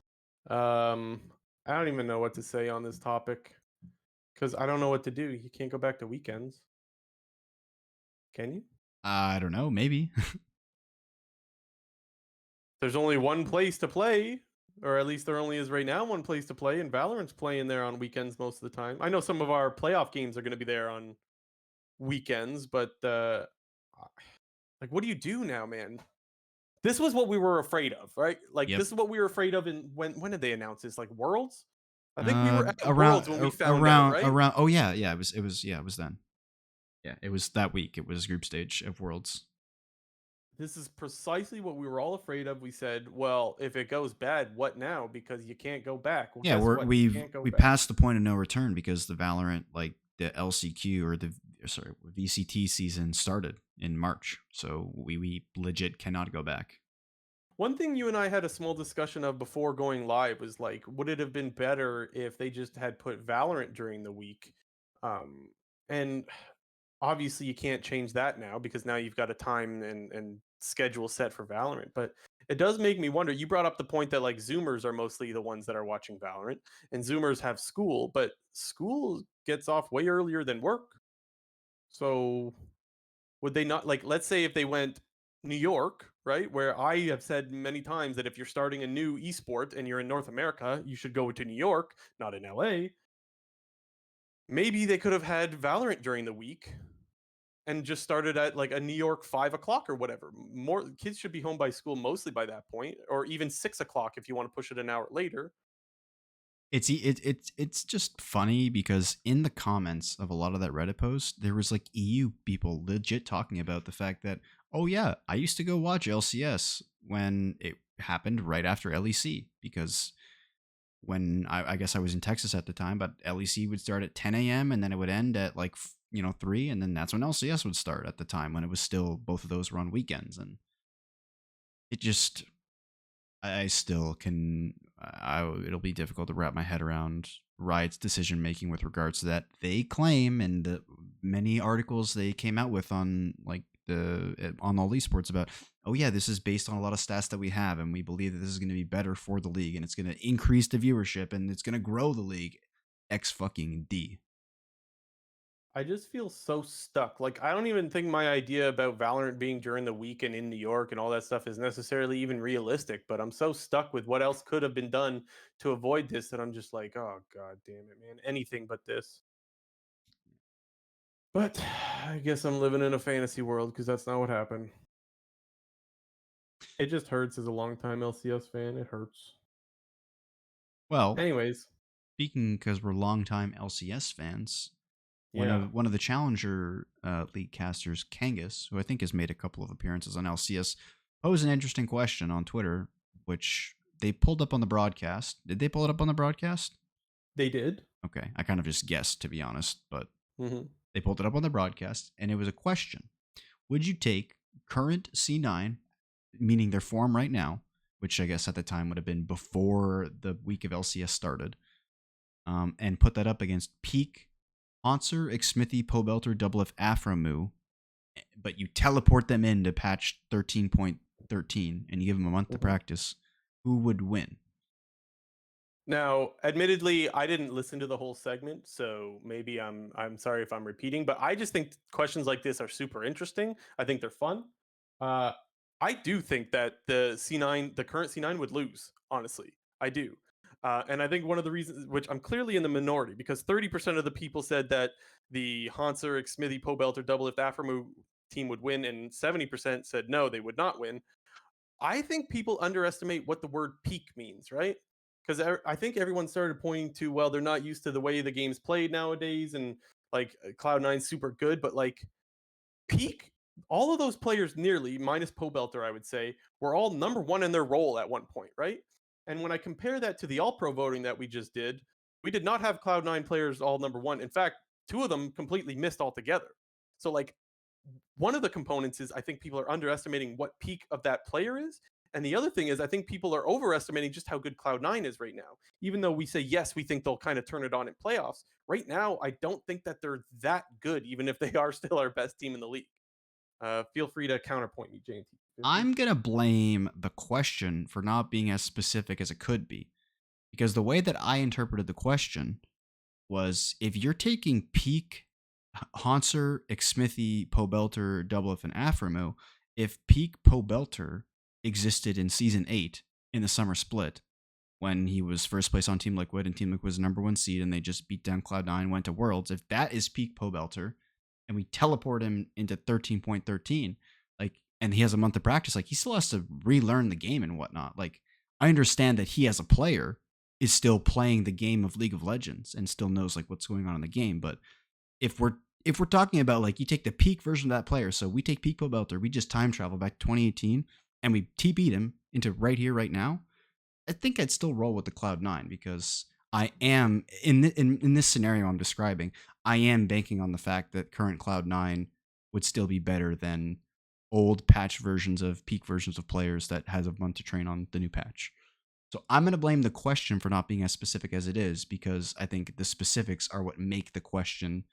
A: Um I don't even know what to say on this topic cuz I don't know what to do. You can't go back to weekends. Can you?
B: I don't know, maybe.
A: There's only one place to play, or at least there only is right now one place to play, and Valorant's playing there on weekends most of the time. I know some of our playoff games are going to be there on weekends, but like, what do you do now, man? This was what we were afraid of, right? Like,
B: Yep.
A: this is what we were afraid of. In when did they announce this? Like Worlds? I think we were at Worlds when we found out, right?
B: around. Oh yeah, yeah. It was then. Yeah, it was that week. It was group stage of Worlds.
A: This is precisely what we were all afraid of. We said, well, if it goes bad, what now? Because you can't go back. Well,
B: Yeah,
A: guess what? You can't go
B: we
A: back.
B: passed the point of no return because the Valorant, like the LCQ or the sorry VCT season started in March, so we legit cannot go back.
A: One thing you and I had a small discussion of before going live was like, would it have been better if they just had put Valorant during the week? Um, and obviously you can't change that now because now you've got a time and schedule set for Valorant. But it does make me wonder. You brought up the point that like Zoomers are mostly the ones that are watching Valorant, and Zoomers have school, but school gets off way earlier than work. So would they not, like, let's say if they went New York, right? Where I have said many times that if you're starting a new esport and you're in North America, you should go to New York, not in LA. Maybe they could have had Valorant during the week and just started at like a New York 5 o'clock or whatever. More kids should be home by school mostly by that point, or even 6 o'clock if you want to push it an hour later.
B: It's just funny because in the comments of a lot of that Reddit post, there was like EU people legit talking about the fact that, oh yeah, I used to go watch LCS when it happened right after LEC because when I guess I was in Texas at the time, but LEC would start at 10 a.m. and then it would end at like 3, and then that's when LCS would start at the time when it was still both of those were on weekends, and it just I still can it'll be difficult to wrap my head around Riot's decision making with regards to that. They claim, and the many articles they came out with on like on all esports about, oh yeah, this is based on a lot of stats that we have, and we believe that this is going to be better for the league, and it's going to increase the viewership, and it's going to grow the league. X fucking D.
A: I just feel so stuck. Like, I don't even think my idea about Valorant being during the week and in New York and all that stuff is necessarily even realistic, but I'm so stuck with what else could have been done to avoid this that I'm just like, oh god damn it, man. Anything but this. But I guess I'm living in a fantasy world because that's not what happened. It just hurts as a longtime LCS fan. It hurts.
B: Well,
A: Anyways,
B: speaking because we're longtime LCS fans,
A: yeah,
B: one of the Challenger League casters, Kangas, who I think has made a couple of appearances on LCS, posed an interesting question on Twitter, which they pulled up on the broadcast. Did they pull it up on the broadcast?
A: they did.
B: Okay, I kind of just guessed, to be honest, but
A: Hmm.
B: they pulled it up on the broadcast, and it was a question. Would you take current C9, meaning their form right now, which I guess at the time would have been before the week of LCS started, and put that up against peak Hanser, Xmithy, Pobelter, Double F, Aframu, but you teleport them into patch 13.13 and you give them a month to practice, who would win?
A: Now, admittedly, I didn't listen to the whole segment, so maybe I'm sorry if I'm repeating, but I just think questions like this are super interesting. I think they're fun. Uh, I do think that the current C9 would lose, honestly. I do. And I think one of the reasons, which I'm clearly in the minority, because 30% of the people said that the Hanser, Smithy, Pobelt, or Double Lift Aframu team would win, and 70% said no, they would not win. I think people underestimate what the word peak means, right? Because I think everyone started pointing to, well, they're not used to the way the game's played nowadays, and like Cloud9's super good, but like peak, all of those players nearly, minus Pobelter, I would say, were all number one in their role at one point, right? And when I compare that to the All Pro voting that we just did, we did not have Cloud9 players all number one. In fact, two of them completely missed altogether. So, like, one of the components is I think people are underestimating what peak of that player is. And the other thing is I think people are overestimating just how good Cloud9 is right now. Even though we say, yes, we think they'll kind of turn it on in playoffs, right now, I don't think that they're that good, even if they are still our best team in the league. Feel free to counterpoint me, JNT50.
B: I'm going to blame the question for not being as specific as it could be, because the way that I interpreted the question was, if you're taking peak Hanser, Xmithy, Pobelter, Double F, and Aframu, if peak Pobelter existed in Season 8 in the summer split, when he was first place on Team Liquid and Team Liquid was the number one seed and they just beat down Cloud9, went to Worlds, if that is peak Pobelter and we teleport him into 13.13, like, and he has a month of practice, like, he still has to relearn the game and whatnot. Like, I understand that he as a player is still playing the game of League of Legends and still knows like what's going on in the game, but if we're talking about, like, you take the peak version of that player, so we take peak Pobelter, we just time travel back to 2018 and we TP'd him into right here, right now, I think I'd still roll with the Cloud9, because I am in this scenario I'm describing, I am banking on the fact that current Cloud9 would still be better than old patch versions of peak versions of players that has a month to train on the new patch. So I'm going to blame the question for not being as specific as it is, because I think the specifics are what make the question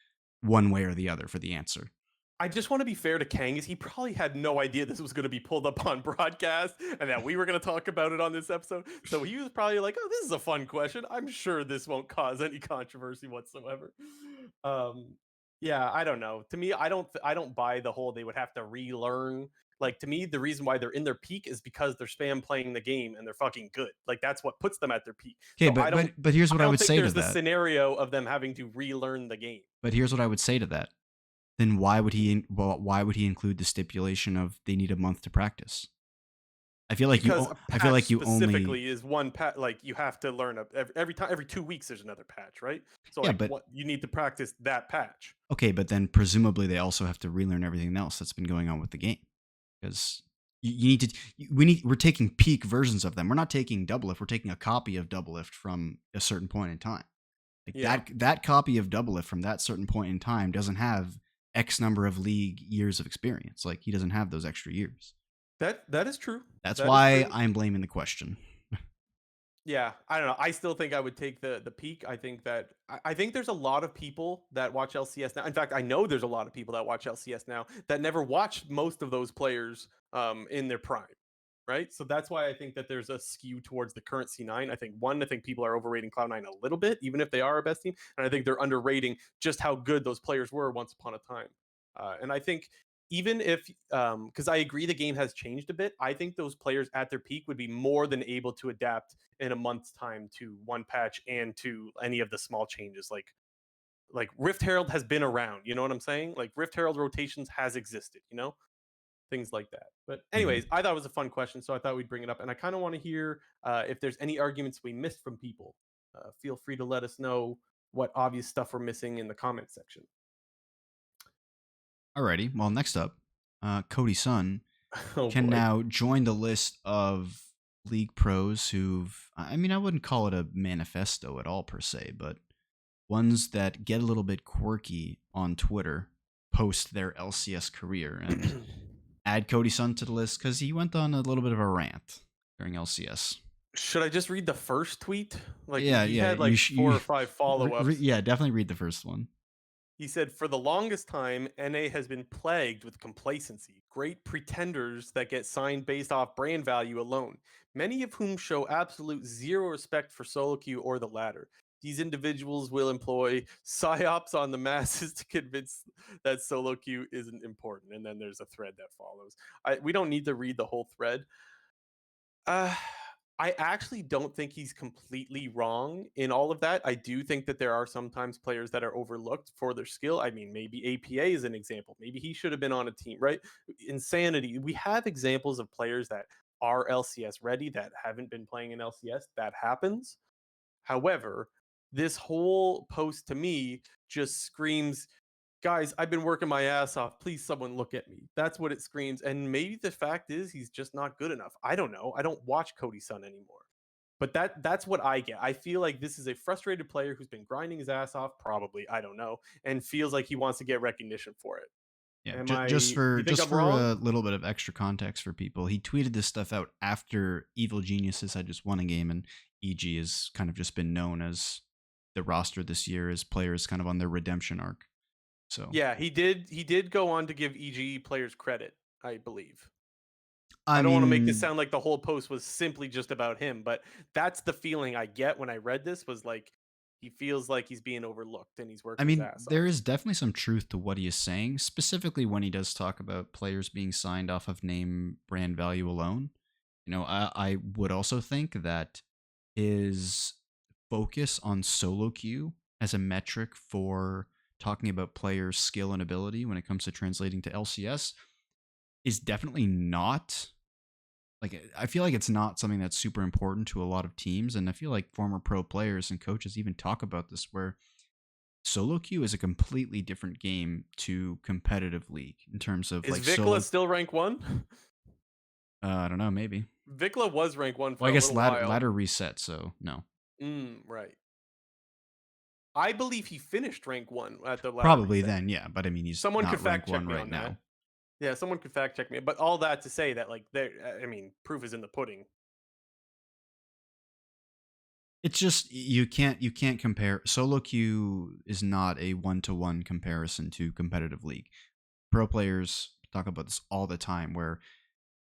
B: one way or the other for the answer.
A: I just want to be fair to Kang, is he probably had no idea this was going to be pulled up on broadcast and that we were going to talk about it on this episode. So he was probably like, "Oh, this is a fun question. I'm sure this won't cause any controversy whatsoever." Um, yeah, I don't know. To me, I don't buy the whole they would have to relearn. Like, to me, the reason why they're in their peak is because they're spam playing the game and they're fucking good. Like, that's what puts them at their peak.
B: Okay,
A: So
B: but here's what
A: I
B: I
A: don't
B: would
A: think
B: say to
A: there's the
B: that.
A: scenario of them having to relearn the game.
B: But here's what I would say to that. Then why would he include the stipulation of they need a month to practice? I feel like
A: Because a
B: I feel
A: patch
B: like you only
A: specifically is one patch. Like, you have to learn every time, every 2 weeks there's another patch, right? So
B: yeah,
A: like,
B: but
A: what you need to practice that patch.
B: okay, but then presumably they also have to relearn everything else that's been going on with the game, because you need to. We're taking peak versions of them. We're not taking Doublelift. We're taking a copy of Doublelift from a certain point in time. Like
A: Yeah.
B: that copy of Doublelift from that certain point in time doesn't have X number of league years of experience. Like he doesn't have those extra years.
A: That is true.
B: That's
A: That is
B: why
A: true.
B: I'm blaming the question.
A: Yeah, I don't know. I still think I would take the peak. I think that I think there's a lot of people that watch LCS now. In fact, I know there's a lot of people that watch LCS now that never watched most of those players in their prime, right? So that's why I think that there's a skew towards the current C9. I think people are overrating Cloud9 a little bit, even if they are our best team, and I think they're underrating just how good those players were once upon a time. And I think even if because I agree the game has changed a bit, I think those players at their peak would be more than able to adapt in a month's time to one patch and to any of the small changes. Like Rift Herald has been around, you know what I'm saying? Like Rift Herald rotations has existed, you know? Things like that. But
B: Mhm.
A: anyways, I thought it was a fun question, so I thought we'd bring it up, and I kind of want to hear if there's any arguments we missed from people. Feel free to let us know what obvious stuff we're missing in the comment section.
B: Alrighty. Well, next up, Cody Sun
A: Oh
B: can
A: boy.
B: now join the list of league pros who've. I mean, I wouldn't call it a manifesto at all per se, but ones that get a little bit quirky on Twitter post their LCS career and add Cody Sun to the list because he went on a little bit of a rant during LCS.
A: Should I just read the first tweet? Like
B: Yeah,
A: he
B: yeah,
A: had like four or five follow-ups.
B: yeah, definitely read the first one.
A: He said, for the longest time, NA has been plagued with complacency, great pretenders that get signed based off brand value alone, many of whom show absolute zero respect for solo queue or the latter. These individuals will employ psyops on the masses to convince that solo queue isn't important. And then there's a thread that follows. We don't need to read the whole thread. Uh, I actually don't think he's completely wrong in all of that. I do think that there are sometimes players that are overlooked for their skill. I mean, maybe APA is an example. Maybe he should have been on a team, right? Insanity. We have examples of players that are LCS ready that haven't been playing in LCS. That happens. However, this whole post to me just screams, guys, I've been working my ass off. Please, someone look at me. That's what it screams. And maybe the fact is he's just not good enough. I don't know. I don't watch Cody Sun anymore. But that's what I get. I feel like this is a frustrated player who's been grinding his ass off, probably, I don't know, and feels like he wants to get recognition for it.
B: Yeah,
A: Am I
B: just for
A: You think
B: just
A: I'm
B: for
A: wrong?
B: a little bit of extra context for people, he tweeted this stuff out after Evil Geniuses had just won a game, and EG has kind of just been known as the roster this year as players kind of on their redemption arc. So,
A: Yeah, he did go on to give EG players credit, I believe.
B: I
A: I don't want to make this
B: mean,
A: sound like the whole post was simply just about him, but that's the feeling I get when I read this was like he feels like he's being overlooked and he's working his ass
B: there
A: off.
B: is definitely some truth to what he is saying, specifically when he does talk about players being signed off of name brand value alone. I would also think that his focus on solo queue as a metric for talking about players' skill and ability when it comes to translating to LCS is definitely not like I feel like it's not something that's super important to a lot of teams, and I feel like former pro players and coaches even talk about this where solo queue is a completely different game to competitive league in terms of
A: Is
B: like
A: Vikla
B: solo.
A: still rank 1?
B: I don't know, maybe.
A: Vikla was rank 1 for
B: Well, I
A: a
B: guess
A: little while.
B: ladder reset, so no.
A: Right. I believe he finished rank 1 at the ladder
B: Probably
A: reset.
B: then, yeah, but I mean he's
A: Someone could
B: not rank
A: fact check
B: one
A: me
B: right
A: on that.
B: now.
A: Yeah, someone could fact check me. But all that to say that like there I mean, proof is in the pudding.
B: It's just you can't compare. Solo queue is not a one-to-one comparison to competitive league. Pro players talk about this all the time where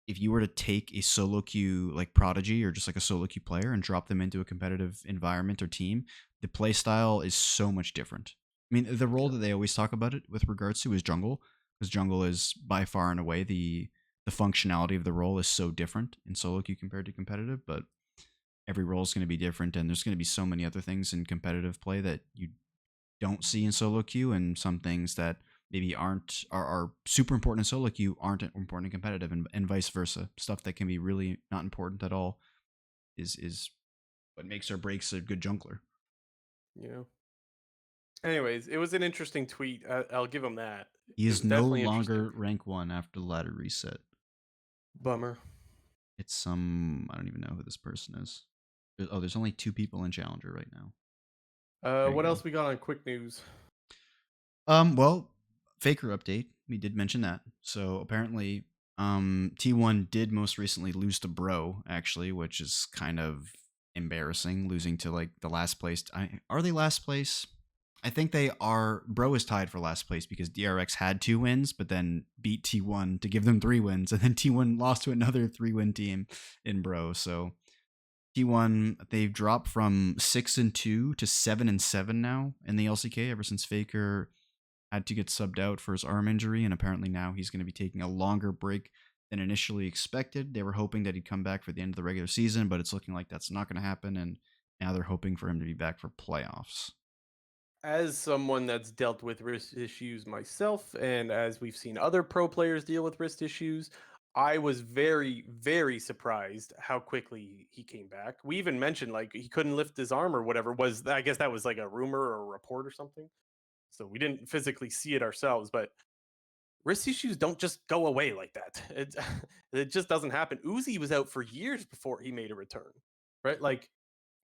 B: if you were to take a solo queue like Prodigy or just like a solo queue player and drop them into a competitive environment or team, the play style is so much different. I mean, the role
A: Yeah.
B: that they always talk about it with regards to is jungle, because jungle is by far and away the functionality of the role is so different in solo queue compared to competitive, but every role is going to be different and there's going to be so many other things in competitive play that you don't see in solo queue, and some things that maybe are super important in solo queue aren't important in competitive, and vice versa. Stuff that can be really not important at all is what makes or breaks a good jungler.
A: Yeah. Anyways, it was an interesting tweet. I'll give him that.
B: He
A: It
B: is
A: was
B: no
A: definitely interesting.
B: longer rank one after the ladder reset.
A: Bummer.
B: It's some, I don't even know who this person is. Oh, there's only 2 people in Challenger right now. There you
A: What
B: go.
A: else we got on quick news?
B: Well, Faker update. We did mention that. So apparently, T1 did most recently lose to Bro, actually, which is kind of embarrassing, losing to like the last place. Are they last place? I think they are. Bro is tied for last place because DRX had 2 wins, but then beat T1 to give them 3 wins, and then T1 lost to another 3-win team in Bro. So T1, they've dropped from 6-2 to 7-7 now in the LCK ever since Faker had to get subbed out for his arm injury, and apparently now he's going to be taking a longer break than initially expected. They were hoping that he'd come back for the end of the regular season, but it's looking like that's not going to happen, and now they're hoping for him to be back for playoffs.
A: As someone that's dealt with wrist issues myself, and as we've seen other pro players deal with wrist issues, I was very, very surprised how quickly he came back. We even mentioned like he couldn't lift his arm or whatever. Was I guess that was like a rumor or a report or something. So we didn't physically see it ourselves, but wrist issues don't just go away like that. It just doesn't happen. Uzi was out for years before he made a return, right? Like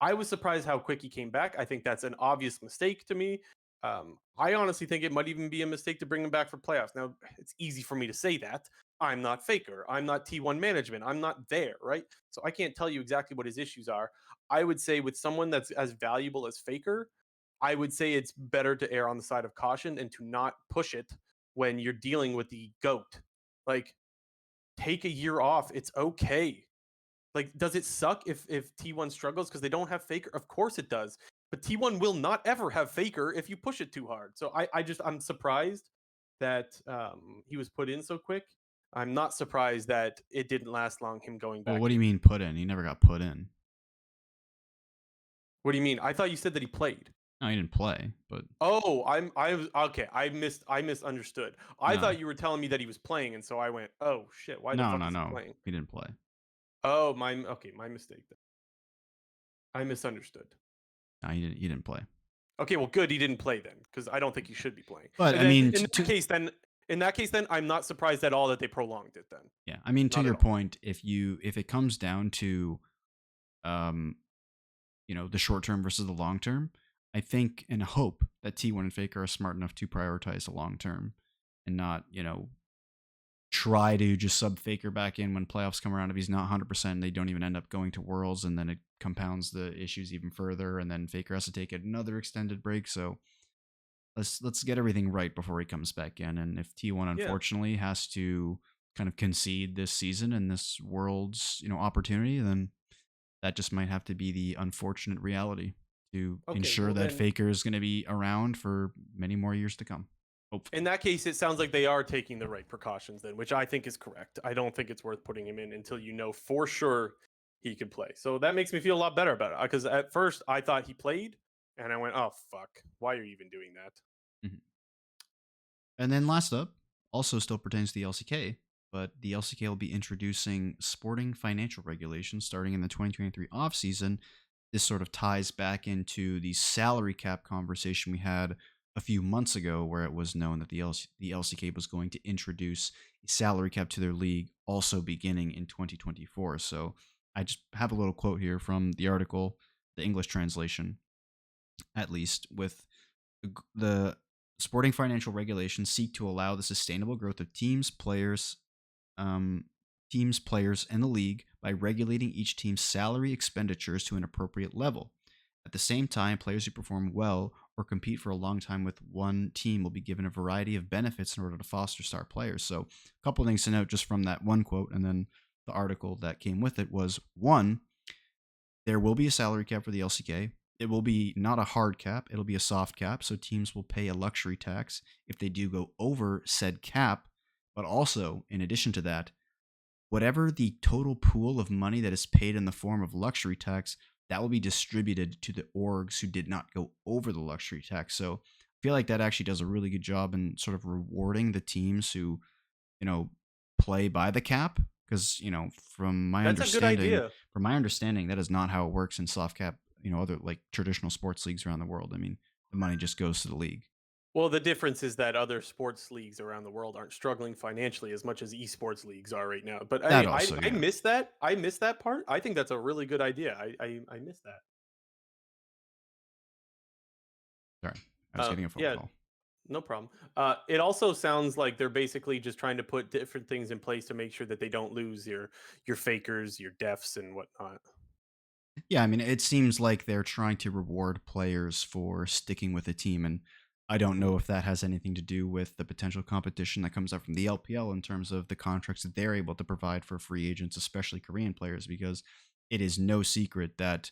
A: I was surprised how quick he came back. I think that's an obvious mistake to me. I honestly think it might even be a mistake to bring him back for playoffs. Now, it's easy for me to say that. I'm not Faker. I'm not T1 management. I'm not there, right? So I can't tell you exactly what his issues are. I would say with someone that's as valuable as Faker, I would say it's better to err on the side of caution and to not push it when you're dealing with the GOAT. Like, take a year off. It's okay. Like, does it suck if T1 struggles because they don't have Faker? Of course it does. But T1 will not ever have Faker if you push it too hard. So I'm surprised that he was put in so quick. I'm not surprised that it didn't last long. Him going
B: Well,
A: back
B: what do you
A: in.
B: mean put in? He never got put in.
A: What do you mean? I thought you said that he played.
B: No, he didn't play, but
A: Oh, I was okay. I misunderstood. I
B: no,
A: thought you were telling me that he was playing, and so I went, oh shit, why the
B: no,
A: fuck
B: no,
A: is he
B: no,
A: playing?
B: he didn't play.
A: Oh, my mistake. Then. I misunderstood.
B: No, he didn't play.
A: Okay, well, good he didn't play then, because I don't think he should be playing.
B: But
A: And
B: I
A: then
B: mean,
A: in that case, then I'm not surprised at all that they prolonged it. Then
B: yeah, I mean, to
A: not at
B: your
A: all.
B: point, if it comes down to um the short term versus the long term, I think and hope that T1 and Faker are smart enough to prioritize the long term and not, try to just sub Faker back in when playoffs come around. If he's not 100%, they don't even end up going to Worlds, and then it compounds the issues even further, and then Faker has to take another extended break. So let's get everything right before he comes back in. And if T1
A: Yeah.
B: unfortunately has to kind of concede this season and this Worlds, opportunity, then that just might have to be the unfortunate reality to
A: Okay.
B: ensure
A: Well,
B: that
A: then
B: Faker is going to be around for many more years to come.
A: in
B: Hopefully.
A: that case, it sounds like they are taking the right precautions. Then, which I think is correct. I don't think it's worth putting him in until you know for sure he could play. So that makes me feel a lot better about it. Because at first I thought he played, and I went, oh fuck, why are you even doing that?
B: Mhm. And then last up, also still pertains to the LCK, but the LCK will be introducing sporting financial regulations starting in the 2023 offseason. This sort of ties back into the salary cap conversation we had a few months ago, where it was known that the LCK was going to introduce a salary cap to their league, also beginning in 2024. So I just have a little quote here from the article, the English translation, at least, with the sporting financial regulations seek to allow the sustainable growth of um, players, and the league by regulating each team's salary expenditures to an appropriate level. At the same time, players who perform well or compete for a long time with one team will be given a variety of benefits in order to foster star players. So, a couple of things to note just from that one quote, and then the article that came with it was one, there will be a salary cap for the LCK. It will be not a hard cap, it'll be a soft cap. So teams will pay a luxury tax if they do go over said cap. But also, in addition to that, whatever the total pool of money that is paid in the form of luxury tax, that will be distributed to the orgs who did not go over the luxury tax. So I feel like that actually does a really good job in sort of rewarding the teams who you know, play by the cap, because
A: That's a good idea.
B: from my understanding, that is not how it works in soft cap. Other like traditional sports leagues around the world. I mean, the money just goes to the league.
A: Well, the difference is that other sports leagues around the world aren't struggling financially as much as esports leagues are right now. But
B: That
A: I
B: also,
A: I
B: yeah.
A: miss that. I miss that part. I think that's a really good idea. I miss that.
B: Sorry, I was getting a phone
A: Yeah,
B: call.
A: no problem. It also sounds like they're basically just trying to put different things in place to make sure that they don't lose your fakers, your defs, and whatnot.
B: Yeah, I mean, it seems like they're trying to reward players for sticking with a team, and I don't
A: Mhm.
B: know if that has anything to do with the potential competition that comes up from the LPL in terms of the contracts that they're able to provide for free agents, especially Korean players, because it is no secret that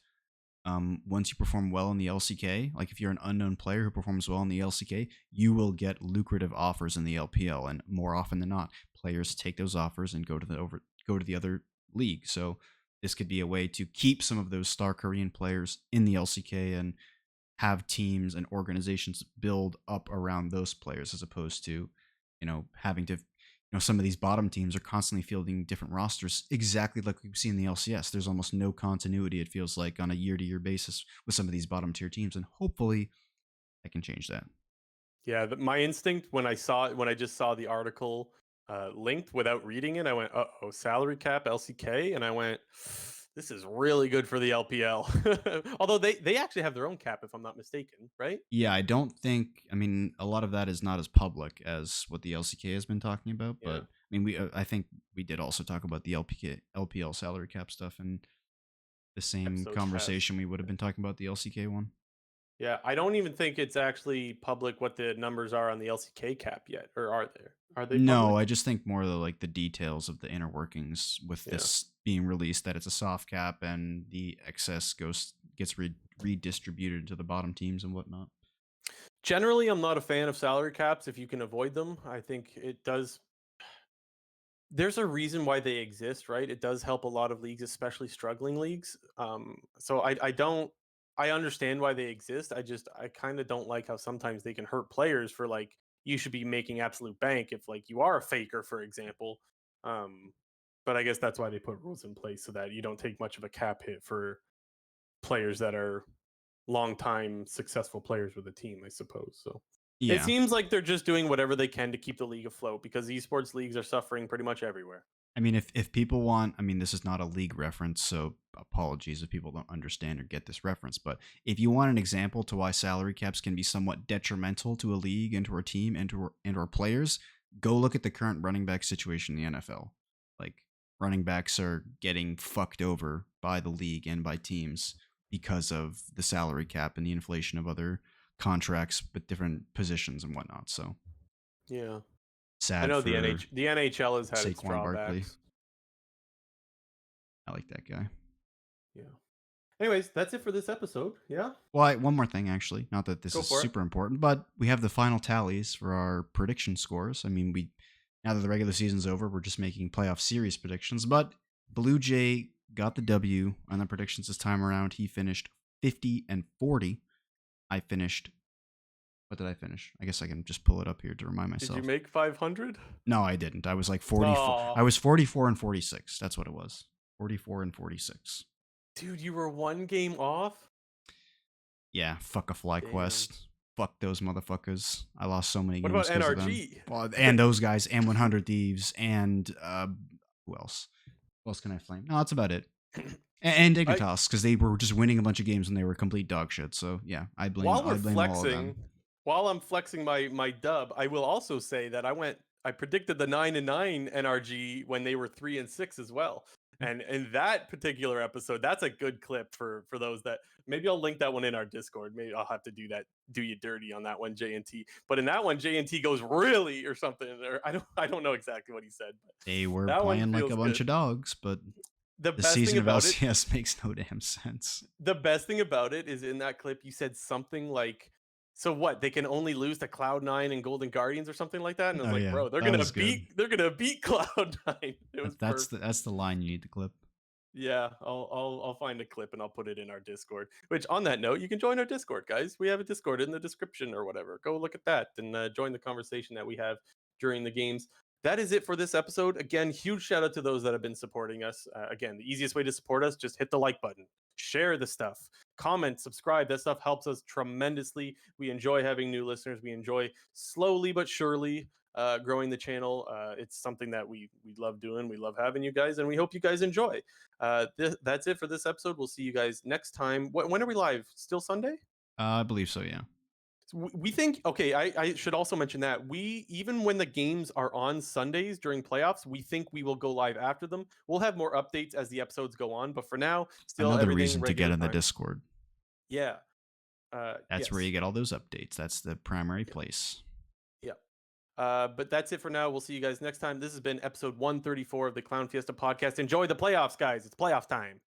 B: once you perform well in the LCK, like if you're an unknown player who performs well in the LCK, you will get lucrative offers in the LPL, and more often than not, players take those offers and go to the other league. So this could be a way to keep some of those star Korean players in the LCK and have teams and organizations build up around those players as opposed to, having to, some of these bottom teams are constantly fielding different rosters exactly like we see in the LCS. There's almost no continuity, it feels like, on a year to year basis with some of these bottom tier teams. And hopefully I can change that.
A: Yeah, my instinct when when I just saw the article linked without reading it, I went, "Uh oh, salary cap LCK," and I went, "This is really good for the LPL." Although they actually have their own cap, if I'm not mistaken, right?
B: Yeah, I don't think, I mean, a lot of that is not as public as what the LCK has been talking about, but
A: Yeah,
B: I mean, I think we did also talk about the LPL salary cap stuff in the same
A: episodes past.
B: conversation we would have been talking about the LCK one.
A: Yeah, I don't even think it's actually public what the numbers are on the LCK cap yet, or are they? Are they
B: No,
A: public?
B: I just think more of the details of the inner workings with
A: Yeah.
B: this being released, that it's a soft cap and the excess gets redistributed to the bottom teams and whatnot.
A: Generally, I'm not a fan of salary caps if you can avoid them. I think it does. There's a reason why they exist, right? It does help a lot of leagues, especially struggling leagues. So I don't I understand why they exist. I kind of don't like how sometimes they can hurt players for like you should be making absolute bank if like you are a faker, for example. Um, but I guess that's why they put rules in place so that you don't take much of a cap hit for players that are longtime successful players with a team, I suppose. So it
B: Yeah.
A: seems like they're just doing whatever they can to keep the league afloat because esports leagues are suffering pretty much everywhere.
B: I mean, if people want, I mean, this is not a league reference, so apologies if people don't understand or get this reference. But if you want an example to why salary caps can be somewhat detrimental to a league and to our team and our players, go look at the current running back situation in the NFL. Like, running backs are getting fucked over by the league and by teams because of the salary cap and the inflation of other contracts with different positions and whatnot. So
A: Yeah. I
B: sad
A: know
B: for
A: The NHL has had its
B: Saquon Barkley.
A: drawbacks.
B: I like that guy.
A: Yeah. Anyways, that's it for this episode. Yeah.
B: Well, one more thing, actually. Not that this
A: Go
B: is
A: for it.
B: super important, but we have the final tallies for our prediction scores. I mean, now that the regular season's over, we're just making playoff series predictions. But Blue Jay got the W on the predictions this time around. He finished 50-40. I finished. What did I finish? I guess I can just pull it up here to remind
A: Did you
B: myself.
A: make 500?
B: No, I didn't. I was like 44. I
A: Oh,
B: was 44-46. That's what it was. 44-46.
A: dude, you were one game off?
B: Yeah, fuck a fly
A: Damn.
B: quest. Fuck those motherfuckers. I lost so many
A: What
B: games
A: about
B: because of them.
A: NRG?
B: Well, and those guys, and 100 Thieves, and who else? Who else can I flame? No, that's about it. And
A: I
B: Dignitas, because they were just winning a bunch of games and they were complete dog shit. So yeah,
A: while we're
B: I blame all of
A: flexing,
B: them.
A: while I'm flexing my dub, I will also say that I predicted the 9-9 NRG when they were 3-6 as well. And in that particular episode, that's a good clip for those that maybe I'll link that one in our Discord. Maybe I'll have to do you dirty on that one, JNT. But in that one, JNT goes really or something, or I don't know exactly what he said, but
B: They were
A: that one
B: playing like a
A: feels
B: bunch
A: good.
B: of dogs, but
A: The
B: the
A: best thing
B: season of
A: about it
B: LCS makes no damn sense.
A: the best thing about it is in that clip you said something like, "So what? They can only lose to Cloud9 and Golden Guardians or something like that." And I was
B: Oh
A: like,
B: yeah,
A: "Bro,
B: that was good.
A: they're gonna beat Cloud9." It was perfect.
B: That's the line you need to clip.
A: Yeah, I'll find a clip and I'll put it in our Discord. Which on that note, you can join our Discord, guys. We have a Discord in the description or whatever. Go look at that and join the conversation that we have during the games. that is it for this episode. Again, huge shout out to those that have been supporting us. Again, the easiest way to support us, just hit the like button, share the stuff, comment, subscribe. That stuff helps us tremendously. We enjoy having new listeners. We enjoy slowly but surely growing the channel. It's something that we love doing. We love having you guys, and we hope you guys enjoy. That's it for this episode. We'll see you guys next time. When are we live? Still Sunday?
B: I believe so, yeah.
A: We think, okay, I should also mention that we, even when the games are on Sundays during playoffs, we think we will go live after them. We'll have more updates as the episodes go on, but for now, still
B: Another
A: everything
B: reason to get
A: regular
B: in the
A: time.
B: Discord.
A: Yeah.
B: That's where
A: Yes.
B: you get all those updates. That's the primary place.
A: Yeah. But that's it for now. We'll see you guys next time. This has been episode 134 of the Clown Fiesta podcast. Enjoy the playoffs, guys. It's playoff time.